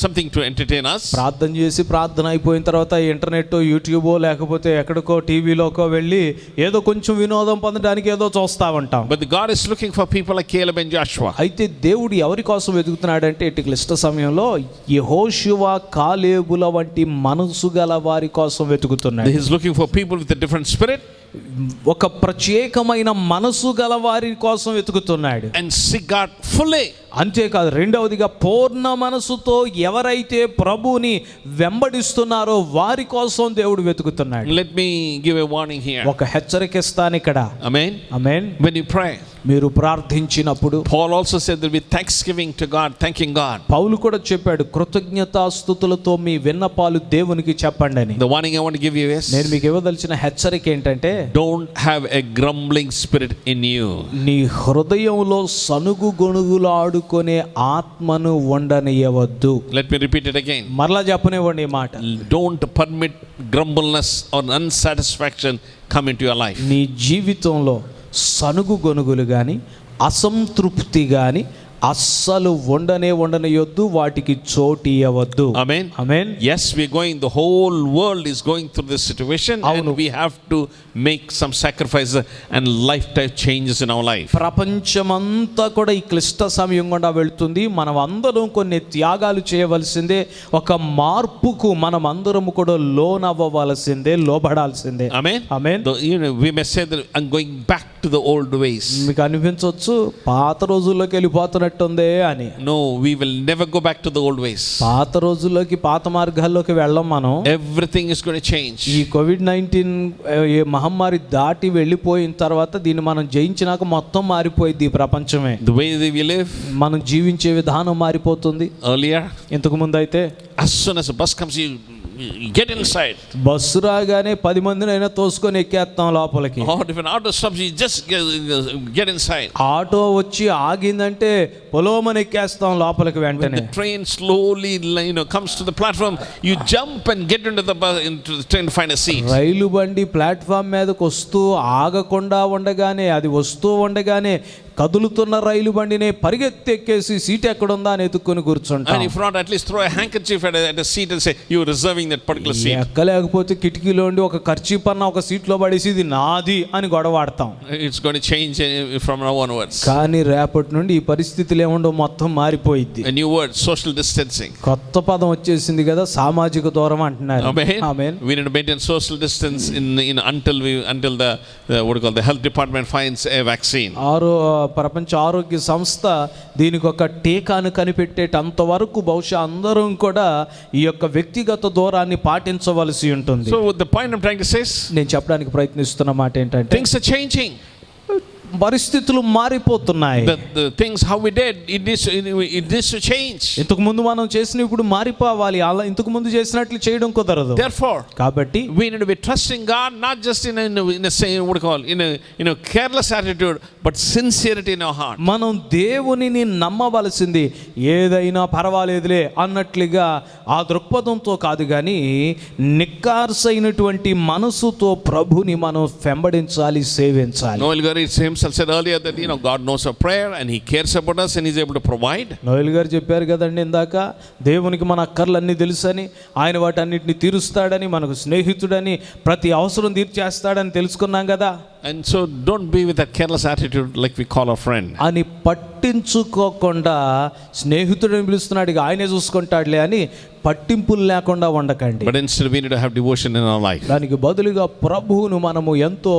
something to entertain us. ప్రార్థన చేసి ప్రార్థన అయిపోయిన తర్వాత ఇంటర్నెట్, యూట్యూబో లేకపోతే ఎక్కడికో టీవీలోకో వెళ్ళి ఏదో కొంచెం వినోదం పొందడానికి ఏదో చూస్తా ఉంటాం. But God is looking for people like Caleb and Joshua. అయితే దేవుడు ఎవరి కోసం వెతుకుతున్నాడంటే ఇటు క్లిష్ట సమయంలో యెహోషువ కాలేబుల వంటి మనసు గల వారి కోసం వెతుకుతున్నాడు. He is looking for people with a different spirit. ఒక ప్రత్యేకమైన మనసు గల వారి కోసం వెతుకుతున్నాడు. And seek God fully. అంతేకాదు, రెండవదిగా పూర్ణ మనసుతో ఎవరైతే ప్రభువుని వెంబడిస్తున్నారో వారి కోసం దేవుడు వెతుకుతున్నాడు. Let me give a warning here. ఒక హెచ్చరిక ఇస్తాను ఇక్కడ. Amen. Amen. When you pray, మీరు ప్రార్థించినప్పుడు Paul also said there will be thanksgiving to God, thanking God. పౌలు కూడా చెప్పాడు, కృతజ్ఞతాస్తుతులతో మీ విన్నపాలు దేవునికి చెప్పండి అని. The warning I want to give you is, నేను మీకు ఇవ్వదలిచిన హెచ్చరిక ఏంటంటే, don't have a grumbling spirit in you. నీ హృదయంలో సనుగు గొణుగులాడుకునే ఆత్మను ఉండనియవద్దు. Let me repeat it again. మరలా చెప్పనివ్వండి ఈ మాట. Don't permit grumbleness or unsatisfaction come into your life. నీ జీవితంలో సనుగు గొనుగులు కానీ, అసంతృప్తి కానీ, అస్సలు ఉండనియొద్దు, వాటికి చోటు ఇవ్వవద్దు. Amen. Amen. Yes, the whole world is going through this situation, and we have to make some sacrifices and lifetime changes in our life. ప్రపంచమంతా కూడా ఈ క్లిష్ట సమయం గుండా వెళ్తుంది. మనం అందరం కొన్ని త్యాగాలు చేయవలసిందే. ఒక మార్పుకు మనం అందరం కూడా లోనవ్వవలసిందే, లోబడాల్సిందే. Amen. Amen. We may say that I'm going back to the old ways. మీకు అనిపించవచ్చు పాత రోజుల్లోకి వెళ్ళిపోతున్నట్టుందే అని. No, we will never go back to the old ways. పాత రోజుల్లోకి, పాత మార్గాల్లోకి వెళ్ళం మనం. Everything is going to change. ఈ కోవిడ్-19 మహమ్మారి దాటి వెళ్ళిపోయిన తర్వాత దీన్ని మనం జయించినాక మొత్తం మారిపోయింది ఈ ప్రపంచమే. The way that we live, మనం జీవించే విధానం మారిపోతుంది. earlier, ఇంతకు ముందు అయితే as soon as a bus comes, you get inside. Bus రాగానే 10 మందినైనా తోసుకొని ఎక్కేస్తాం లోపలికి. Or if an auto stops, you just get inside. Auto వచ్చి ఆగిందంటే పొలోమని ఎక్కేస్తాం లోపలికి వెంటనే. The train slowly comes to the platform, you jump and get into the bus, into the train to find a seat. రైలు బండి ప్లాట్ఫామ్ మీదకి వస్తూ ఆగకుండా ఉండగానే, అది వస్తూ ఉండగానే కదులుతున్న రైలు బండిని పరిగెత్తి ఎక్కేసి సీట్ ఎక్కడుందా అని ఎత్తుక్కొని కూర్చుంటాం. And if not, at least throw a handkerchief at a seat and say you're reserving that particular seat. ఎక్కలేకపోతే కిటికీలో ఉండి ఒక కర్చీఫ్ అన్న ఒక సీట్లో పడేసి ఇది నాది అని గొడవాడతాం. It's going to change from now onwards. కానీ రేపటి నుండి ఈ పరిస్థితులు ఏముండో మొత్తం మారిపోయింది. A new word, social distancing. కొత్త పదం వచ్చేసింది కదా, సామాజిక దూరం అంటున్నారు. Amen. We need to maintain social distance until the what do you call, the health department finds a vaccine. ప్రపంచ ఆరోగ్య సంస్థ దీనికి ఒక టీకాను కనిపెట్టేటంత వరకు బహుశా అందరం కూడా ఈ యొక్క వ్యక్తిగత దూరాన్ని పాటించవలసి ఉంటుంది. So the point I'm trying to say is, నేను చెప్పడానికి ప్రయత్నిస్తున్న మాట ఏంటంటే, things are changing. పరిస్థితులు మారిపోతున్నాయి. The things how we did, it needs to change. ఇంతకు ముందు మనం చేసిన ఇప్పుడు మారిపోవాలి. అలా ఇంతకు ముందు చేసినట్లు చేయడం కుదరదు. Therefore, కాబట్టి we need to be trusting God, not just in a say what do you call, in a careless attitude, but sincerity in our heart. మనం దేవునిని నమ్మవలసింది. ఏదైనా పర్వాలేదులే అన్నట్లుగా ఆ దృక్పథంతో కాదు, కానీ నిక్కార్సైనటువంటి మనసుతో ప్రభుని మనం వెంబడించాలి, సేవించాలి. Noel Gari himself said earlier that God knows our prayer and he cares about us and he's able to provide. Noel గారు చెప్పారు కదండి ఇందాక, దేవునికి మన అక్కర్లన్నీ తెలుసని, ఆయన వాటన్నిటిని తీరుస్తాడని, మనకు స్నేహితుడని, ప్రతి అవసరం తీర్చేస్తాడని తెలుసుకున్నాం కదా. And so don't be with that careless attitude like we call our friend. అని పట్టించుకోకుండా స్నేహితుడిని పిలుస్తున్నాడు, ఇక ఆయనే చూసుకుంటాడులే అని పట్టింపులు లేకుండా ఉండకండి. But instead we need to have devotion in our life. దానికి బదులుగా ప్రభువును మనము ఎంతో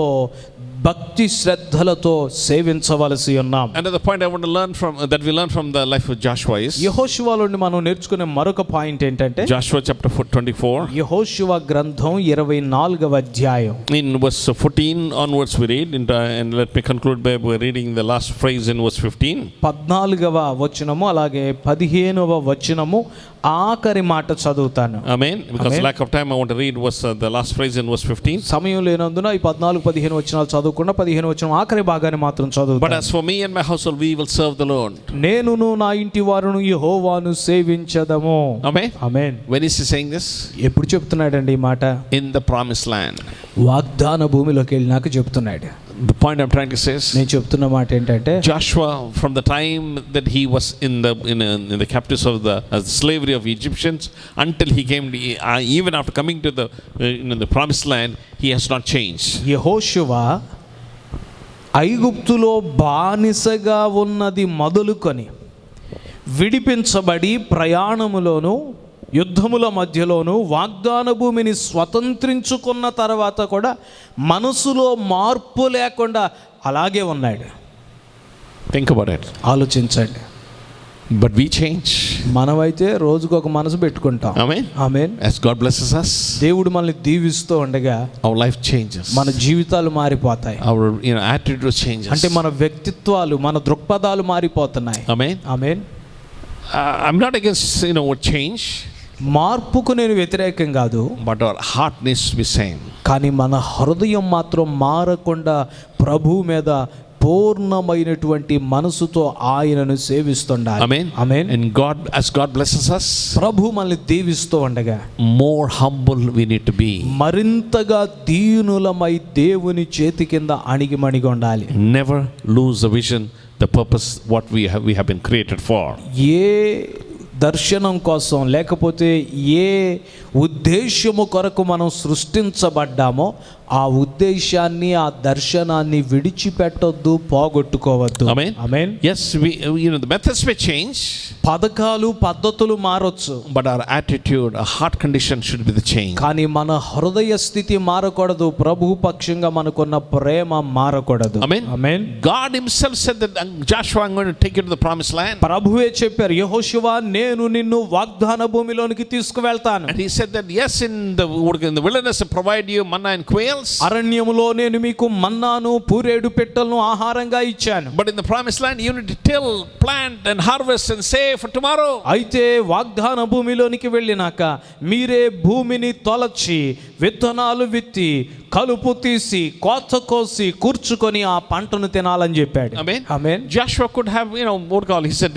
భక్తి శ్రద్ధలతో సేవించవలసి ఉన్నాం. Another point I want to learn from the life of Joshua is, యెహోషువ నుండి మనం నేర్చుకునే మరొక పాయింట్ ఏంటంటే, Joshua chapter 24. యెహోషువ గ్రంథం 24వ అధ్యాయం In verse 14 onwards we read, and let me conclude by reading the last phrase in verse 15. 14వ వచనము అలాగే 15వ వచనము ఆఖరి మాట చదువుతాను. Amen. Because lack of time I want to read the last phrase in verse 15. సమయం లేనందున ఈ 14 15 వచనాలు చదువుకుండా 15 వచనం ఆఖరి భాగాన్ని మాత్రం చదువుతాను. But as for me and my household we will serve the Lord. నేనును నా ఇంటి వారును యెహోవాను సేవించదము. Amen. Amen. When is he saying this? ఎప్పుడు చెప్తున్నాడండి ఈ మాట? In the promised land. వాగ్దాన భూమిలోకి వెళ్ళినాక చెప్తున్నాడు. The point I'm trying to say is, నేను చెప్తున్న మాట ఏంటంటే, Joshua, from the time that he was in the captives of the slavery of Egyptians until he came even after coming to the promised land, he has not changed. యెహోషువ ఐగుప్తులో బానిసగా ఉన్నది మొదలుకొని విడిపించబడి ప్రయాణములోను యుద్ధముల మధ్యలోను వాగ్దాన భూమిని స్వతంత్రించుకున్న తర్వాత కూడా మనసులో మార్పు లేకుండా అలాగే ఉన్నాడు. Think about it. ఆలోచించండి. But we change. మనమైతే రోజుకు ఒక మనసు పెట్టుకుంటాం. Amen. ఆమేన్. As God blesses us, దేవుడు మనల్ని దీవిస్తూ ఉండగా our life changes. మన జీవితాలు మారిపోతాయి. Our attitude changes. అంటే మన వ్యక్తిత్వాలు, మన దృక్పథాలు మారిపోతున్నాయి. Amen. Amen. I'm not against what change. మార్పుకు నేను వ్యతిరేకం కాదు, but our heart needs to be same. కానీ మన హృదయం మాత్రం మారకుండా ప్రభువు మీద పూర్ణమైనటువంటి మనసుతో ఆయనను సేవిస్తుండాలి. Amen. Amen. And as God blesses us, ప్రభు మనల్ని దీవిస్తూ ఉండగా more humble we need to be. మరింతగా దీనులమై దేవుని చేతి కింద అణిగిమణిగి ఉండాలి. Never lose the vision the purpose what we have been created for. ఏ దర్శనం కోసం లేకపోతే ఏ ఉద్దేశము కొరకు మనం సృష్టించబడ్డామో ఆ ఉద్దేశాన్ని ఆ దర్శనాన్ని విడిచిపెట్టొద్దు, పోగొట్టుకోవద్దు. Amen. Amen. Yes, the methods may change, పథకాలు పద్ధతులు మారొచ్చు, but our attitude, our heart condition should be the change. కానీ మన హృదయ స్థితి మారకూడదు. ప్రభు పక్షంగా మనకున్న ప్రేమ మారకూడదు. Amen. Amen. God himself said that, Joshua, I'm going to take you to the promised land. ప్రభువే చెప్పారు, యెహోషువ నేను నిన్ను వాగ్దాన భూమిలోనికి తీసుకువెళ్తాను. And he said that yes, in the wilderness I provide you manna and quails. అరణ్యములో నేను మీకు మన్నాను పూరేడు పెట్టెలను ఆహారంగా ఇచ్చాను. But in the promised land you need to till, plant and harvest and save for tomorrow. అయితే వాగ్దాన భూమిలోనికి వెళ్ళినాక మీరే భూమిని తొలచి విత్తనాలు విత్తి కలుపు తీసి కోత కోసి కూర్చుకొని ఆ పంటను తినాలని చెప్పాడు. Amen. Amen. Joshua could have, he said,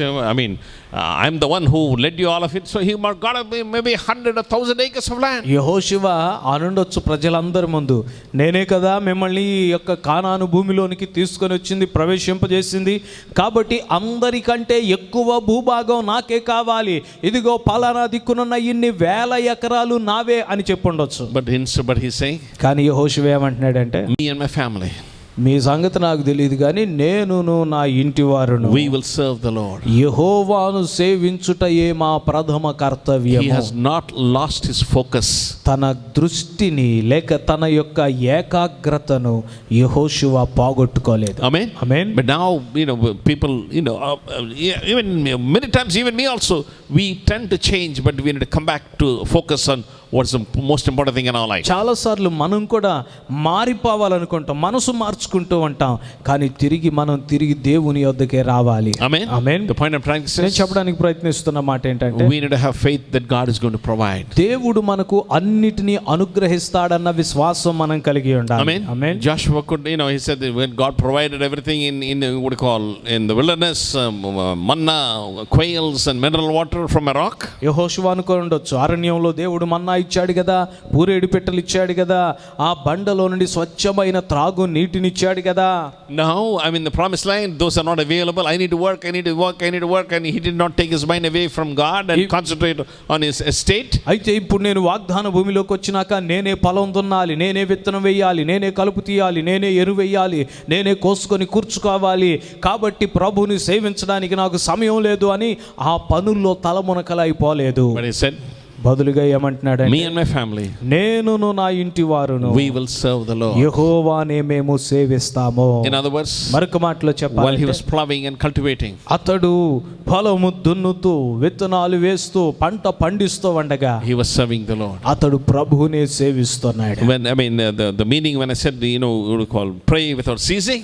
I'm the one who led you all of it, so he got maybe 100 or 1,000 acres of land. యెహోషువ అనుండొచ్చు ప్రజలందరి ముందు, నేనే కదా మిమ్మల్ని ఈ యొక్క కానాను భూమిలోనికి తీసుకొని వచ్చింది, ప్రవేశింపజేసింది, కాబట్టి అందరికంటే ఎక్కువ భూభాగం నాకే కావాలి, ఇదిగో పలానా దిక్కునున్న ఇన్ని వేల ఎకరాలు నావే అని చెప్పుండొచ్చు. But he's saying, కానీ యెహోషువ ఏమంటున్నాడంటే, me and my family, మీ సంగతి నాకు తెలియదు కానీ నేనును నా ఇంటి వారును we will serve the Lord. యెహోవాను సేవించుటయే మా ప్రథమ He కర్తవ్యము. has not lost his focus. తన దృష్టిని లేక తన యొక్క ఏకాగ్రతను యెహోషువ పోగొట్టుకోలేదు. Amen. Amen. But now, people, even many times, even me also, we tend to change, but we need to come back to focus on what's the most important thing in our life. చాలా సార్లు మనం కూడా మారిపోవాలనుకుంటాం, మనసు మార్చుకుంటూ ఉంటాం, కానీ మనం తిరిగి దేవుని యొద్దకే రావాలి. Amen. Amen. The point I'm trying to say నేను is, చెప్పడానికి ప్రయత్నిస్తున్న మాట ఏంటంటే, we need to have faith that God is going to provide. దేవుడు మనకు అన్నిటినీ అనుగ్రహిస్తాడన్న విశ్వాసం మనం కలిగి ఉండాలి. Amen. Amen. Joshua could, he said that when God provided everything in the wilderness, manna, quails and mineral water from a rock. యెహోషువ అనుకోండొచ్చు, అరణ్యంలో దేవుడు మన్నా ఇచ్చాడు కదా, పూరేడు పెట్టెలు ఇచ్చాడు కదా, ఆ బండలో నుండి స్వచ్ఛమైన త్రాగు నీటిని ఇచ్చాడు కదా. Now I'm in the promised land, those are not available. I need to work, and he did not take his mind away from God and concentrate on his estate. అయితే ఇప్పుడు నేను వాగ్దాన భూమిలోకి వచ్చినాక నేనే పొలం దున్నాలి, నేనే విత్తనం వేయాలి, నేనే కలుపు తీయాలి, నేనే ఎరువు వేయాలి, నేనే కోసుకొని కూర్చుకోవాలి, కాబట్టి ప్రభుని సేవించడానికి నాకు సమయం లేదు అని ఆ పనుల్లో తలమునకలైపోలేదు. But he said, బదులుగా ఏమంటున్నాడు, me and my family, నేనును నా ఇంటి వారును we will serve the Lord. యెహోవానే మేము సేవిస్తాము. In other words, మరొక మాటలో while he చెప్పాలంటే, was plowing and cultivating, అతడు పొలము దున్నుతూ విత్తనాలు వేస్తూ పంట పండిస్తూ ఉండగా he was serving the Lord. అతడు ప్రభువునే సేవిస్తున్నాడు. When the meaning when I said, pray without ceasing,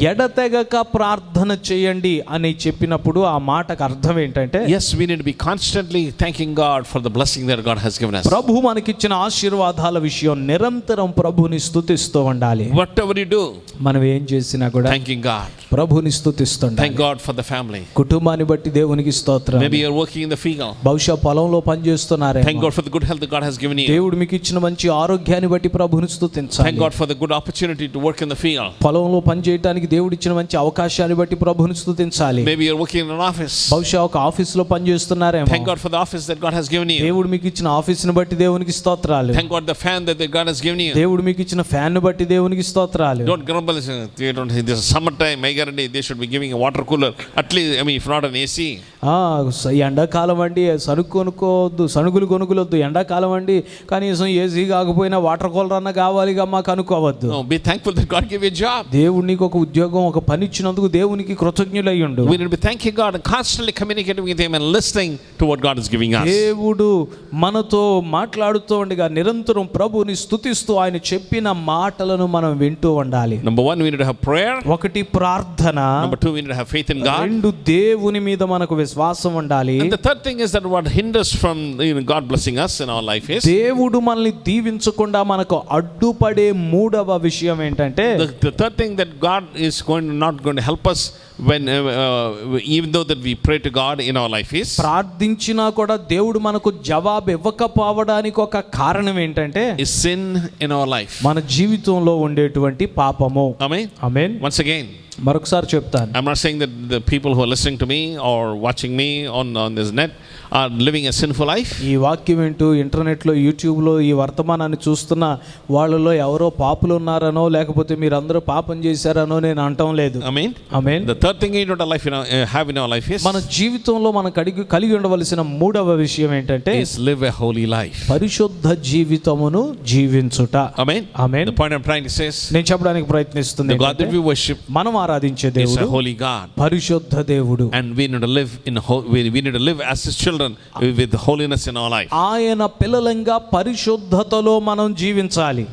ఎడతెగక ప్రార్థన చేయండి అని చెప్పినప్పుడు ఆ మాటకు అర్థం ఏంటంటే, yes, we need to be constantly thanking God for the blessing that God has given us. ప్రభు మనకిచ్చిన ఆశీర్వాదాల విషయం నిరంతరం ప్రభుని స్తుతిస్తూ ఉండాలి. Whatever you do, మనం ఏం చేసినా కూడా thanking God. ప్రభుని స్తుతిస్తుండాలి. Thank God for the family. కుటుంబాన్ని బట్టి దేవునికి స్తోత్రం. Maybe you're working in the field. బహుశా పొలంలో పనిచేస్తున్నారే, Thank God for the good health that God has given you. దేవుడు మీకు ఇచ్చిన మంచి ఆరోగ్యాన్ని బట్టి ప్రభుని స్తుతించాలి. Thank God for the good opportunity to work in the field. పొలంలో పనిచేయడానికి దేవుడు ఇచ్చిన మంచి అవకాశాన్ని బట్టి ప్రభుని స్తుతించాలి. Maybe you're working in an office. బహుశా ఒక ఆఫీసులో పనిచేస్తున్నారేమో, Thank God for the office that God has given you. దేవుడు మీకు ఇచ్చిన ఆఫీసుని బట్టి దేవునికి స్తోత్రాలు. Thank God the fan that God has given you. దేవుడు మీకు ఇచ్చిన ఫ్యాన్ ని బట్టి దేవునికి స్తోత్రాలు. Don't grumble. This is summertime. I guarantee they should be giving a water cooler, at least, if not an AC. ఎండాకాలం అండి సనుగులు కొనుగోలొద్దు, ఎండాకాలం అండి కనీసం ఏసీ కాకపోయినా వాటర్ కూలర్ అన్న కావాలిగా మాకు అనుకోవద్దు. No, be thankful that God gave you a job. దేవుడు నీకు ఒక ఉద్యోగం ఒక పని ఇచ్చినందుకు దేవునికి కృతజ్ఞులై ఉండు. We need to be thanking God and constantly communicating with Him and listening to what God is giving us. దేవుడు మనతో మాట్లాడుతూ ఉండగా నిరంతరం ప్రభుని స్తుతిస్తూ ఆయన చెప్పిన మాటలను మనం వింటూ ఉండాలి. Number one, we need to have prayer. ఒకటి ప్రార్థన. Number two, we need to have faith in God. రెండు దేవుని మీద మనకు విశ్వాసం ఉండాలి. And the third thing is that what hinders from God blessing us in our life is, దేవుడు మనల్ని దీవించకుండా మనకు అడ్డుపడే మూడవ విషయం ఏంటంటే, the third thing that God is not going to help us when even though that we pray to God in our life is, ప్రార్థించినా కూడా దేవుడు మనకు జవాబు ఇవ్వకపోవడానికి ఒక కారణం ఏంటంటే, is sin in our life. మన జీవితంలో ఉండేటువంటి పాపము. Amen. ఆమేన్. Once again, మరొకసారి చెప్తాను. I'm not saying that the people who are listening to me or watching me on this net are living a sinful life. ఈ వాక్యం వింటూ ఇంటర్నెట్లో, యూట్యూబ్లో ఈ వర్తమానాన్ని చూస్తున్న వాళ్ళలో ఎవరో పాపులు ఉన్నారనో లేకపోతే మీరందరూ పాపం చేశారనో నేను అంటం లేదు. Amen. Amen. The third thing in our life, have in our life is మన జీవితంలో మనం కలిగి ఉండవలసిన మూడవ విషయం ఏంటంటే is live a holy life. పరిశుద్ధ జీవితమును జీవించుట. Amen. Amen. The point I'm trying to say is నేను చెప్పడానికి ప్రయత్నిస్తుంది the God that we worship మనం ఆరాధించే is దేవుడు a holy God, పరిశుద్ధ దేవుడు. and we need to live we need to live as His children with holiness in our life. ఆయన పిల్లలంగా పరిశుద్ధతలో మనం జీవించాలి.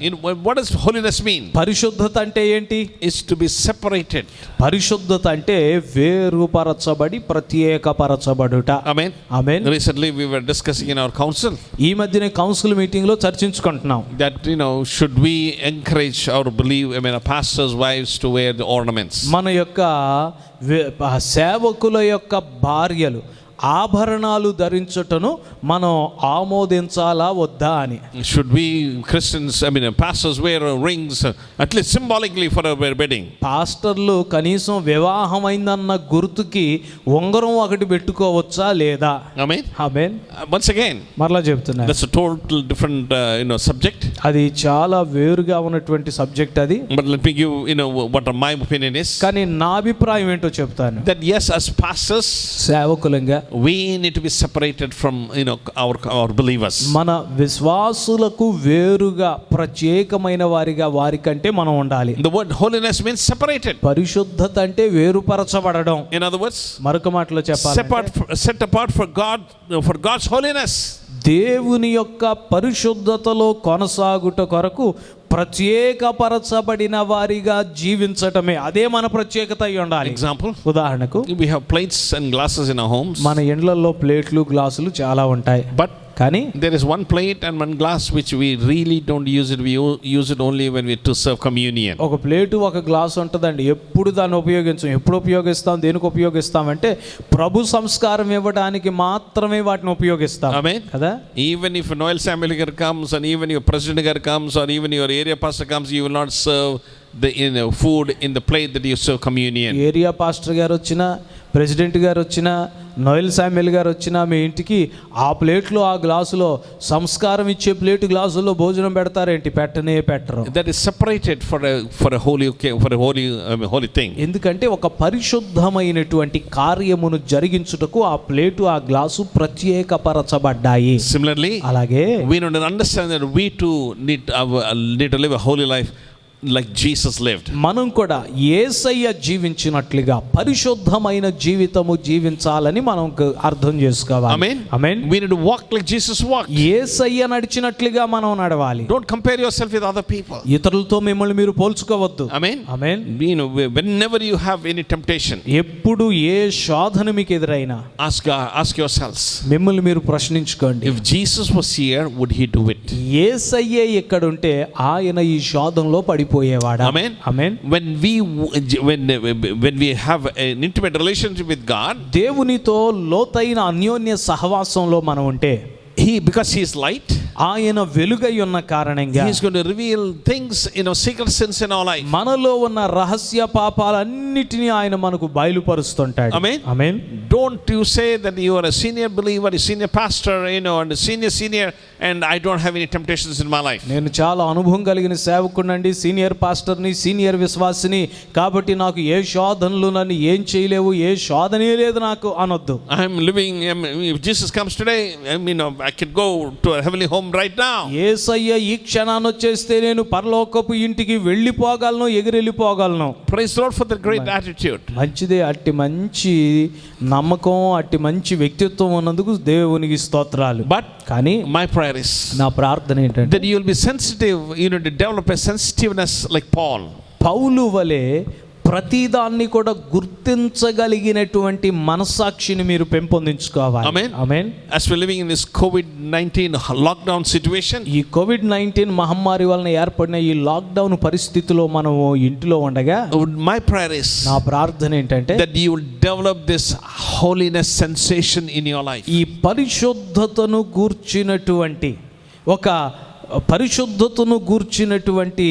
What does holiness mean? పరిశుద్ధత అంటే ఏంటి? Is to be separated. పరిశుద్ధత అంటే వేరుపరచబడి ప్రత్యేకపరచబడుట. Amen. Amen. Recently we were discussing in our council ఈ మధ్యనే కౌన్సిల్ మీటింగ్ లో చర్చించుకుంటున్నాం that should we encourage or believe our pastors' wives to wear the ornaments. మన యొక్క సేవకుల యొక్క భార్యలు ఆభరణాలు ధరించుటను మనం ఆమోదించాలా వద్దా అని. Should we Christians, pastors wear rings at least symbolically for a wedding? పాస్టర్లు కనీసం వివాహమైందన్న గుర్తుకి ఉంగరం ఒకటి పెట్టుకోవచ్చా లేదా? Amen. ఆమేన్. Once again, మరలా చెప్తున్నా, that's a total different subject. అది చాలా వేరుగా ఉన్నటువంటి సబ్జెక్ట్ అది. But let me give what my opinion is. కానీ నా అభిప్రాయం ఏంటో చెప్తాను. That yes, as pastors, సేవకులంగా we need to be separated from our believers. మన విశ్వాసులకు వేరుగా ప్రత్యేకమైన వారికంటే మనం ఉండాలి. The word holiness means separated. పరిశుద్ధత అంటే వేరుపరచబడడం. In other words, మరొక మాటలో చెప్పాలి, set apart for God, for God's holiness. దేవుని యొక్క పరిశుద్ధతలో కొనసాగుట కొరకు ప్రత్యేకపరచబడిన వారిగా జీవించటమే, అదే మన ప్రత్యేకత అయి ఉండాలి. Example, ఉదాహరణకు we have plates and glasses in our homes. మన ఇండ్లలో ప్లేట్లు, గ్లాసులు చాలా ఉంటాయి. But కానీ there is one plate and one glass which we really don't use it. We use it only when we to serve communion. ఒక ప్లేటు, ఒక గ్లాస్ ఉంటుందండి, ఎప్పుడు దాన్ని ఉపయోగించం. ఎప్పుడు ఉపయోగిస్తాం, దేనికి ఉపయోగిస్తాం అంటే ప్రభు సంస్కారం ఇవ్వడానికి మాత్రమే వాటిని ఉపయోగిస్తాం. Amen. కదా. Even if Noel Samuel comes and even your president comes or even your area pastor comes, you will not serve the food in the plate that you serve communion. Area pastor గారు వచ్చినా, ప్రెసిడెంట్ గారు వచ్చినా, నోయల్ శామ్యుల్ గారు వచ్చినా మీ ఇంటికి ఆ ప్లేట్లో, ఆ గ్లాసులో, సంస్కారం ఇచ్చే ప్లేటు గ్లాసులో భోజనం పెడతారేంటి? పెట్టరు. That is separated for a holy thing. ఎందుకంటే ఒక పరిశుద్ధమైనటువంటి కార్యమును జరిగించుటకు ఆ ప్లేటు, ఆ గ్లాసు ప్రత్యేకపరచబడ్డాయి. Similarly, అలాగే we need to understand that we too need to live a holy life like Jesus lived. మనం కూడా యేసయ్య జీవించినట్లుగా పరిశుద్ధమైన జీవితము జీవించాలని మనం అర్థం చేసుకోవాలి. Amen. Amen. We need to walk like Jesus walked. యేసయ్య నడిచినట్లుగా మనం నడవాలి. Don't compare yourself with other people. ఇతరులతో మిమ్మల్ని మీరు పోల్చుకోవద్దు. Amen. Amen. Whenever you have any temptation, ఎప్పుడు ఏ శోధన మీకు ఎదురైనా ask yourselves, మిమ్మల్ని మీరు ప్రశ్నించుకోండి, if Jesus was here, would he do it? యేసయ్యే ఇక్కడ ఉంటే ఆయన ఈ శోధనలో పడిపోయేవాడా? Amen. Amen. When we have an intimate relationship with God, దేవునితో లోతైన అన్యోన్య సహవాసంలో మనం ఉంటే, because he is light, ఆయన వెలుగై ఉన్న కారణంగా he is going to reveal things, secret sins in our life. మనలో ఉన్న రహస్య పాపాలన్నిటినీ ఆయన మనకు బయలుపరుస్తుంటాడు. Amen. Amen. Don't you say that you are a senior believer, a senior pastor, and a senior, and I don't have any temptations in my life. నేను చాలా అనుభవం కలిగిన సేవకుడినండి, సీనియర్ పాస్టర్ని, సీనియర్ విశ్వాసిని, కాబట్టి నాకు ఏ శోధనలు నన్ను ఏం చేయలేవు, ఏ శోధనే లేదు నాకు అనొద్దు. If Jesus comes today, I could go to a heavenly home right now. యేసయ్య ఈ క్షణాన్ని వచ్చేస్తే నేను పరలోకపు ఇంటికి వెళ్ళిపోగలను, ఎగిరెళ్ళిపోగలను. Praise the Lord for that great attitude. మంచిదే, అట్టి మంచి నమ్మకం, అట్టి మంచి వ్యక్తిత్వం ఉన్నందుకు దేవునికి స్తోత్రాలు. But కానీ my prayer is నా ప్రార్థన ఏంటంటే that you will be sensitive, to develop a sensitiveness like Paul. పౌలు వలె ప్రతిదాన్ని కూడా గుర్తించగలిగినటువంటి మనస్సాక్షిని మీరు పెంపొందించుకోవాలి. Amen. Amen. As we're living in this COVID-19 lockdown situation, ఈ కోవిడ్-19 మహమ్మారి వలన ఏర్పడిన ఈ లాక్డౌన్ పరిస్థితిలో మనం ఇంటిలో ఉండగా my prayer is నా ప్రార్థన ఏంటంటే that you will develop this holiness sensation in your life. ఈ పరిశుద్ధతను గూర్చినటువంటి ఒక పరిశుద్ధతను గూర్చినటువంటి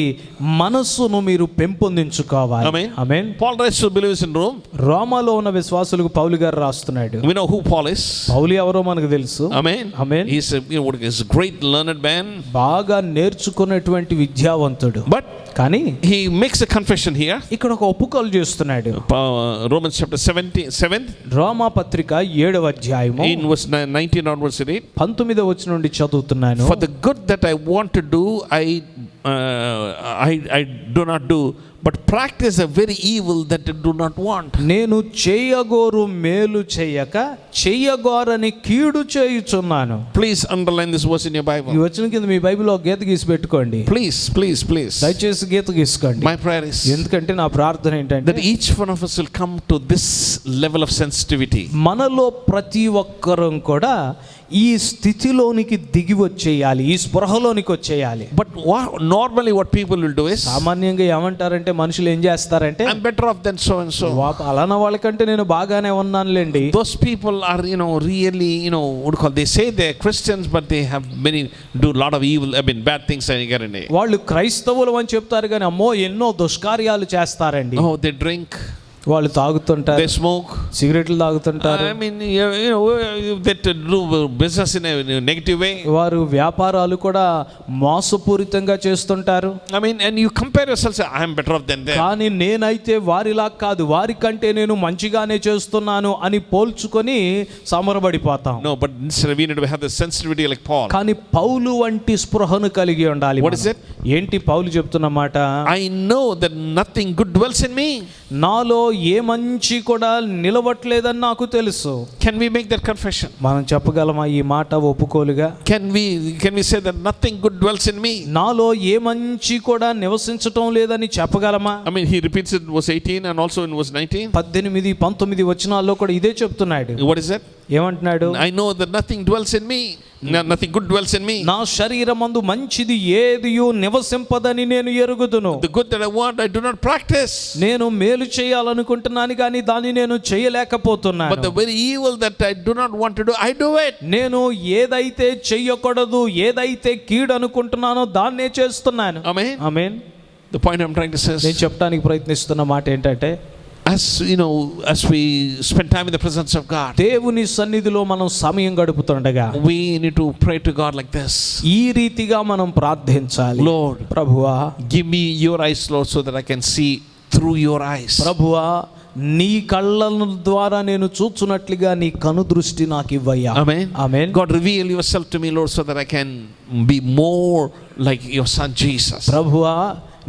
మనస్సును మీరు పెంపొందించుకోవాలి. Amen. Amen. Paul writes to believers in Rome. రోమాలో ఉన్న విశ్వాసులకు పౌలు గారు రాస్తున్నాడు. We know who Paul is. పౌలు ఎవరో మనకు తెలుసు. Amen. Amen. He's a great learned man. బాగా నేర్చుకున్నటువంటి విద్యావంతుడు. But కానీ he makes a confession here. ఇక్కడ ఒక ఒప్పుకోలు చేస్తున్నాడు. Romans chapter 7. రోమా పత్రిక 7వ అధ్యాయము In verse 19 onwards read. 19వ వచనం నుండి చదువుతున్నాను. For the good that I want to do, I do not do, but practice a very evil that I do not want. నేను చేయగోరు మేలు చేయక చెయ్యగోరని కీడు చేయుచున్నాను. Please underline this verse in your ఈ Bible. వచనం కింద మీ బైబిల్లో గీత గీసి పెట్టుకోండి. Please. దయచేసి గీత గీసుకోండి. My prayer is ఎందుకంటే నా ప్రార్థన ఏంటంటే that each one of us will come to this level of sensitivity. మనలో ప్రతి ఒక్కరం కూడా ఈ స్థితిలోనికి దిగి వచ్చేయాలి, ఈ స్పృహలోనికి వచ్చేయాలి. But normally what people will do is, సామాన్యంగా ఏమంటారంటే మనుషులు ఏం చేస్తారంటే, I'm better off than so and so. అలానా వాళ్ళకంటే నేను బాగానే ఉన్నానులేండి. Those people are really what do you call, they say they're Christians but they have do a lot of evil, bad things. వాళ్ళు క్రైస్తవులు అని చెప్తారు కానీ అమ్మో ఎన్నో దుష్కార్యాలు చేస్తారండి. Oh, they drink, వాళ్ళు తాగుతుంటారు, they smoke, సిగరెట్లు తాగుతుంటారు. they do business in a negative way. వారు వ్యాపారాలు కూడా మోసపూరితంగా చేస్తుంటారు. And you compare yourself, say, I am better off than them. కానీ నేనైతే వారిలా కాదు, వారికంటే నేను మంచిగానే చేస్తున్నాను అని పోల్చుకొని సమరబడిపోతాం. No, but instead we need to have the sensitivity like Paul. కానీ పౌలు వంటి స్పృహను కలిగి ఉండాలి. What is it? ఏంటి పౌలు చెప్తున్న మాట? I know that nothing good dwells in me. నాలో ఏ మంచి కూడా నిలవట్లేదని నాకు తెలుసు. Can we make that confession? మనం చెప్పగలమా ఈ మాట ఒప్పుకోలుగా? Can we say that nothing good dwells in me? నాలో ఏ మంచి కూడా నివసించటం లేదని చెప్పగలమా? He repeats it in verse 18 and also in verse 19. 18, 19 వచనాల్లో కూడా ఇదే చెప్తున్నాడు. What is that? ఏమంటున్నాడు? I know that nothing dwells in me. Nothing good dwells in me. నా శరీరమందు మంచిది ఏదియు నివసింపదని నేను ఎరుగుదును. The good that I want, I do not practice. నేను మేలు చేయాలనుకుంటున్నాను కానీ దాన్ని నేను చేయలేకపోతున్నాను. But the very evil that I do not want to do, I do it. నేను ఏదైతే చెయ్యకూడదు, ఏదైతే కీడు అనుకుంటున్నానో దాన్నే చేస్తున్నాను. Amen. Amen. The point I'm trying to say నేను is, చెప్పడానికి ప్రయత్నిస్తున్న మాట ఏంటంటే, as we spend time in the presence of God, దేవుని సన్నిధిలో మనం సమయం గడుపుతుండగా we need to pray to God like this. ఈ రీతిగా మనం ప్రార్థించాలి. Lord, ప్రభువా, give me your eyes, Lord, so that I can see through your eyes. ప్రభువా, నీ కళ్ళ ద్వారా నేను చూచున్నట్లుగా నీ కను దృష్టి నాకు ఇవ్వయ్యా. Amen. Amen. God, reveal yourself to me, Lord, so that I can be more like your son Jesus. ప్రభువా,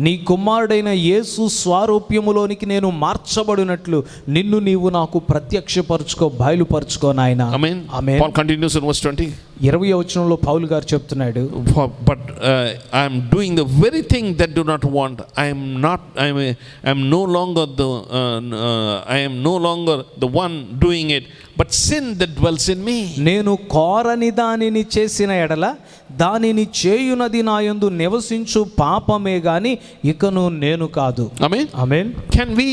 నీ కుమారుడైన యేసు స్వరూప్యములోనికి నేను మార్చబడినట్లు నిన్ను నీవు నాకు ప్రత్యక్షపరచుకో, బయలుపరచుకో నాయనా. Amen. Amen. Paul continues in verse 20. 20వ వచనంలో పౌలు గారు చెప్తున్నాడు, But I am doing the very thing that do not want. I am no longer the one doing it, but sin that dwells in me. నేను కోరని దానిని చేసిన ఎడల దానిని చేయునది నా యందు నివసించు పాపమే గాని ఇకను నేను కాదు. Amen. Amen. Can we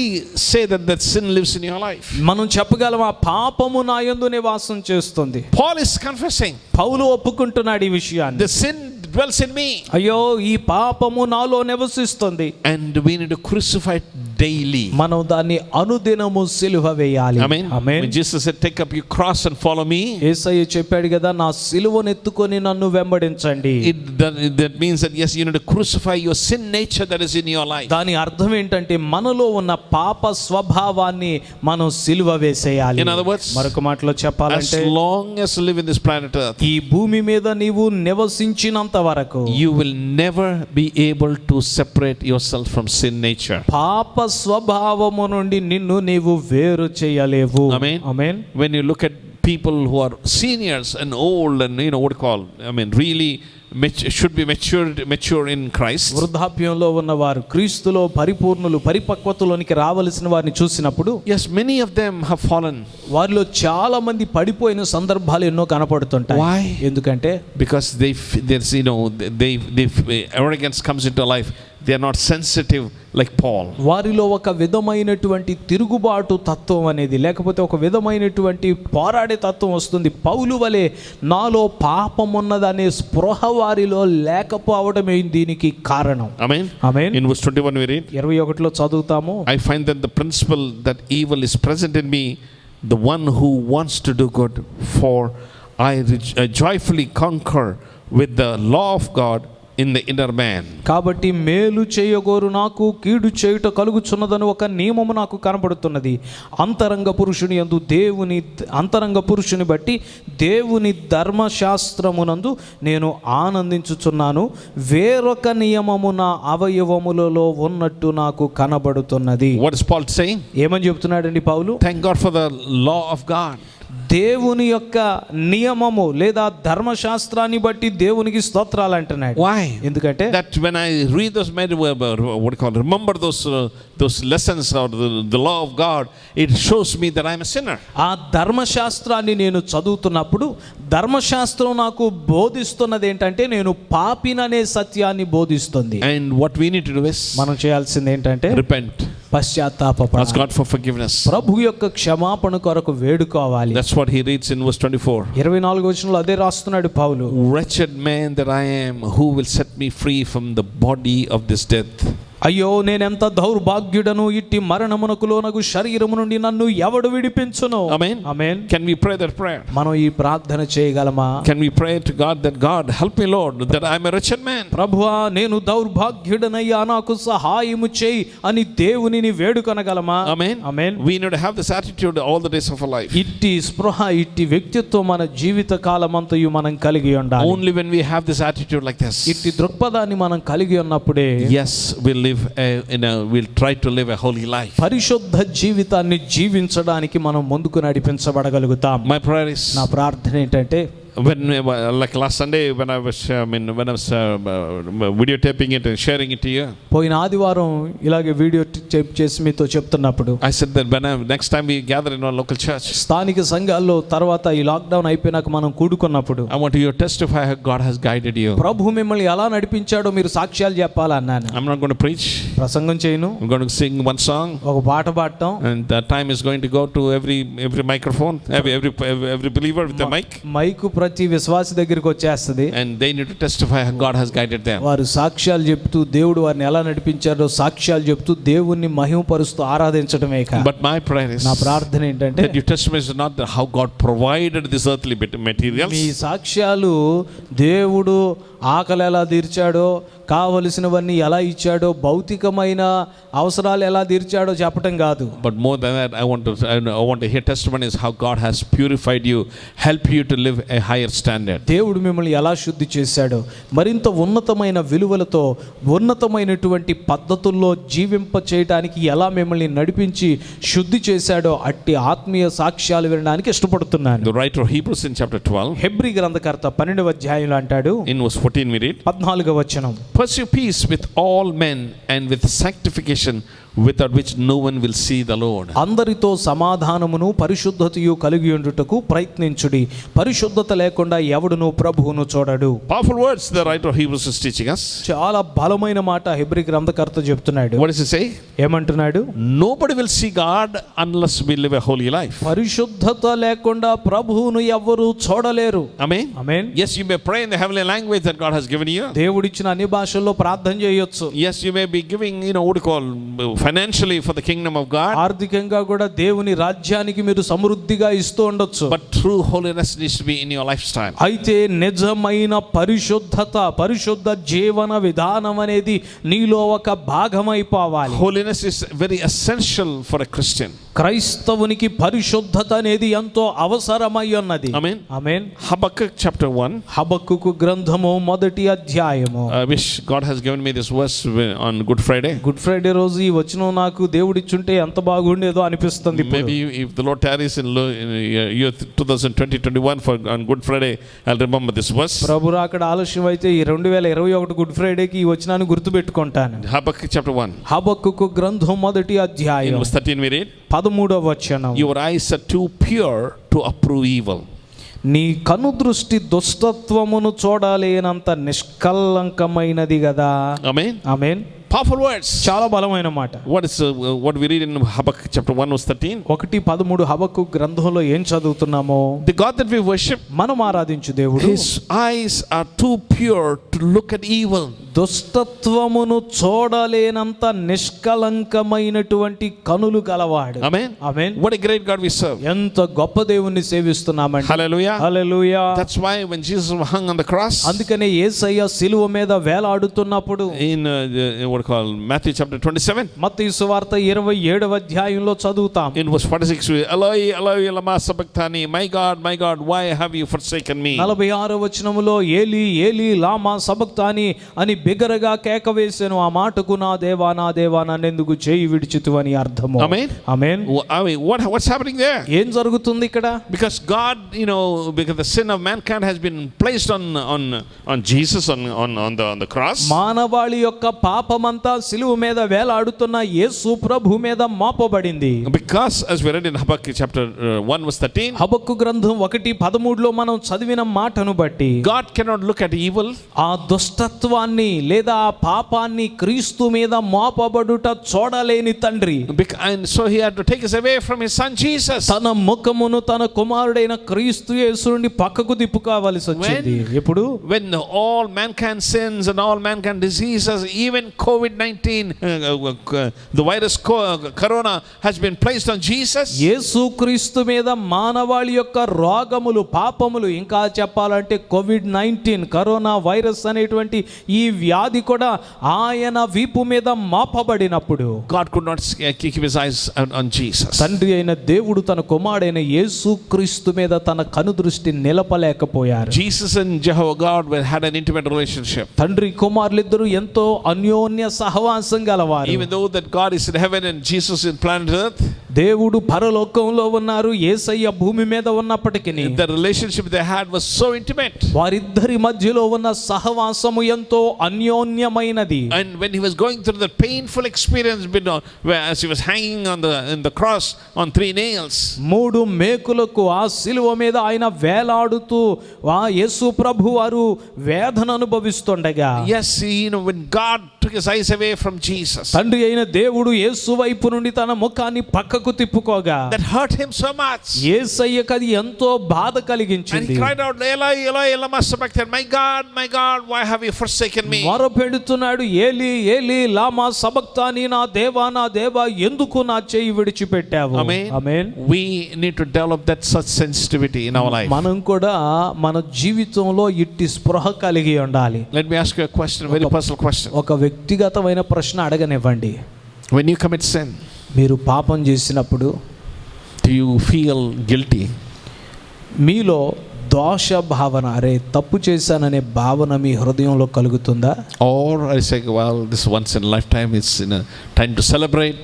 say that sin lives in your life? మనం చెప్పగలం ఆ పాపము నా యందు నివాసం చేస్తుంది. Paul is confessing, పౌలు ఒప్పుకుంటున్నాడు ఈ విషయాన్ని. the sin dwells in me. అయ్యో, ఈ పాపము నాలో నివసిస్తుంది. And we need to crucify it daily. మనం దాన్ని అనుదినము సిలువ వేయాలి. Amen. Amen. When Jesus said, take up your cross and follow me, యేసయ్య చెప్పాడు కదా, నా సిలువను ఎత్తుకొని నన్ను వెంబడించండి. that means that yes, you need to crucify your sin nature that is in your life. దాని అర్థం ఏంటంటే మనలో ఉన్న పాప స్వభావాన్ని మనం సిలువ వేసేయాలి. In other words, మరొక మాటలో చెప్పాలంటే, as long as you live in this planet earth, ఈ భూమి మీద నీవు నివసించినంత వరకు you will never be able to separate yourself from sin nature. పాప స్వభావము నుండి నిన్ను నీవు వేరు చేయలేవు. Amen. Amen. When you look at people who are seniors and old and what do you call, really should be mature in Christ. వృద్ధాప్యంలో ఉన్నవారు, క్రీస్తులో పరిపూర్ణులు, పరిపక్వతలోనికి రావలసిన వారిని చూసినప్పుడు, Yes, many of them have fallen. వారిలో చాలా మంది పడిపోయిన సందర్భాలు ఎన్నో కనపడుతుంటాయి. Why? ఎందుకంటే Because arrogance comes into life. They are not sensitive like Paul. వారిలో ఒక విధమైనటువంటి తిరుగుబాటు తత్వం అనేది, లేకపోతే ఒక విధమైనటువంటి పోరాడే తత్వం వస్తుంది. పౌలు వలె నాలో పాపం ఉన్నదనే స్పృహ వారిలో లేకపోవడమే దీనికి కారణం. Amen. Amen. In verse 21 we read, 21లో చదువుతాము, I find that the principle that evil is present in me, the one who wants to do good, for I joyfully conquer with the law of God in the inner man. కాబట్టి మేలు చేయగోరు నాకు కీడు చేయుట కలుగుచున్నదని ఒక నియమము నాకు కనబడుతున్నది. అంతరంగ పురుషుని బట్టి దేవుని ధర్మశాస్త్రమునందు నేను ఆనందించుచున్నాను. వేరొక నియమము నా అవయవములలో ఉన్నట్టు నాకు కనబడుతున్నది. What is Paul saying? ఏమని చెప్తున్నాడండి పౌలు? Thank God for the law of God. దేవుని యొక్క నియమము లేదా ధర్మశాస్త్రాన్ని బట్టి దేవునికి స్తోత్రాలు అంటున్నాడు. Why? ఎందుకంటే That when I read those, remember those lessons or the law of God, it shows me that I am a sinner. ఆ ధర్మశాస్త్రాన్ని నేను చదువుతున్నప్పుడు ధర్మశాస్త్రం నాకు బోధిస్తున్నది ఏంటంటే నేను పాపిననే సత్యాన్ని బోధిస్తుంది. And what we need to do is మనం చేయాల్సింది ఏంటంటే repent. పశ్చాత్తాపపడాలి. Ask God for forgiveness. ప్రభు యొక్క క్షమాపణ కొరకు వేడుకోవాలి. That's what he reads in verse 24. 24వ వచనంలో అదే రాస్తున్నాడు పౌలు. Wretched man that I am, who will set me free from the body of this death? అయ్యో నేనెంత దౌర్భాగ్యుడను, ఇట్టి మరణమునకు లోనగు శరీరము నుండి నన్ను ఎవడు విడిపించును? Amen. Amen. Can we pray that prayer? మనం ఈ ప్రార్థన చేయగలమా? Can we pray to God that God help me, Lord, that I am a wretched man? ప్రభువా నేను దౌర్భాగ్యుడనయ్యా నాకు సహాయము చేయి అని దేవునిని వేడుకొనగలమా? Amen. Amen. We need to have this attitude all the days of our life. ఇట్టి స్పృహ, ఇట్టి వ్యక్తిత్వం మన జీవిత కాలమంతయు మనం కలిగి ఉండాలి. Only when we have this attitude like this, ఇట్టి దృక్పథాన్ని మనం కలిగి ఉన్నప్పుడే yes, we'll try to live a holy life. పరిశుద్ధ జీవితాన్ని జీవించడానికి మనం ముందుకు నడిపించబడగలుగుతాం. My prayer is, నా ప్రార్థన ఏంటంటే when like last Sunday when I was videotaping it and sharing it to you, పోయిన ఆదివారం ఇలాగే వీడియో టేప్ చేసి మీతో చెప్తున్నప్పుడు I said that next time we gather in our local church, స్థానిక సంఘాల్లో తర్వాత ఈ లాక్డౌన్ అయిపోయినాక మనం కూడుకున్నప్పుడు I want you to testify how God has guided you. ప్రభు మిమ్మల్ని ఎలా నడిపించాడో మీరు సాక్ష్యాలు చెప్పాలన్నాను. I'm not going to preach. ప్రసంగం చేయను. I'm going to sing one song, ఒక పాట పాడటం, and that time is going to go to every microphone, every believer with a mic, mic ప్రతి విశ్వాసి దగ్గరికి వచ్చేస్తుంది. and they need to testify how God has guided them. వారు సాక్ష్యాలు చెప్తూ దేవుడు వారిని ఎలా నడిపించారో సాక్ష్యాలు చెప్తూ దేవుణ్ణి మహిమపరుస్తూ ఆరాధించడమే కాదు. But my prayer is నా ప్రార్థన ఏంటంటే that your testimony is not how God provided this earthly materials. మీ సాక్ష్యాలు దేవుడు ఆకలి ఎలా తీర్చాడో, కావలసినవన్నీ ఎలా ఇచ్చాడో, భౌతికమైన అవసరాలు ఎలా తీర్చాడో చెప్పటం కాదు. But more than that, I want to hear testimonies how God has purified you, help you to live a higher standard. దేవుడు మిమ్మల్ని ఎలా శుద్ధి చేశాడో, మరింత ఉన్నతమైన విలువలతో ఉన్నతమైనటువంటి పద్ధతుల్లో జీవింప చేయడానికి ఎలా మిమ్మల్ని నడిపించి శుద్ధి చేశాడో అట్టి ఆత్మీయ సాక్ష్యాలు వినడానికి ఇష్టపడుతున్నాను. The writer of Hebrews in chapter 12, Hebrew గ్రంథకర్త 12వ అధ్యాయంలో అంటాడు, in verse 14 we read, 14వ వచనం, pursue peace with all men and with sanctification, without which no one will see the Lord. అందరితో సమాధానమును పరిశుద్ధతయు కలిగి ఉండుటకు ప్రయత్నించుడి, పరిశుద్ధత లేకుండా ఎవడును ప్రభువును చూడడు. Powerful words the writer of Hebrews is teaching us. చాలా బలమైన మాట హెబ్రీ గ్రంథకర్త చెప్తున్నాడు. What does he say? ఏమంటున్నాడు? Nobody will see God unless we live a holy life. పరిశుద్ధత లేకుండా ప్రభువును ఎవ్వరూ చూడలేరు. Amen. Amen. Yes, you may pray in the heavenly language that God has given you. దేవుడిచ్చిన అన్ని భాషల్లో ప్రార్థన చేయొచ్చు. Yes, you may be giving, what do you call, financially for the kingdom of God. ఆర్థికంగా కూడా దేవుని రాజ్యానికి మీరు సమృద్ధిగా ఇస్తూ ఉండొచ్చు. But true holiness needs to be in your lifestyle. అయితే నిజమైన పరిశుద్ధత, పరిశుద్ధ జీవన విధానం అనేది నీలో ఒక భాగమైపోవాలి. Holiness is very essential for a Christian. క్రైస్తవునికి పరిశుద్ధత అనేది ఎంతో అవసరమై ఉన్నది. Amen. ఆమేన్. Habakkuk chapter 1. హబక్కుకు గ్రంథము 1వ అధ్యాయము. I wish God has given me this verse on Good Friday. Good Friday రోజు ఈ వచనం నాకు దేవుడిచ్చుంటే ఎంత బాగుండేదో అనిపిస్తుంది. Maybe if the Lord tarries in year 2020-21 on Good Friday, I'll remember this verse. ప్రభు రాకడ ఆలస్యం అయితే ఈ 2021 గుడ్ ఫ్రైడేకి ఈ వచనాన్ని గుర్తుపెట్టుకుంటాను. Habakkuk chapter 1. హబక్కుకు గ్రంథం 1వ అధ్యాయం In verse 13 we read, 13వ వచనం, your eyes are too pure to approve evil. నీ కను దృష్టి దుష్టత్వమును చూడలేనంత నిష్కల్లంకమైనది కదా. Amen. ఆమేన్. Powerful words. చాలా బలమైన మాట. What we read in Habakkuk chapter 1 verse 13? 1:13 హబక్కు గ్రంథంలో ఏం చదువుతున్నామో, The God that we worship, మనం ఆరాధించు దేవుడు His eyes are too pure to look at evil. దుష్టత్వమును చూడలేనంత నిష్కలంకమైనటువంటి కనులు గలవాడు. Amen. Amen. What a great God we serve. ఎంత గొప్ప దేవుణ్ణి సేవిస్తున్నామండి. Hallelujah. Hallelujah. That's why when Jesus hung on the cross, అందుకనే యేసయ్య సిలువ మీద వేలాడుతున్నప్పుడు in what we call Matthew chapter 27, మత్తయి సువార్త 27వ అధ్యాయంలో చదువుతాం. in verse 46, Eloi, Eloi, lama sabachthani, my God, why have you forsaken me? 46వ వచనములో ఏలీ ఏలీ లామా సబక్తాని అని బిగరగా కేక వేసెను. ఆ మాటకు నా దేవా నన్నెందుకు చేయి విడిచితివి అని అర్థము. Amen. Amen. What's happening there? ఏం జరుగుతుంది ఇక్కడ? Because God, because the sin of mankind has been placed on Jesus on the cross. మానవాళి యొక్క పాపమంతా సిలువ మీద వేలాడుతున్న యేసు ప్రభు మీద మోపబడింది. Because as we read in Habakkuk chapter 1 verse 13, హబక్కు గ్రంథం 1:13లో మనం చదివిన మాటను బట్టి God cannot look at evil. ఆ దుష్టత్వాన్ని లేదా ఆ పాపాన్ని క్రీస్తు మీద మోపబడుట చూడలేని తండ్రి, And so he had to take us away from his son Jesus. తన ముఖమును తన కుమారుడైన క్రీస్తు యేసు నుండి పక్కకు తిప్పుకోవాల్సి వచ్చింది. ఎప్పుడు? When all mankind sins and all mankind diseases, even COVID-19, the virus corona has been placed on Jesus. యేసు క్రీస్తు మీద మానవాళి యొక్క రోగములు, పాపములు, ఇంకా చెప్పాలంటే కోవిడ్-19 కరోనా వైరస్ అనేటువంటి ఈ వ్యాధి కూడా ఆయన వీపు మీద మోపబడినప్పుడు God could not keep his eyes on Jesus. తండ్రి అయిన దేవుడు తన కుమారుడైన యేసు క్రీస్తు మీద తన కనుదృష్టి నిలపలేకపోయారు. Jesus and Jehovah God had an intimate relationship. తండ్రి కుమారులిద్దరూ ఎంతో అన్యోన్య సహవాసం గలవారు. Even though that God is in heaven and Jesus in planet earth, దేవుడు పరలోకంలో ఉన్నారు, యేసయ్య భూమి మీద ఉన్నప్పటికీ the relationship they had was so intimate. వారిద్దరి మధ్యలో ఉన్న సహవాసము ఎంతో అన్యోన్యమైనది. And when he was going through the painful experience as he was hanging in the cross on 3 nails, 3 మేకులకు ఆ సిలువ మీద ఆయన వేలాడుతూ ఆ యేసు ప్రభు వారు వేదన అనుభవిస్తుండగా, yes, when God took his eyes away from Jesus, తండ్రి అయిన దేవుడు యేసు వైపు నుండి తన ముఖాన్ని పక్కకు తిప్పుకోగా, that hurt him so much. యేసయ్యకు అది ఎంతో బాధ And కలిగించింది. he cried out, Eloi, Eloi, lama sabachthani, my God, why have you forsaken me? మొరపెడుతున్నాడు, Eli Eli లామా సబక్తాని, నా దేవా ఎందుకు నా చేయి విడిచిపెట్టావు. ఆమేన్. We need to develop that such sensitivity in our life. మనం కూడా మన జీవితంలో ఇట్టి స్పృహ కలిగి ఉండాలి. Let me ask you a question, a very personal question. ఒక వ్యక్తిగతమైన ప్రశ్న అడగనివ్వండి. When you commit sin, మీరు పాపం చేసినప్పుడు do you feel guilty? మీలో దోష భావన, అరే తప్పు చేశాననే భావన మీ హృదయంలో కలుగుతుందా? Or I say, well, this once in a lifetime, it's time to celebrate,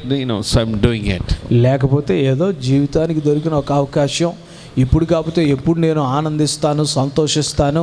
so I'm doing it. లేకపోతే ఏదో జీవితానికి దొరికిన ఒక అవకాశం, ఇప్పుడు కాకపోతే ఎప్పుడు నేను ఆనందిస్తాను, సంతోషిస్తాను,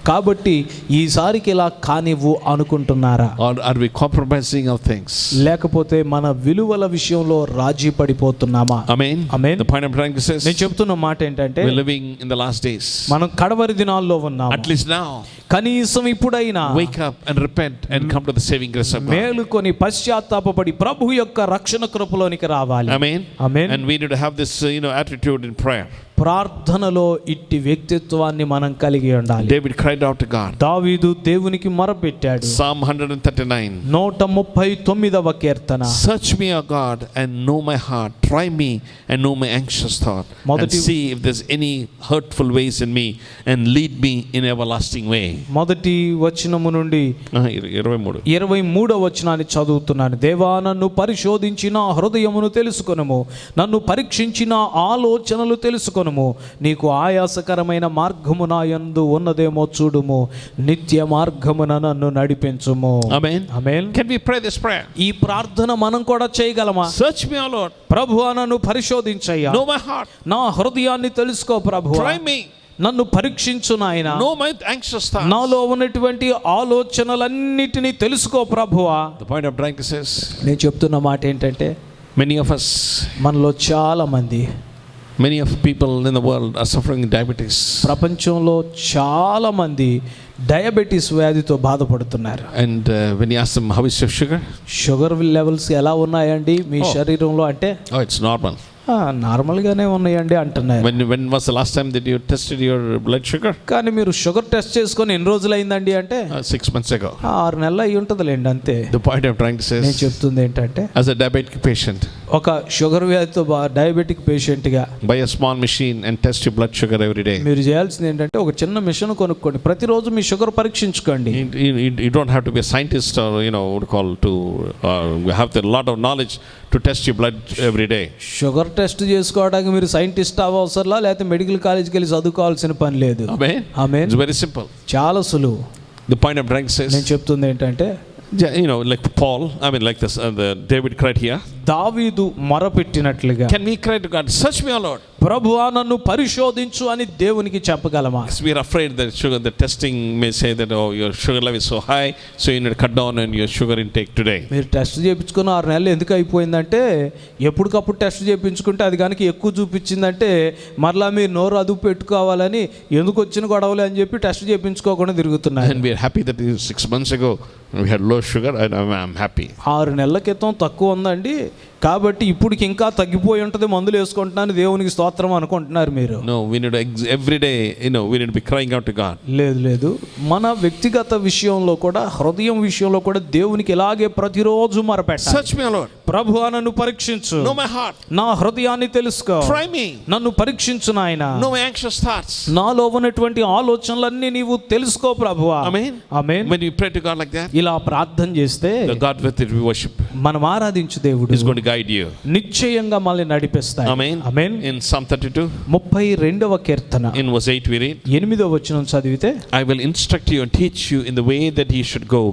కాబట్టి ఈసారికి ఇలా కానివ్వు అనుకుంటున్నారా? Or are we compromising our things? లేకపోతే మన విలువల విషయంలో రాజీ పడిపోతున్నామా? Amen. Amen. The point I'm trying to say is, నేను చెప్తున్న మాట ఏంటంటే, we're living in the last days. మనం కడవరి దినాల్లో ఉన్నాం. At least now, కనీసం ఇప్పుడైనా wake up and repent and come to the saving grace of God. మేలుకొని పశ్చాత్తాపపడి ప్రభు యొక్క రక్షణ కృపలోనికి రావాలి. Amen. Amen. And we need to have this attitude in prayer. ప్రార్థనలో ఇట్టి వ్యక్తిత్వాన్ని మనం కలిగి ఉండాలి. David cried out to God. దావీదు దేవునికి మొరపెట్టాడు. Psalm 139. 139వ Keerthana. Search me, O God, and know my heart. Try me and know my anxious thought. And see if there's any hurtful ways in me, and lead me in everlasting way. మొదటి వచనము నుండి 23వ వచనాన్ని చదువుతున్నాను. దేవా, నన్ను పరిశోధించిన హృదయమును తెలుసుకొనుము, నన్ను పరీక్షించిన ఆలోచనలు తెలుసుకొనుము, నీకు ఆయాసకరమైన మార్గము నా యందు ఉన్నదేమో చూడుము, నిత్య మార్గమున నన్ను నడిపించుము. Amen. Amen. Can we pray this prayer? ఈ ప్రార్థన మనం కూడా చేయగలమా? Search me, O Lord. ప్రభువా, నన్ను పరిశోధించయ్యా, Know my heart. నా హృదయాన్ని తెలుసుకో ప్రభువా, Try me. నన్ను పరీక్షించు నాయనా, Know my anxious thoughts. నాలో ఉన్నటువంటి ఆలోచనలన్నిటినీ తెలుసుకో ప్రభువా. The point I'm trying to say is, నేను చెప్తున్న మాట ఏంటంటే, many of us, మనలో చాలా మంది, many of people in the world are suffering diabetes. ప్రపంచంలో చాలా మంది డయాబెటీస్ వ్యాధితో బాధపడుతున్నారు. And when you ask them, how is your sugar? Sugar levels ఎలా ఉన్నాయండి మీ శరీరంలో అంటే, Oh, it's normal. నార్మల్గానే ఉన్నాయండి అంటున్నారు. When was the last time that you tested your blood sugar? కానీ మీరు షుగర్ టెస్ట్ చేసుకొని ఎన్ని రోజులు అయిందండి అంటే 6 months ago. 6 నెలలు అయి ఉంటుందిలేండి అంతే. The point I'm trying to say నేను is, చెప్తుంది ఏంటంటే, as a diabetic patient, ఒక షుగర్ వ్యాధితో diabetic పేషెంట్గా buy a small machine and test your blood sugar every day. మీరు చేయాల్సింది ఏంటంటే ఒక చిన్న మిషన్ కొనుక్కోండి, ప్రతిరోజు మీ sugar పరీక్షించుకోండి. You don't have to be a scientist or what you call to have a lot of knowledge to test your blood every day. Sugar test చేసుకోవడానికి మీరు సైంటిస్ట్ అవ్వవసరంలా, లేకపోతే మెడికల్ కాలేజ్కి వెళ్ళి చదువుకోవాల్సిన పని లేదు. Amen. Amen. It's very simple. చాలా సులువు. The point I'm trying to say నేను is, చెప్తుంది ఏంటంటే, like Paul, like this, the David cried here. దావీదు మొరపెట్టినట్లుగా Can we cry to God, search me, O Lord? ప్రభువా నన్ను పరిశోధించు అని దేవునికి చెప్పగలమా? Because we are afraid that the testing may say that, oh, your sugar level is so high, so you need to cut down on your sugar intake today. మీరు టెస్ట్ చేయించుకున్న 6 నెలలు ఎందుకు అయిపోయిందంటే, ఎప్పటికప్పుడు టెస్ట్ చేయించుకుంటే అది కనుక ఎక్కువ చూపించిందంటే మరలా మీరు నోరు అదుపు పెట్టుకోవాలని ఎందుకు వచ్చిన గొడవలు అని చెప్పి టెస్ట్ చేయించుకోకుండా తిరుగుతున్నారు. And we are happy that 6 months ago we had low sugar, and I'm happy. 6 నెలల క్రితం తక్కువ ఉందండి, కాబట్టి ఇప్పటికి ఇంకా తగ్గిపోయి ఉంటుంది, మందులు వేసుకుంటున్నాను దేవునికి స్తోత్రం అనుకుంటున్నారు మీరు. No, we need to every day, we need to be crying out to God. లేదు, మన వ్యక్తిగత విషయంలో కూడా, హృదయం విషయంలో కూడా దేవునికి ఇలాగే ప్రతిరోజు మొరపెట్టాలి. Search me, O Lord. ప్రభువా నన్ను పరీక్షించు, Know my heart. నా హృదయాన్ని తెలుసుకో, Try me. నన్ను పరీక్షించు నాయనా, Know my anxious thoughts. నాలో ఉన్నటువంటి ఆలోచనలన్నీ నీవు తెలుసుకో ప్రభువా. Amen. Amen. When you pray to God like that, ఇలా ప్రార్థన చేస్తే the God with it we worship మనం ఆరాధించు దేవుడు is going to guide you. నిశ్చయంగా మనల్ని నడిపిస్తాడు. Amen. Amen. In Psalm 32, 32వ Keerthana in verse 8 we read, 8వ వచనం చదివితే, I will instruct you and teach you in the way that you should go.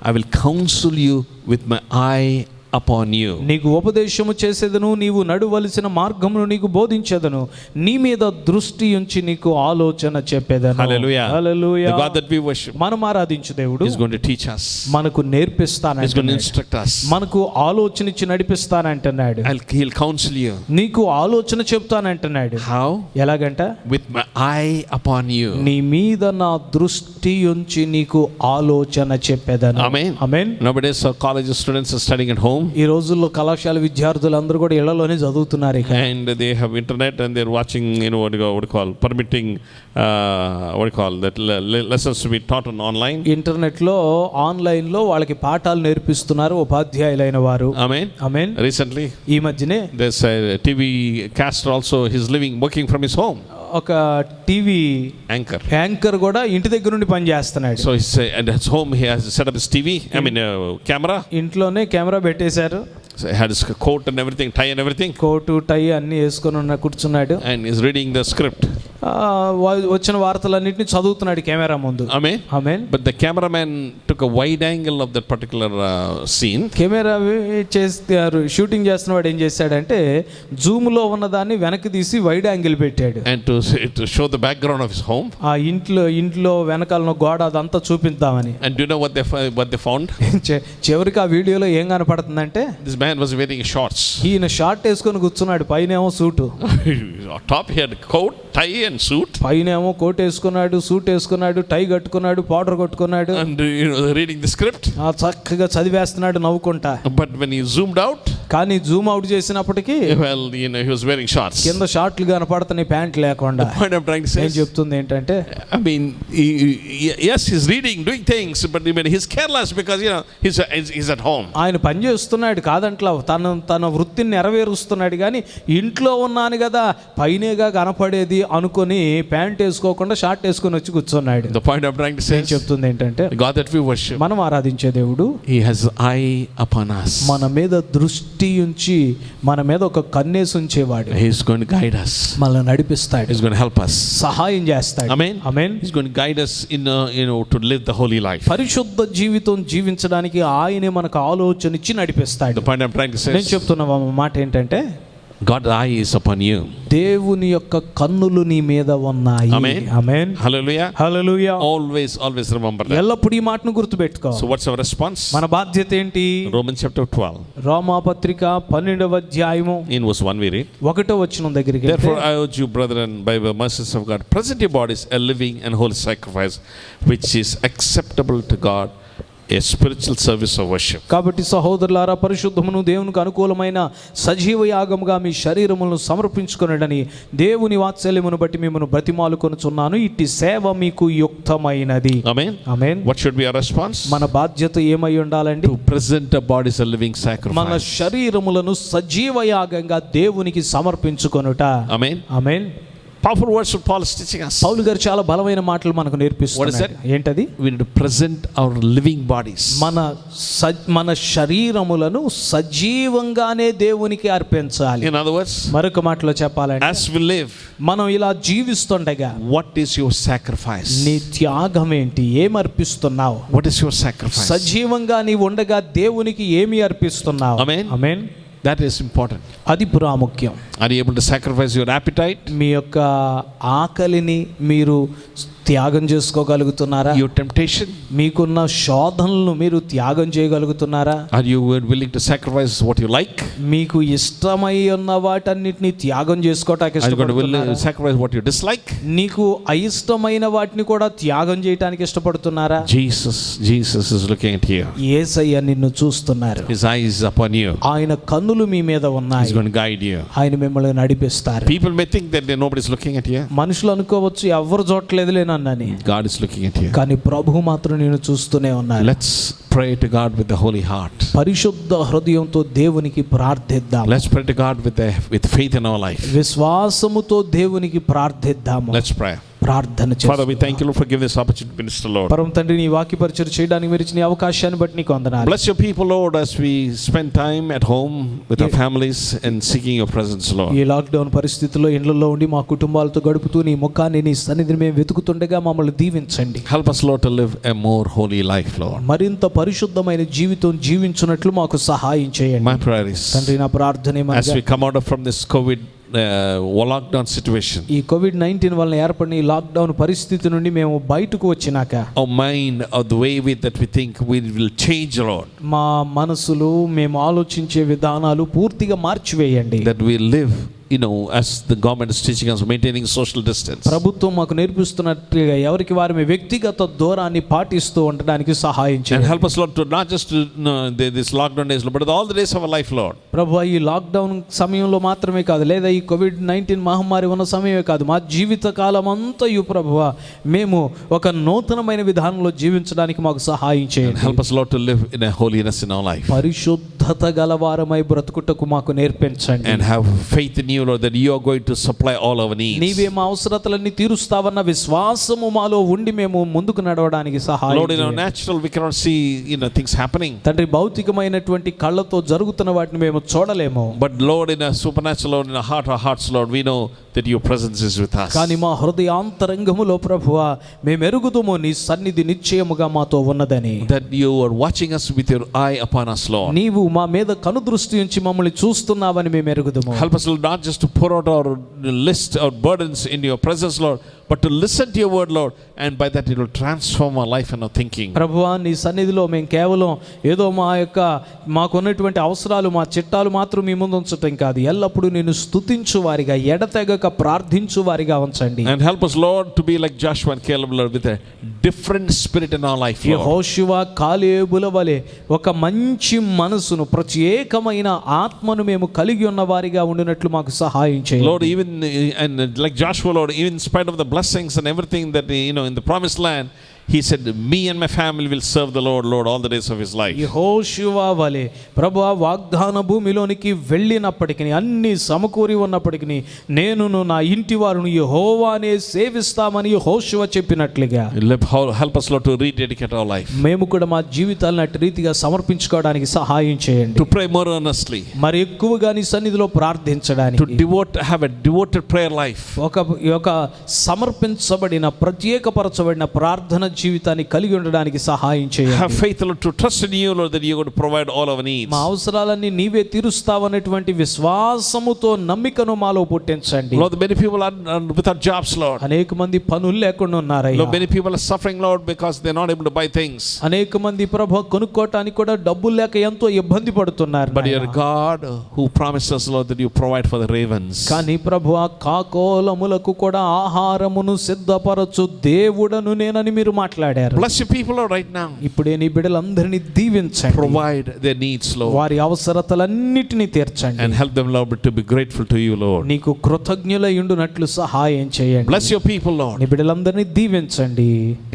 I will counsel you with my eye upon you. నీకు ఉపదేశము చేసేదను, నీవు నడువలసిన మార్గమును నీకు బోధించేదను, నీ మీద దృష్టి ఉంచి నీకు ఆలోచన చెప్పేదను. Hallelujah. Hallelujah. The God that we worship మనం ఆరాధించు దేవుడు is going to teach us. మనకు He's going to నేర్పిస్తానంటున్నాడు, instruct us. మనకు ఆలోచన ఇచ్చి నడిపిస్తానంటున్నాడు, He'll counsel you. నీకు ఆలోచన చెప్తానంటున్నాడు. How? ఎలాగంట? With my eye upon you. నీ మీద నా దృష్టి ఉంచి నీకు ఆలోచన చెప్పేదను. Amen. Amen. Nowadays our college students are studying at home. ఈ రోజుల్లో కళాశాల విద్యార్థులందరూ కూడా ఇళ్లలోనే చదువుతున్నారు ఇక. And they have internet and they're watching, what you call, permitting, what you call that, lessons to be taught online. ఇంటర్నెట్లో, ఆన్లైన్లో వాళ్ళకి పాఠాలు నేర్పిస్తున్నారు ఉపాధ్యాయులైన వారు. Amen. ఆమేన్. Recently, ఈ మధ్యనే there's a TV caster also, he's working from his home. ఒక టీవీ Anchor. యాంకర్ కూడా ఇంటి దగ్గర నుండి పని చేస్తున్నాడు. So he's at his home, he has set up his TV, camera. ఇంట్లోనే కెమెరా పెట్టేశారు, So he had his coat and everything, tie and everything. Coat tie అన్ని వేసుకొని కూర్చున్నాడు. And he's reading the script. వచ్చిన వార్తలన్నింటినీ చదువుతున్నాడు కెమెరా ముందు. Amen. Amen. But the cameraman took a wide angle of that particular scene. Camera చేస్తారు, షూటింగ్ చేస్తున్నవాడు ఏం చేశాడంటే జూమ్లో ఉన్నదాన్ని వెనక్కి తీసి వైడ్ యాంగిల్ పెట్టాడు. And to show the background of his home. ఆ ఇంట్లో వెనకాల గోడ అదంతా చూపిద్దామని. And do you know what they found? చివరికి ఆ వీడియోలో ఏం కనపడుతుందంటే, This man was wearing shorts. ఈయన షార్ట్ వేసుకొని కూర్చున్నాడు, పైనేమో suit. Top he had coat, tie and suit. పైనేమో కోట్ వేసుకున్నాడు, సూట్ వేసుకున్నాడు, టై కట్టుకున్నాడు, పౌడర్ కొట్టుకున్నాడు. And reading the script. చక్కగా చదివేస్తున్నాడు నవ్వుకుంటా. But when he zoomed out, కానీ జూమ్ అవుట్ చేసినప్పటికీ well, he was wearing shorts. కింద షార్ట్లు కనపడుతున్నాయి ప్యాంట్ లేకుండా. The point I'm trying to say ఏం చెప్తుంది ఏంటంటే, I mean, yes, he's reading, doing things, but he's careless because he's at home. ఆయన పని చేస్తున్నాడు కాదంట్లా, తన వృత్తిని నెరవేరుస్తున్నాడు, కానీ ఇంట్లో ఉన్నాను కదా పైనేగా కనపడేది అనుకొని ప్యాంట్ వేసుకోకుండా షార్ట్ వేసుకొని వచ్చి కూర్చున్నాడు. The point I'm trying to say ఏం చెప్తుంది ఏంటంటే, the God that we worship, మనం ఆరాధించే దేవుడు he has eye upon us. మన మీద దృష్టి ఉంచి, మన మీద ఒక కన్నేసి ఉంచేవాడు. He's going to guide us. మనల్ని నడిపిస్తాడు, He's going to help us. సహాయం చేస్తాడు. Amen. Amen. He's going to guide us in to live the holy life. పరిశుద్ధ జీవితం జీవించడానికి ఆయనే మనకు ఆలోచన ఇచ్చి నడిపిస్తాడు. The point I'm trying to say నేను చెప్తున్న మాట ఏంటంటే, God's eye is upon you. దేవుని యొక్క కన్నులు నీ మీద ఉన్నాయి. Amen. Amen. Hallelujah. Hallelujah. Always remember that. ఎల్లప్పుడూ ఈ మాటను గుర్తుపెట్టుకో. So what's our response? మన బాధ్యత ఏంటి? Romans chapter 12. రోమాపత్రిక 12వ అధ్యాయము In verse 1 we read. 1వ వచనం దగ్గరికి వెళ్తే, Therefore I urge you, brethren, by the mercies of God, present your bodies a living and holy sacrifice, which is acceptable to God, a spiritual service of worship. కాబట్టి సహోదరులారా, పరిశుద్ధమును దేవునికి అనుకూలమైన సజీవ యాగముగా మీ శరీరములను సమర్పించుకొనడని దేవుని వాత్సల్యమును బట్టి మిమ్మల్ని బ్రతిమాలుకొనుచున్నాను. ఇట్టి సేవ మీకు యుక్తమైనది. Amen. Amen. What should be our response? మన బాధ్యత ఏమై ఉండాలండి? To present our bodies a living మన sacrifice. శరీరములను సజీవ యాగంగా దేవునికి సమర్పించుకొనుట. Amen. Amen. Powerful words of Paul is teaching us. పౌలు గారు చాలా బలమైన మాటలు మనకు What is నేర్పిస్తున్నారు. ఏంటది? We need to present our living bodies. మన శరీరములను సజీవంగానే దేవునికి అర్పించాలి. In other words, మరొక మాటలో చెప్పాలంటే, as we live, మనం ఇలా జీవిస్తుండగా what is your sacrifice? నీ త్యాగం ఏంటి? ఏమి అర్పిస్తున్నావు? What is your sacrifice? సజీవంగా నీ ఉండగా దేవునికి ఏమి అర్పిస్తున్నావు? Amen. Amen. That is important. అది ప్రాముఖ్యం. Are you able to sacrifice your appetite? మీ యొక్క ఆకలిని మీరు త్యాగం చేసుకోగలుగుతున్నారా? Your temptation? మీకున్న శోధనలను మీరు త్యాగం చేయగలుగుతున్నారా? Are you willing to sacrifice what you like? మీకు ఇష్టమై ఉన్న వాటన్నిటిని త్యాగం చేసుకోవటానికి Are you going to ఇష్టపడుతున్నారా? sacrifice what you dislike? నీకు అయిష్టమైన వాటిని కూడా త్యాగం చేయటానికి ఇష్టపడుతున్నారా? Jesus is looking at you. యేసయ్య నిన్ను చూస్తున్నారు. His eyes is upon you. ఆయన కన్నులు మీ మీద He's ఉన్నాయి. going to guide you. ఆయన మిమ్మల్ని నడిపిస్తారు. People may think that nobody's looking at you. మనుషులు అనుకోవచ్చు ఎవరు చూడట్లేదులేనని. God is looking at you. కానీ ప్రభువు మాత్రం నేను చూస్తూనే ఉన్నాను. Let's pray to God with the holy heart. పరిశుద్ధ హృదయంతో దేవునికి ప్రార్థిద్దాం. Let's pray to God with faith in our life. విశ్వాసముతో దేవునికి ప్రార్థిద్దాము. Let's pray. ప్రార్థన Father, we చేద్దాం. thank you, Lord, for giving this opportunity to minister, Lord. పరమ తండ్రి, నీ వాక్య పరిచయం చేయడానికి మీరు ఇచ్చిన అవకాశాన్ని బట్టి నీకు వందనాలు. Bless your people, Lord, as we spend time at home with our families and seeking your presence, Lord. ఈ లాక్డౌన్ పరిస్థితుల్లో ఇళ్లలో ఉండి మా కుటుంబాలతో గడుపుతూ నీ ముఖాన్ని, నీ సన్నిధిని మేము వెతుకుతుండగా మమ్మల్ని దీవించండి. Help us, Lord, to live a more holy life, Lord. మరింత పరిశుద్ధమైన జీవితం జీవించున్నట్లు మాకు సహాయం చేయండి. My prayer is, తండ్రి, నా ప్రార్థన as ఏమనగా, we come out from this COVID lockdown situation, ఈ కోవిడ్-19 వలన ఏర్పడిన ఈ లాక్డౌన్ పరిస్థితి నుండి మేము బయటకు వచ్చినాక our mind, or the way that we think, we will change, Lord. మా మనసులు, మేము ఆలోచించే విధానాలు పూర్తిగా మార్చివేయండి. That we live, as the government is teaching us, maintaining social distance. ప్రభుత్వం మాకు నేర్పిస్తున్నట్లుగా ఎవరికి వారి వ్యక్తిగత దూరాన్ని పాటిస్తూ ఉండడానికి సహాయం And చేయండి. help us, Lord, to not just this lockdown days, but all the days of our life, Lord. ప్రభువా, ఈ లాక్డౌన్ సమయంలో మాత్రమే కాదు, లేదా ఈ కోవిడ్-19 మహమ్మారి ఉన్న సమయమే కాదు, మా జీవిత కాలం అంతయు ప్రభువా మేము ఒక నూతనమైన విధానంలో జీవించడానికి మాకు సహాయం And చేయండి. help us, Lord, to live in a holiness in our life. పరిశుద్ధత గలవారమై బ్రతుకుటకు మాకు నేర్పించండి. And have faith in you, Lord, that you are going to supply all our needs. నీవే మా అవసరతలన్నీ తీరుస్తావన్న విశ్వాసము మాలో ఉండి మేము ముందుకు నడవడానికి సహాయం Lord, in our చేయండి. natural, we cannot see, things happening. తండ్రి, భౌతికమైనటువంటి కళ్ళతో జరుగుతున్న వాటిని మేము చూడలేము. But Lord, in a supernatural, Lord, in our hearts, Lord, we know that your presence is with us. కానీ మా హృదయాంతరంగములో ప్రభువా మేము ఎరుగుదుము నీ సన్నిధి నిశ్చయముగా మాతో ఉన్నదని. That you are watching us with your eye upon us, Lord. నీవు మా మీద కనుదృష్టి ఉంచి మమ్మల్ని చూస్తున్నావని మేము ఎరుగుదుము. Help us, Lord, not just to pour out our list, our burdens in your presence, Lord, but to listen to your word, Lord, and by that it will transform our life and our thinking. ప్రభువా, నీ సన్నిధిలో మేము కేవలం ఏదో మాకున్నటువంటి అవసరాలు, మా చిట్టాలు మాత్రం మీ ముందు ఉంచటం కాదు, ఎల్లప్పుడూ నేను స్తుతించు వారిగా, ఎడతెగక ప్రార్థించు వారిగా ఉంచండి. And help us, Lord, to be like Joshua and Caleb, Lord, with a different spirit in our life, Lord. యెహోషువ, కాలేబుల వలె ఒక మంచి మనసును, ప్రత్యేకమైన ఆత్మను మేము కలిగి ఉన్న వారిగా ఉండినట్లు మాకు సహాయం చేయండి. Lord, even and like Joshua, Lord, even in spite of the blessings and everything that in the promised land, he said, me and my family will serve the Lord, all the days of his life. యెహోషువ వలె ప్రభువా, వాగ్దాన భూమిలోనికి వెళ్ళినప్పటికీ, అన్ని సమకూరి ఉన్నప్పటికీ, నేనును నా ఇంటి వారును యెహోవానే సేవిస్తామని యెహోషువ చెప్పినట్లుగా Help us, Lord, to rededicate our life, మేము కూడా మా జీవితాలను అటు రీతిగా సమర్పించుకోవడానికి సహాయం చేయండి. to pray more earnestly, మరి ఎక్కువగా నీ సన్నిధిలో to ప్రార్థించడానికి, have a devoted prayer life, ఒక సమర్పించబడిన, ప్రత్యేకపరచబడిన ప్రార్థన జీవితాన్ని కలిగి ఉండడానికి సహాయం చేయండి. Have faith, Lord, to trust in you, Lord, that you are going to provide all our needs. మా అవసరాలన్నీ నీవే తీరుస్తావనేటువంటి విశ్వాసముతో నమ్మికను మాలో పుట్టించండి. Lord, many people are without jobs, Lord. అనేక మంది పనులు లేకుండా ఉన్నారయ్యా. Lord, many people are suffering, Lord, because they are not able to buy things. అనేక మంది ప్రభు కొనుక్కోవటానికి కూడా డబ్బులు లేక ఎంతో ఇబ్బంది పడుతున్నారు. But you are God who promised us, Lord, that you provide for the ravens. కానీ ప్రభు ఆ కాకోలములకు కూడా ఆహారమును సిద్ధపరచు దేవుడను నేనని మీరు మాట్లాడారు. Bless your people, Lord, right now. ఇప్పుడే నీ బిడ్డలందరినీ దీవించండి. Provide their needs, Lord. వారి అవసరతలన్నిటినీ తీర్చండి. And help them, Lord, to be grateful to you, Lord. నీకు కృతజ్ఞులై ఉండునట్లు సహాయం చేయండి. Bless your people, Lord. నీ బిడ్డలందరినీ దీవించండి.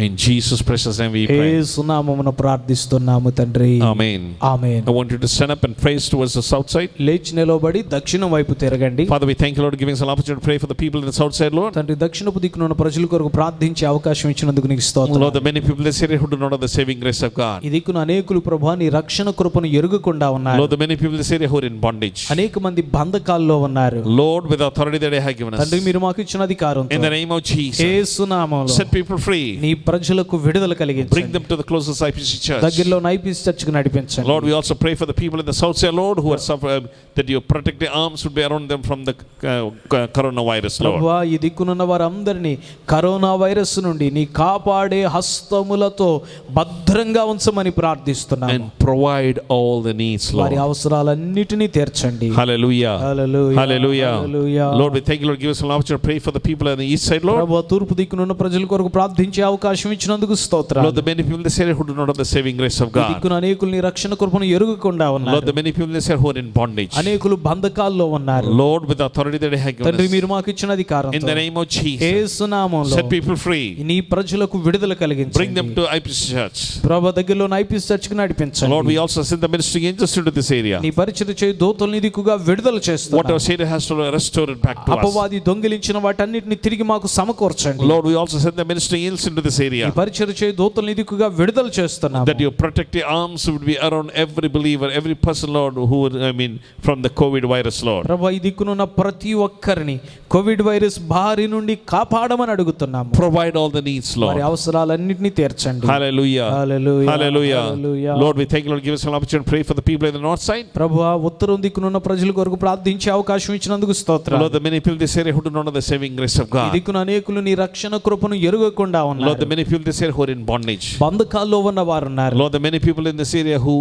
In Jesus' precious name we pray. యేసు నామమున ప్రార్థిస్తున్నాము తండ్రి. Amen. Amen. I want you to stand up and face towards the south side. లేచి నిలబడి దక్షిణం వైపు తిరగండి. Father, we thank you, Lord, giving us an opportunity to pray for the people in the south side, Lord. తండ్రి దక్షిణపు దిక్కున ఉన్న ప్రజల కొరకు ప్రార్థించే అవకాశం ఇచ్చినందుకు నీకు స్తోత్రం. Lord, the many people in this area who do not know the saving grace of God. ఈ దిక్కున అనేకులు ప్రభువా నీ రక్షణ కృపను ఎరుగకుండా ఉన్నారు. Lord, the many people in this area who are in bondage. అనేక మంది బంధకాల్లో ఉన్నారు. Lord, with the authority that you have given us. తండ్రి మీరు మాకు ఇచ్చిన అధికారంతో In the name of Jesus. యేసు నామములో Set people free. నీ ప్రజలకు విడుదల Bring కలిగించండి. them to the closest IPC church. దగ్గరలో ఐపీసీ చర్చికి నడిపించండి. Lord, we also pray for the people in the south side, Lord, who are suffering, that your protective arms would be around them from the coronavirus, Lord. ప్రభువా ఈ దిక్కునున్న వారందరినీ కరోనా వైరస్ నుండి నీ కాపాడే హస్తములతో భద్రంగా ఉంచమని ప్రార్థిస్తున్నాము. And provide all the needs, వారి Lord. అవసరాలన్నిటినీ తీర్చండి. Hallelujah. Hallelujah. Hallelujah. Hallelujah. Lord, we thank you, Lord, give us an opportunity to pray for the people on the east side, Lord. ప్రభువా తూర్పు దిక్కునున్న ప్రజల కొరకు ప్రార్థించే అవకాశం ఇచ్చినందుకు స్తోత్రాలు. Lord, the many people in this area who do not have the saving grace of ఈ God. దిక్కున అనేకులు నీ రక్షణ కృపను ఎరుగకుండా Lord, ఉన్నారు. the many people in this area who are in bondage. అనేకులు బంధకాల్లో ఉన్నారు. Lord, with the authority that you have given తండ్రి us. మీరు మాకు ఇచ్చిన In అధికారంతో the name of Jesus. యేసు నామములో Set people free. నీ ప్రజలకు విడుదల Bring కలిగించండి. them to IPC church. ప్రభువా దగ్గరలో ఐపీసీ చర్చికి నడిపించండి. Lord, we also send the ministering angels into this area. నీ పరిచర్య చేయి దూతల్ని దిక్కుగా విడుదల చేస్తున్నావు. Whatever Satan has to restore it back to us. అపవాది దొంగిలించిన వాటన్నిటిని తిరిగి మాకు సమకూర్చండి. Lord, we also send the ministering angels into this నీ area. పరిచర్య చేయి దూతల్ని దిక్కుగా విడుదల చేస్తున్నాము. That your protective arms would be around every believer, every person, Lord, who from the COVID virus, Lord. ప్రభువా ఈ దిక్కునున్న ప్రతి ఒక్కరిని కోవిడ్ వైరస్ బారి నుండి కాపాడమని అడుగుతున్నాము. Provide all the needs, వారి Lord. అవసరాలన్నిటిని తీర్చండి. Hallelujah. Hallelujah. Hallelujah. Hallelujah. Lord, we thank you, Lord, give us an opportunity to pray for the people in the north side. ప్రభువా ఉత్తరం దిక్కునున్న ప్రజల కొరకు ప్రార్థించే అవకాశం ఇచ్చినందుకు స్తోత్రాలు. Lord, the many people in this area who do not know the saving grace of ఈ God. దిక్కున అనేకులు నీ రక్షణ కృపను ఎరుగకుండా Lord, ఉన్నారు. the many people in this area who are in bondage. బంధకాల్లో ఉన్న వారు ఉన్నారు. Lord, the many people in this area who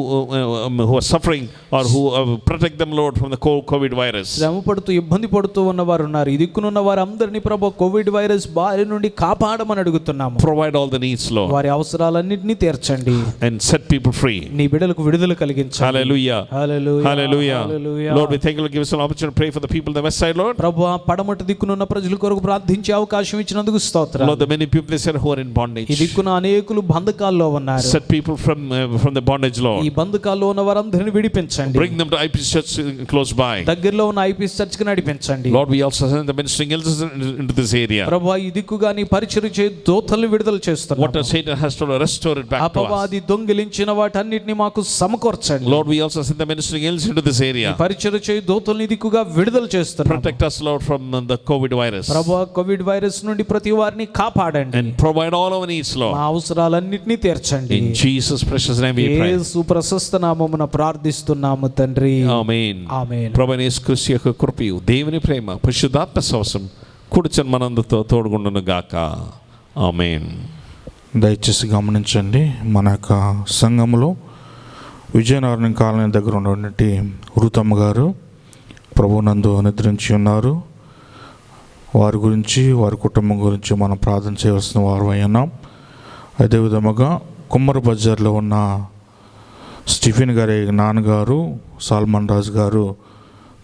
are suffering or who protect them, Lord, from the COVID virus. శ్రమ పడుతూ ఇబ్బంది పడుతూ ఉన్న వారు ఉన్నారు. ఈ దిక్కునున్న వారందరినీ ప్రభు కోవిడ్ వైరస్ బారి నుండి కాపాడమని అడుగుతున్నాము. Provide all the needs, Lord. వారి అవసరాలన్నిటినీ తీర్చండి. And set people free. నీ బిడ్డలకు విడుదల కలిగించండి. Hallelujah. Hallelujah. Hallelujah. Hallelujah. Lord, we thank you, Lord, give us an opportunity to pray for the people in the west side, Lord. ప్రభువా పడమటి దిక్కునున్న ప్రజల కొరకు ప్రార్థించే అవకాశం ఇచ్చినందుకు స్తోత్రాలు. Lord, the many people in this area who are in bondage. ఈ దిక్కున అనేకులు బంధకాల్లో ఉన్నారు. Set people from the bondage, Lord. ఈ బంధకాల్లో ఉన్న వారందరిని విడిపించండి. Bring them to IPC church close by. దగ్గరలో ఉన్న ఐపీసీ చర్చికి నడిపించండి. Lord, we also send the ministering angels into this area. ప్రభువా ఈ దిక్కుగా నీ పరిచర్య చేయి దూతల్ని విడుదల చేస్తున్నాము. What Satan has to restore it back to us. అపవాది దొంగిలించిన వాటన్నిటిని మాకు సమకూర్చండి. Lord, we also send the ministering angels into this area. పరిచర్య చేయి దూతల్ని దిక్కుగా విడుదల చేస్తున్నాము. Protect us, Lord, from the COVID virus. ప్రభువా కోవిడ్ వైరస్ నుండి ప్రతి వారిని కాపాడండి. And provide all our needs, మా Lord. అవసరాలన్నిటినీ తీర్చండి. In Jesus' precious name we pray. యేసు ప్రశస్త నామమున ప్రార్థిస్తున్నాము తండ్రి. Amen. ఆమేన్. ప్రభువైన యేసుక్రీస్తు యొక్క కృపయు దేవుని ప్రేమ పరిశుద్ధాత్మ సహవాసం కూర్చొని మనందరితో తోడుగుండును గాక. ఆమేన్. దయచేసి గమనించండి, మన యొక్క సంఘంలో విజయనగరం కాలనీ దగ్గర ఉన్నటువంటి వృతమ్మ గారు ప్రభునందు నిద్రించి ఉన్నారు. వారి గురించి వారి కుటుంబం గురించి మనం ప్రార్థన చేయవలసిన వారు అయినాం. అదేవిధముగా కుమ్మర బజార్లో ఉన్న స్టీఫెన్ గారి నాన్నగారు సాల్మన్ రాజు గారు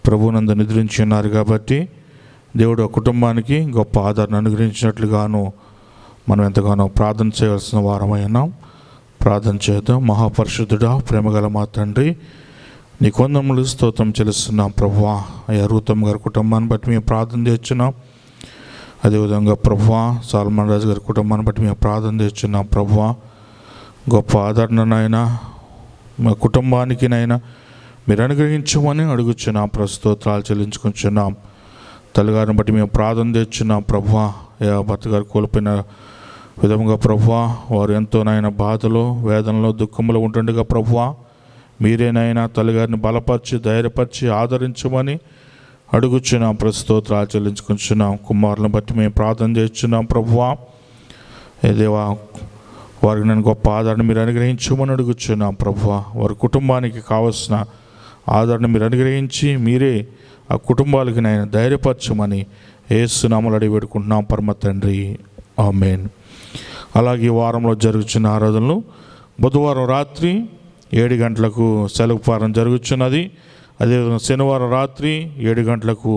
ప్రభునందు నిద్రించి ఉన్నారు కాబట్టి దేవుడు ఆ కుటుంబానికి గొప్ప ఆదరణ అనుగ్రహించినట్లుగాను మనం ఎంతగానో ప్రార్థన చేయవలసిన వారమై ఉన్నాం. ప్రార్థన చేద్దాం. మహాపరిశుద్ధుడా, ప్రేమగల మా తండ్రి, నీ కొందములు స్తోత్రం చెల్లిస్తున్నాం ప్రభువా. అయ్యా రూతమ్మ గారి కుటుంబాన్ని బట్టి మేము ప్రార్థన చేస్తున్నాం. అదేవిధంగా ప్రభువా సాల్మన్ రాజు గారి కుటుంబాన్ని బట్టి మేము ప్రార్థన చేస్తున్నాం ప్రభువా. గొప్ప ఆదరణనైనా మా కుటుంబానికి నైనా మీరు అనుగ్రహించమని అడుగుచున్నాం. ప్రస్తోత్రాలు చెల్లించుకుంటున్నాం. తల్లిగారిని బట్టి మేము ప్రార్థన తెచ్చున్నాం ప్రభువా. భర్త గారు కోల్పోయిన విధముగా ప్రభువా వారు ఎంతోనైనా బాధలో వేదనలో దుఃఖంలో ఉంటుండగా ప్రభువా మీరేనైనా తల్లిగారిని బలపరిచి ధైర్యపరిచి ఆదరించమని అడుగుచున్నాం. స్తోత్రాలు ఆచరించుకుంటున్నాం. కుమారులను బట్టి మేము ప్రార్థన చేస్తున్నాం ప్రభువా. ఏ దేవా వారికి నేను గొప్ప ఆదరణ మీరు అనుగ్రహించమని అడుగుచున్నాం ప్రభువా. వారి కుటుంబానికి కావలసిన ఆదరణ మీరు అనుగ్రహించి మీరే ఆ కుటుంబాలకి నేను ధైర్యపరచమని యేసు నామములో అడిగి పెట్టుకుంటున్నాం పరమ తండ్రి. ఆమేన్. అలాగే ఈ వారంలో జరుగుతున్న ఆరాధనలు బుధవారం రాత్రి 7 గంటలకు సెలవు పారం జరుగుతున్నది. అదేవిధంగా శనివారం రాత్రి 7 గంటలకు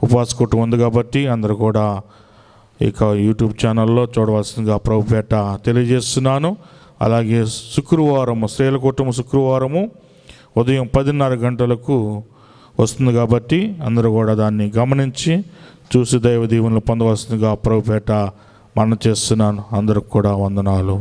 ఉపవాస కూటం ఉంది కాబట్టి అందరూ కూడా ఇక యూట్యూబ్ ఛానల్లో చూడవలసిందిగా ప్రభుపేట తెలియజేస్తున్నాను. అలాగే శుక్రవారము స్త్రీల కూటము శుక్రవారము ఉదయం 10:30 గంటలకు వస్తుంది కాబట్టి అందరూ కూడా దాన్ని గమనించి చూసి దైవ దీవెనలు పొందవలసిందిగా ప్రభుపేట మనం చేస్తున్నాను. అందరికి కూడా వందనాలు.